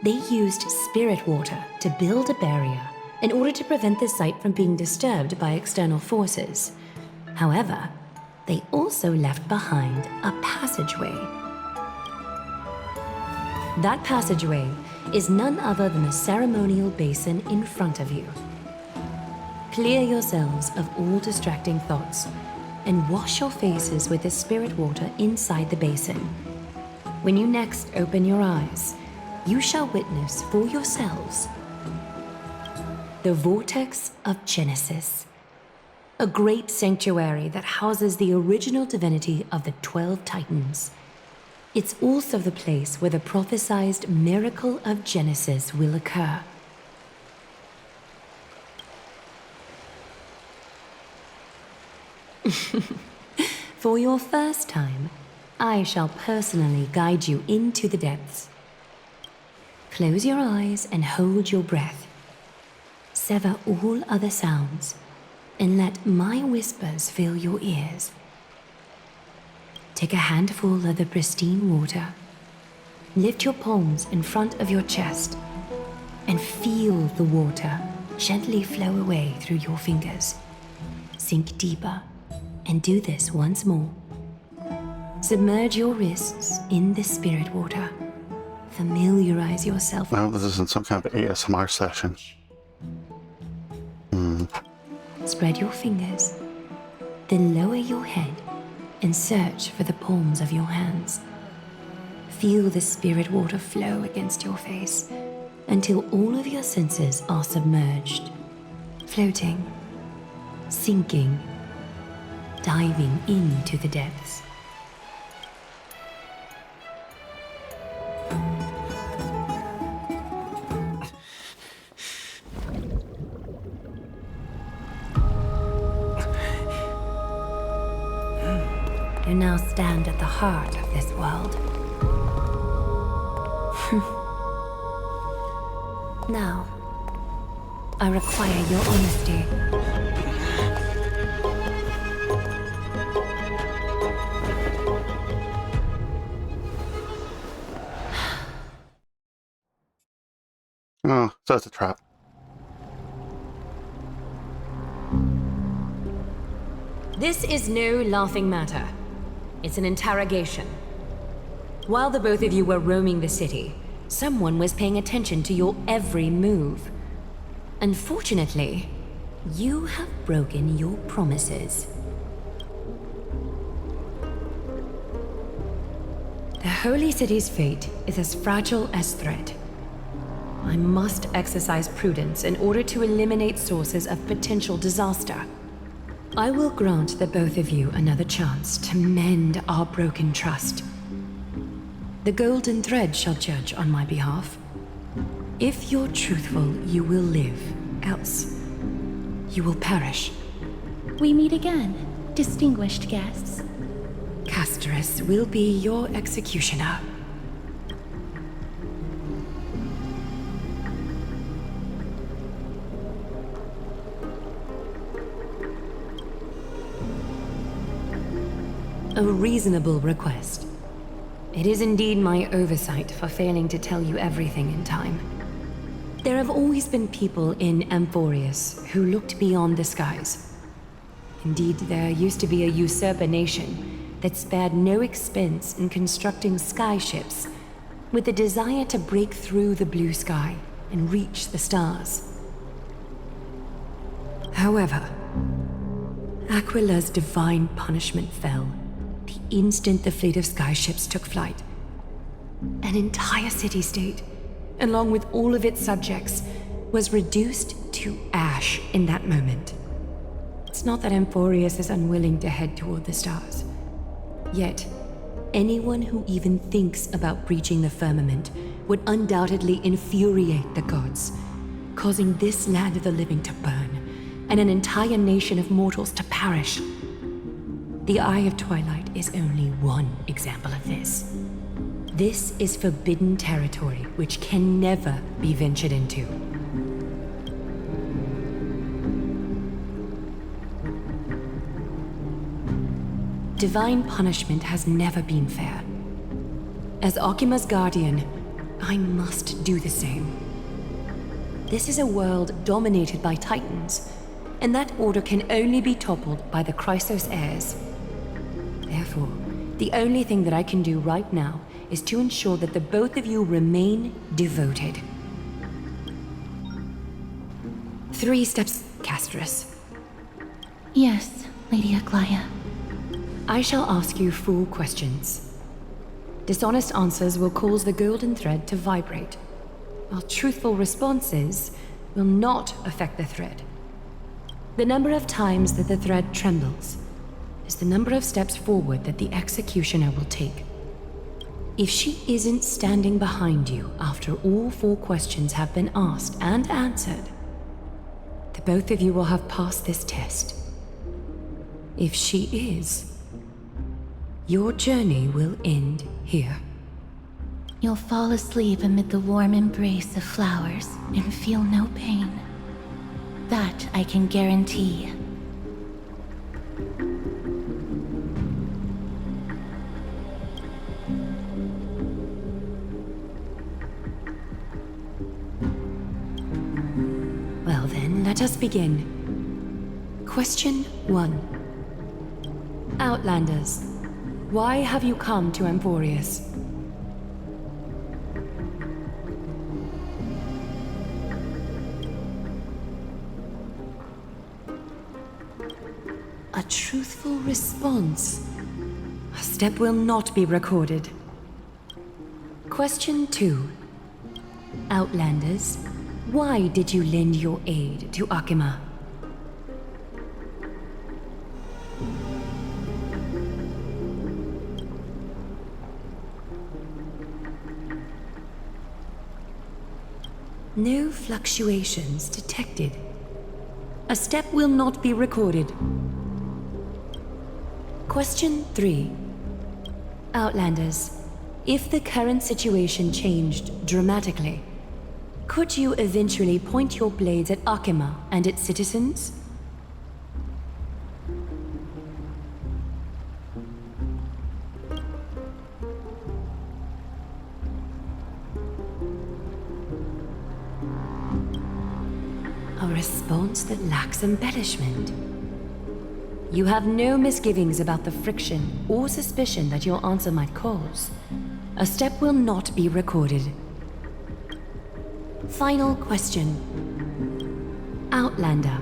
they used spirit water to build a barrier in order to prevent the site from being disturbed by external forces. However, they also left behind a passageway. That passageway is none other than the ceremonial basin in front of you. Clear yourselves of all distracting thoughts and wash your faces with the spirit water inside the basin. When you next open your eyes, you shall witness for yourselves the Vortex of Genesis, a great sanctuary that houses the original divinity of the 12 Titans. It's also the place where the prophesied miracle of Genesis will occur. For your first time, I shall personally guide you into the depths. Close your eyes and hold your breath. Sever all other sounds and let my whispers fill your ears. Take a handful of the pristine water. Lift your palms in front of your chest and feel the water gently flow away through your fingers. Sink deeper and do this once more. Submerge your wrists in the spirit water. Familiarize yourself. Now this isn't some kind of ASMR session. Spread your fingers, then lower your head and search for the palms of your hands. Feel the spirit water flow against your face until all of your senses are submerged, floating, sinking, diving into the depths. You now stand at the heart of this world. Now, I require your honesty. Oh, so it's a trap. This is no laughing matter. It's an interrogation. While the both of you were roaming the city, someone was paying attention to your every move. Unfortunately, you have broken your promises. The Holy City's fate is as fragile as thread. I must exercise prudence in order to eliminate sources of potential disaster. I will grant the both of you another chance to mend our broken trust. The Golden Thread shall judge on my behalf. If you're truthful, you will live. Else, you will perish. We meet again, distinguished guests. Castorus will be your executioner. A reasonable request. It is indeed my oversight for failing to tell you everything in time. There have always been people in Amphorius who looked beyond the skies. Indeed, there used to be a usurper nation that spared no expense in constructing skyships with the desire to break through the blue sky and reach the stars. However, Aquila's divine punishment fell the instant the fleet of skyships took flight. An entire city-state, along with all of its subjects, was reduced to ash in that moment. It's not that Amphorius is unwilling to head toward the stars. Yet, anyone who even thinks about breaching the firmament would undoubtedly infuriate the gods, causing this land of the living to burn, and an entire nation of mortals to perish. The Eye of Twilight is only one example of this. This is forbidden territory which can never be ventured into. Divine punishment has never been fair. As Okima's guardian, I must do the same. This is a world dominated by Titans, and that order can only be toppled by the Chrysos heirs. Therefore, the only thing that I can do right now is to ensure that the both of you remain devoted. 3 steps, Castorus. Yes, Lady Aglaia. I shall ask you 4 questions. Dishonest answers will cause the golden thread to vibrate, while truthful responses will not affect the thread. The number of times that the thread trembles is the number of steps forward that the executioner will take. If she isn't standing behind you after all 4 questions have been asked and answered, the both of you will have passed this test. If she is, your journey will end here. You'll fall asleep amid the warm embrace of flowers and feel no pain. That I can guarantee. Well then, let us begin. Question 1. Outlanders, why have you come to Amphorius? A truthful response. A step will not be recorded. Question 2. Outlanders, why did you lend your aid to Akima? No fluctuations detected. A step will not be recorded. Question 3. Outlanders, if the current situation changed dramatically, could you eventually point your blades at Akima and its citizens? A response that lacks embellishment. You have no misgivings about the friction or suspicion that your answer might cause. A step will not be recorded. Final question. Outlander.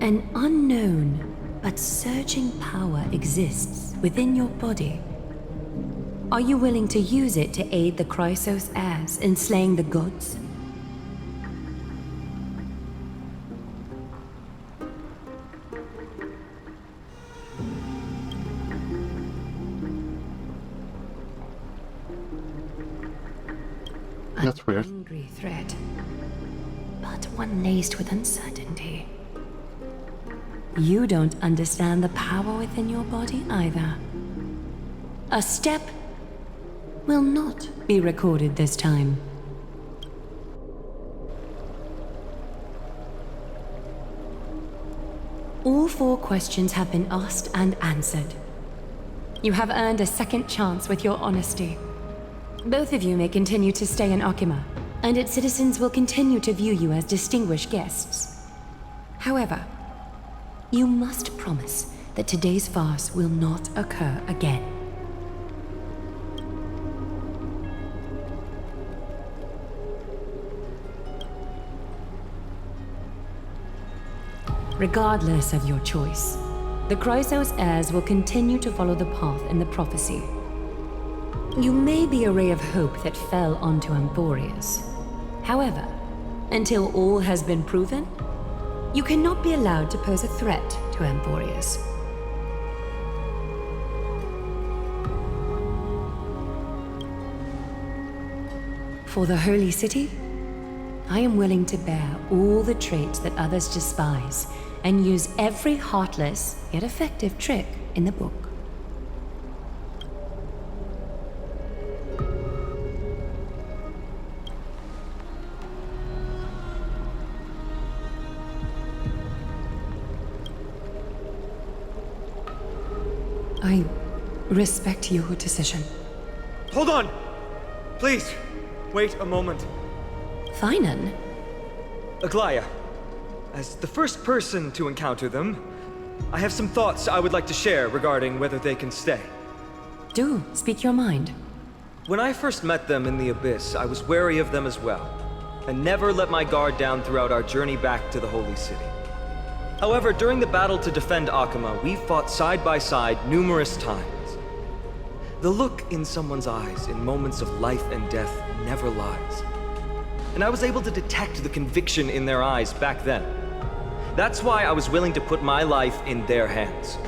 An unknown but surging power exists within your body. Are you willing to use it to aid the Chrysos heirs in slaying the gods? That's weird. Angry threat, but one laced with uncertainty. You don't understand the power within your body either. A step will not be recorded this time. All 4 questions have been asked and answered. You have earned a second chance with your honesty. Both of you may continue to stay in Akima, and its citizens will continue to view you as distinguished guests. However, you must promise that today's farce will not occur again. Regardless of your choice, the Chrysos heirs will continue to follow the path in the prophecy. You may be a ray of hope that fell onto Amphorius. However, until all has been proven, you cannot be allowed to pose a threat to Amphorius. For the Holy City, I am willing to bear all the traits that others despise and use every heartless yet effective trick in the book. I respect your decision. Hold on! Please, wait a moment. Finan? Aglaya, as the first person to encounter them, I have some thoughts I would like to share regarding whether they can stay. Do speak your mind. When I first met them in the Abyss, I was wary of them as well, and never let my guard down throughout our journey back to the Holy City. However, during the battle to defend Akima, we fought side by side numerous times. The look in someone's eyes in moments of life and death never lies. And I was able to detect the conviction in their eyes back then. That's why I was willing to put my life in their hands.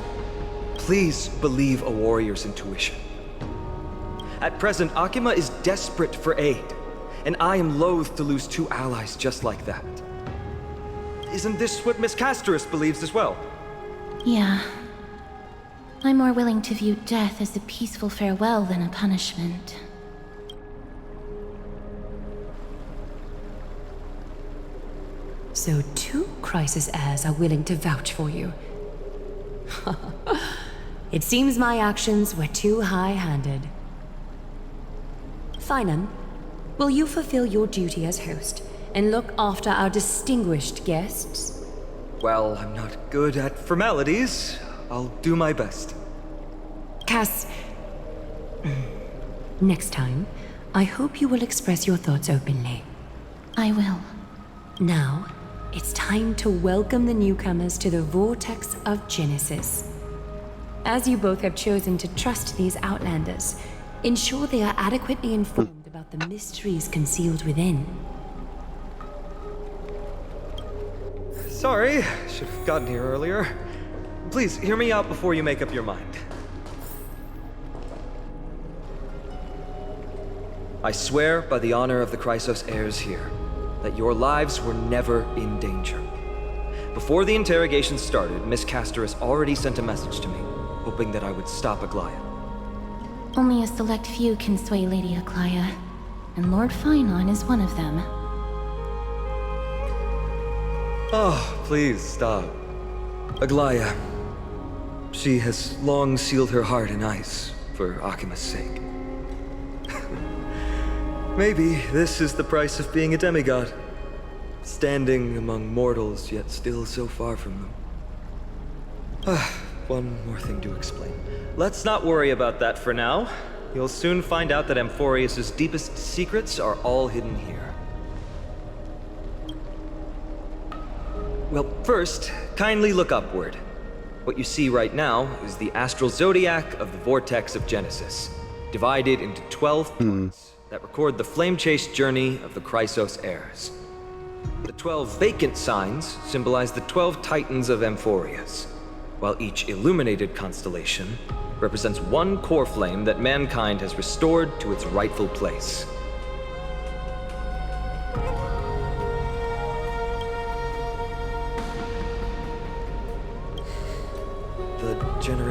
Please believe a warrior's intuition. At present, Akima is desperate for aid, and I am loath to lose 2 allies just like that. Isn't this what Miss Casterus believes as well? Yeah. I'm more willing to view death as a peaceful farewell than a punishment. So 2 Chrysos heirs are willing to vouch for you. It seems my actions were too high-handed. Finan, will you fulfill your duty as host and look after our distinguished guests? Well, I'm not good at formalities. I'll do my best. Cass, next time, I hope you will express your thoughts openly. I will. Now, it's time to welcome the newcomers to the Vortex of Genesis. As you both have chosen to trust these Outlanders, ensure they are adequately informed about the mysteries concealed within. Sorry, should have gotten here earlier. Please, hear me out before you make up your mind. I swear by the honor of the Chrysos heirs here, that your lives were never in danger. Before the interrogation started, Miss Casterus already sent a message to me, hoping that I would stop Aglaya. Only a select few can sway Lady Aglaya, and Lord Finon is one of them. Oh, please stop. Aglaya, she has long sealed her heart in ice for Akima's sake. Maybe this is the price of being a demigod. Standing among mortals, yet still so far from them. One more thing to explain. Let's not worry about that for now. You'll soon find out that Amphorius' deepest secrets are all hidden here. Well, first, kindly look upward. What you see right now is the astral zodiac of the Vortex of Genesis, divided into 12 points that record the flame-chased journey of the Chrysos heirs. The 12 vacant signs symbolize the 12 titans of Amphorius, while each illuminated constellation represents one core flame that mankind has restored to its rightful place.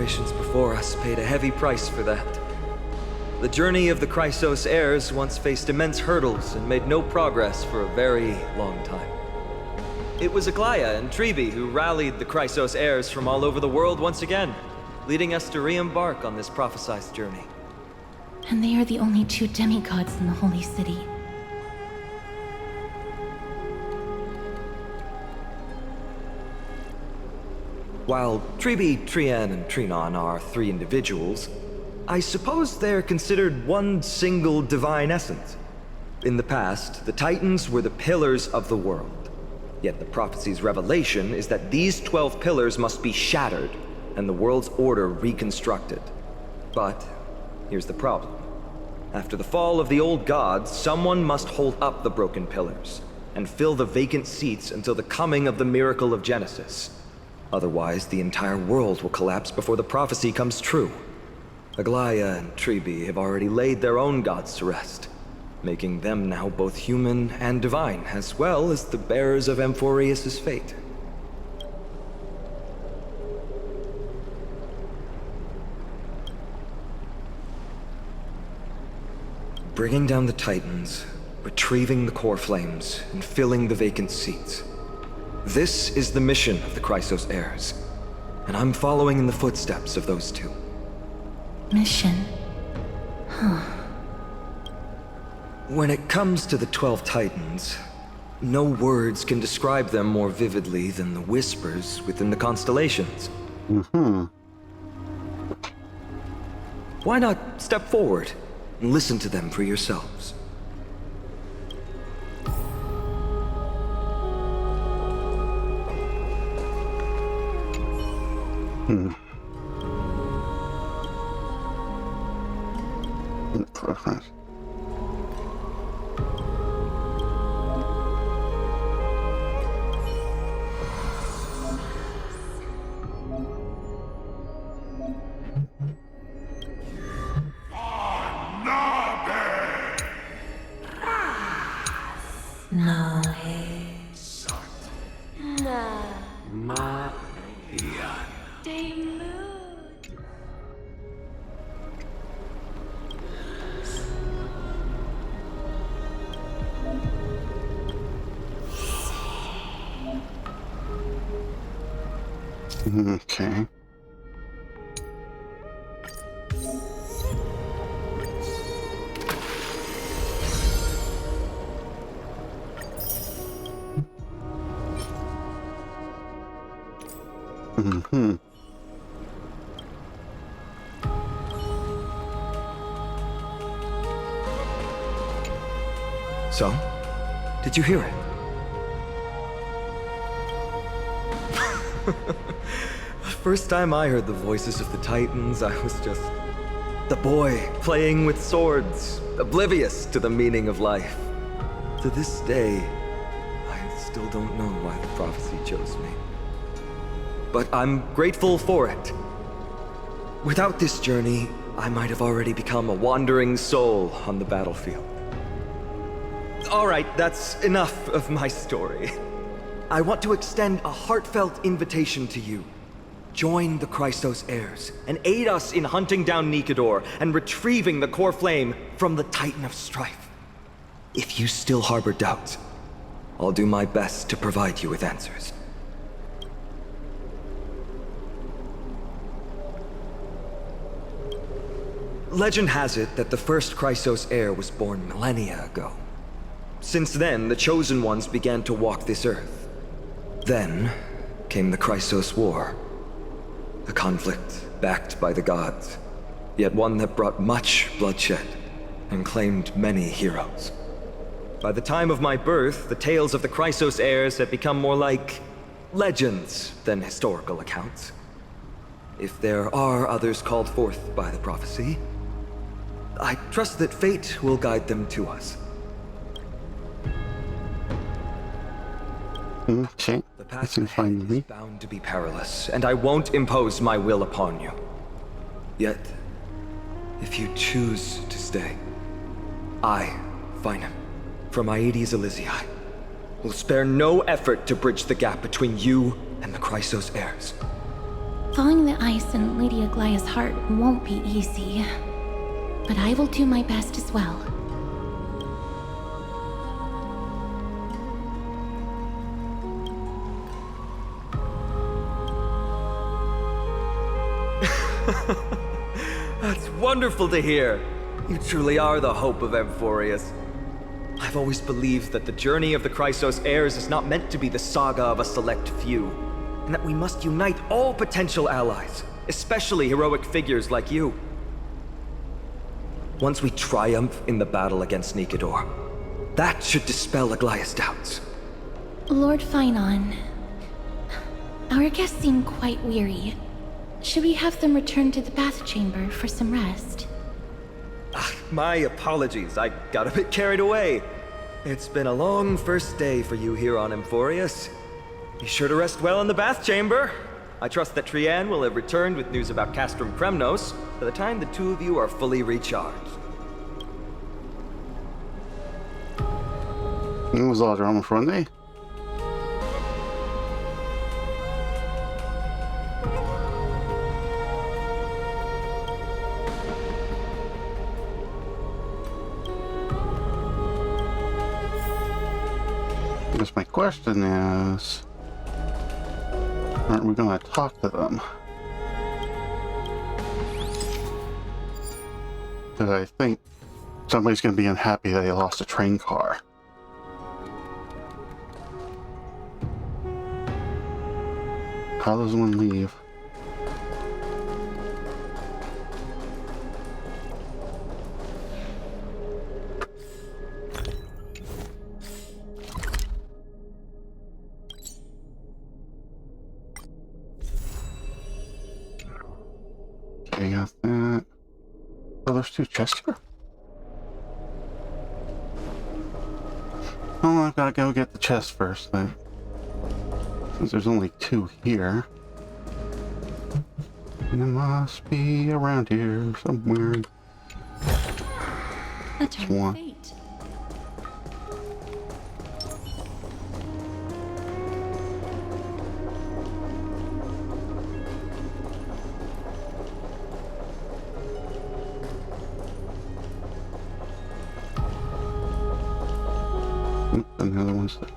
generations before us paid a heavy price for that. The journey of the Chrysos heirs once faced immense hurdles and made no progress for a very long time. It was Aglaia and Tribi who rallied the Chrysos heirs from all over the world once again, leading us to re-embark on this prophesized journey. And they are the only two demigods in the Holy City. While Tribi, Trian, and Trinon are three individuals, I suppose they're considered one single divine essence. In the past, the Titans were the pillars of the world. Yet the prophecy's revelation is that these 12 pillars must be shattered and the world's order reconstructed. But here's the problem. After the fall of the old gods, someone must hold up the broken pillars and fill the vacant seats until the coming of the miracle of Genesis. Otherwise, the entire world will collapse before the prophecy comes true. Aglaia and Tribi have already laid their own gods to rest, making them now both human and divine, as well as the bearers of Amphorius' fate. Bringing down the Titans, retrieving the core flames, and filling the vacant seats. This is the mission of the Chrysos heirs, and I'm following in the footsteps of those two. Mission? Huh. When it comes to the 12 Titans, no words can describe them more vividly than the whispers within the constellations. Why not step forward and listen to them for yourselves? Okay. So, did you hear it? The first time I heard the voices of the Titans, I was just the boy playing with swords, oblivious to the meaning of life. To this day, I still don't know why the prophecy chose me. But I'm grateful for it. Without this journey, I might have already become a wandering soul on the battlefield. All right, that's enough of my story. I want to extend a heartfelt invitation to you. Join the Chrysos heirs and aid us in hunting down Nikedor and retrieving the core flame from the Titan of Strife. If you still harbor doubts, I'll do my best to provide you with answers. Legend has it that the first Chrysos heir was born millennia ago. Since then, the Chosen Ones began to walk this earth. Then came the Chrysos War. A conflict backed by the gods, yet one that brought much bloodshed and claimed many heroes. By the time of my birth, the tales of the Chrysos heirs had become more like legends than historical accounts. If there are others called forth by the prophecy, I trust that fate will guide them to us. Okay, the path ahead is bound to be perilous, and I won't impose my will upon you. Yet, if you choose to stay, I, Finan, from Aedes Elysiae, will spare no effort to bridge the gap between you and the Chrysos heirs. Thawing the ice in Lady Aglaya's heart won't be easy, but I will do my best as well. That's wonderful to hear. You truly are the hope of Amphorius. I've always believed that the journey of the Chrysos heirs is not meant to be the saga of a select few, and that we must unite all potential allies, especially heroic figures like you. Once we triumph in the battle against Nikedor, that should dispel Aglaya's doubts. Lord Finon, our guests seem quite weary. Should we have them return to the bath chamber for some rest? My apologies, I got a bit carried away. It's been a long first day for you here on Amphorius. Be sure to rest well in the bath chamber. I trust that Trianne will have returned with news about Castrum Kremnos by the time the two of you are fully recharged. It was all drama for one day. I guess my question is, aren't we going to talk to them? Because I think somebody's going to be unhappy that they lost a train car. How does one leave? Okay, got that. Oh, there's two chests here. Oh, I've got to go get the chest first then. Since there's only two here. And it must be around here somewhere. A turn of fate. And the other one's there.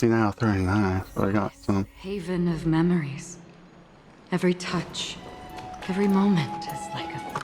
Now 39, so I got some. Haven of memories. Every touch, every moment is like a thorned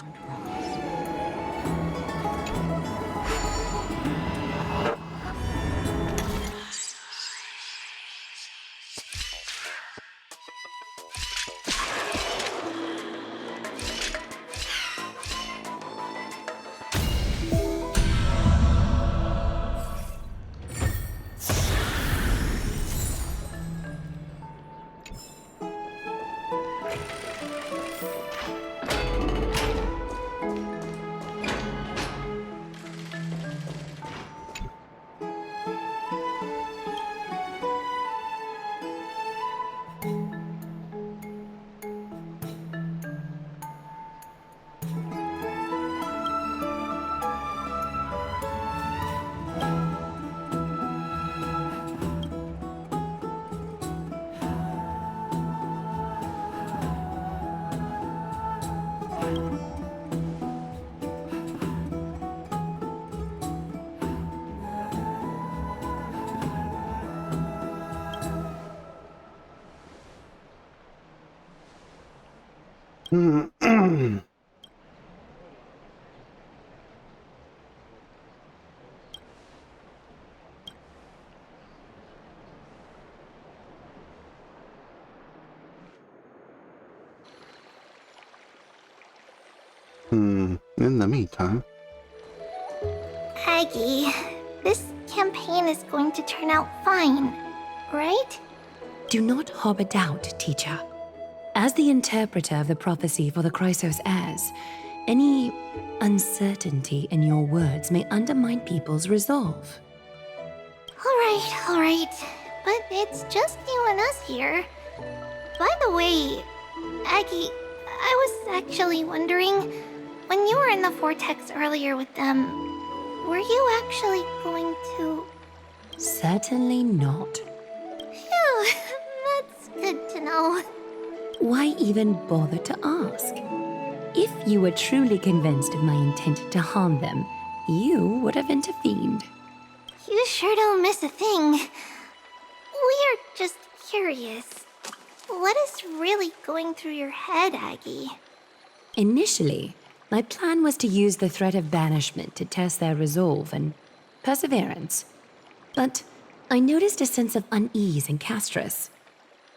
In the meantime. Aggie, this campaign is going to turn out fine, right? Do not harbor doubt, teacher. As the interpreter of the prophecy for the Chrysos heirs, any uncertainty in your words may undermine people's resolve. All right. but it's just you and us here. By the way, Aggie, I was actually wondering, when you were in the vortex earlier with them, were you actually going to... Certainly not. Phew, that's good to know. Why even bother to ask? If you were truly convinced of my intent to harm them, you would have intervened. You sure don't miss a thing. We're just curious. What is really going through your head, Aggie? Initially, my plan was to use the threat of banishment to test their resolve and perseverance. But I noticed a sense of unease in Castris.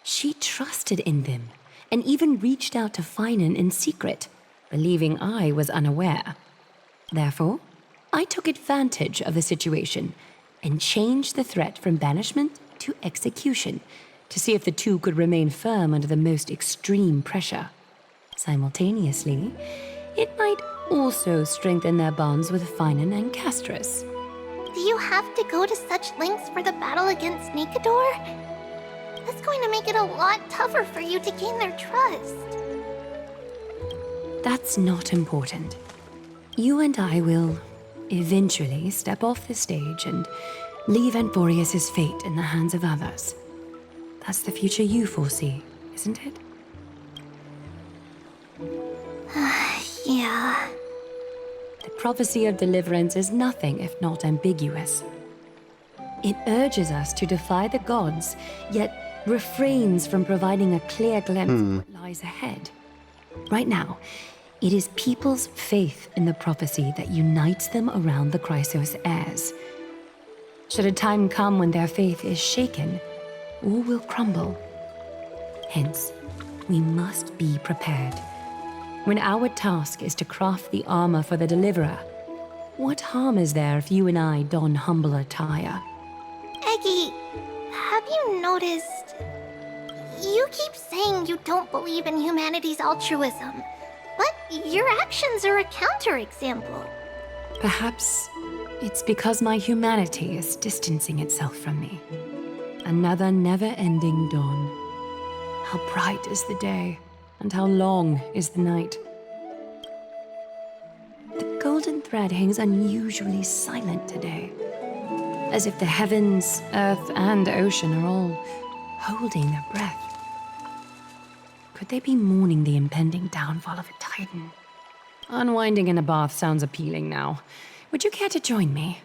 She trusted in them, and even reached out to Finan in secret, believing I was unaware. Therefore, I took advantage of the situation and changed the threat from banishment to execution to see if the two could remain firm under the most extreme pressure. Simultaneously, it might also strengthen their bonds with Finan and Castris. Do you have to go to such lengths for the battle against Nicator? That's going to make it a lot tougher for you to gain their trust. That's not important. You and I will eventually step off the stage and leave Anthorius' fate in the hands of others. That's the future you foresee, isn't it? Yeah. The prophecy of deliverance is nothing if not ambiguous. It urges us to defy the gods, yet refrains from providing a clear glimpse of what lies ahead. Right now, it is people's faith in the prophecy that unites them around the Chrysos heirs. Should a time come when their faith is shaken, all will crumble. Hence, we must be prepared. When our task is to craft the armor for the Deliverer, what harm is there if you and I don humble attire? Aggie, have you noticed... You keep saying you don't believe in humanity's altruism, but your actions are a counterexample. Perhaps it's because my humanity is distancing itself from me. Another never-ending dawn. How bright is the day, and how long is the night. The golden thread hangs unusually silent today, as if the heavens, earth, and ocean are all holding their breath. Could they be mourning the impending downfall of a titan? Unwinding in a bath sounds appealing now. Would you care to join me?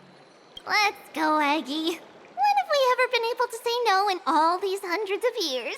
Let's go, Aggie. When have we ever been able to say no in all these hundreds of years?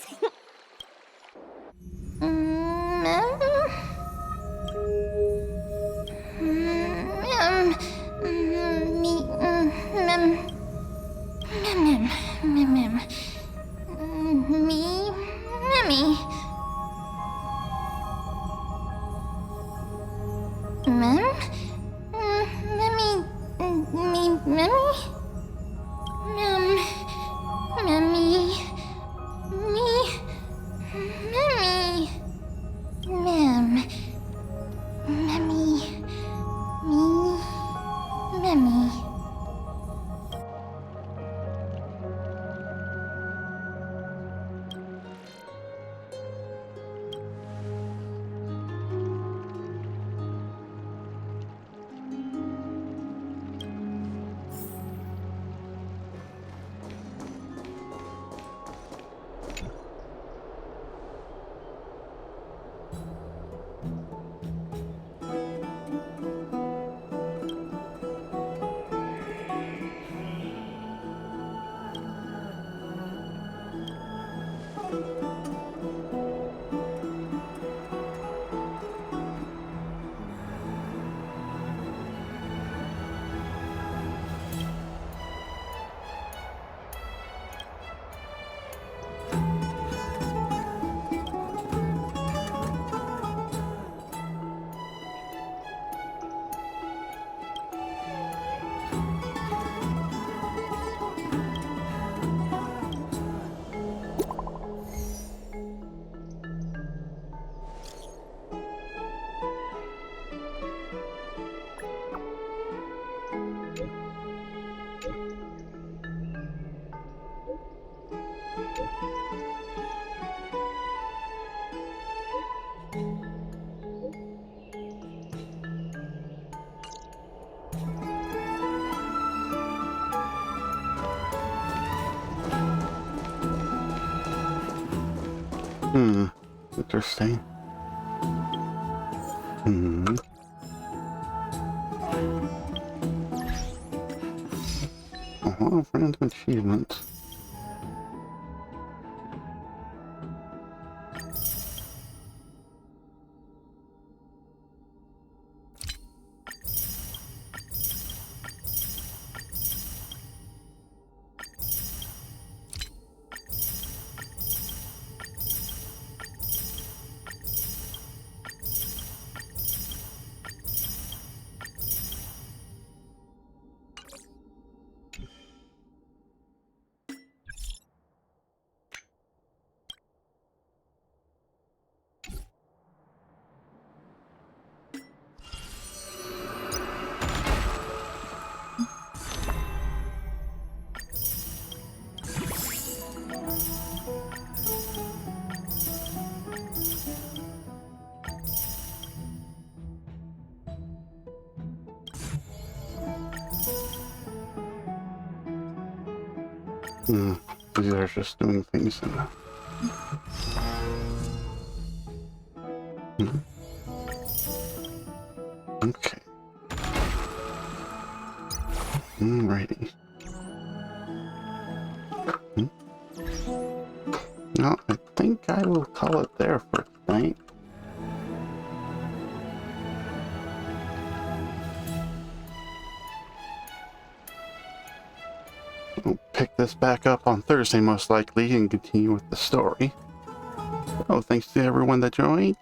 Interesting. Hmm. A lot of random achievements. These are just doing things in Okay. Alrighty. No, I think I will call it there for tonight. We'll pick this back up on Thursday most likely and continue with the story. Oh, thanks to everyone that joined.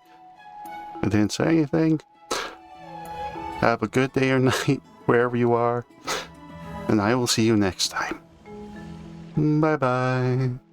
I didn't say anything. Have a good day or night wherever you are, and I will see you next time. Bye bye.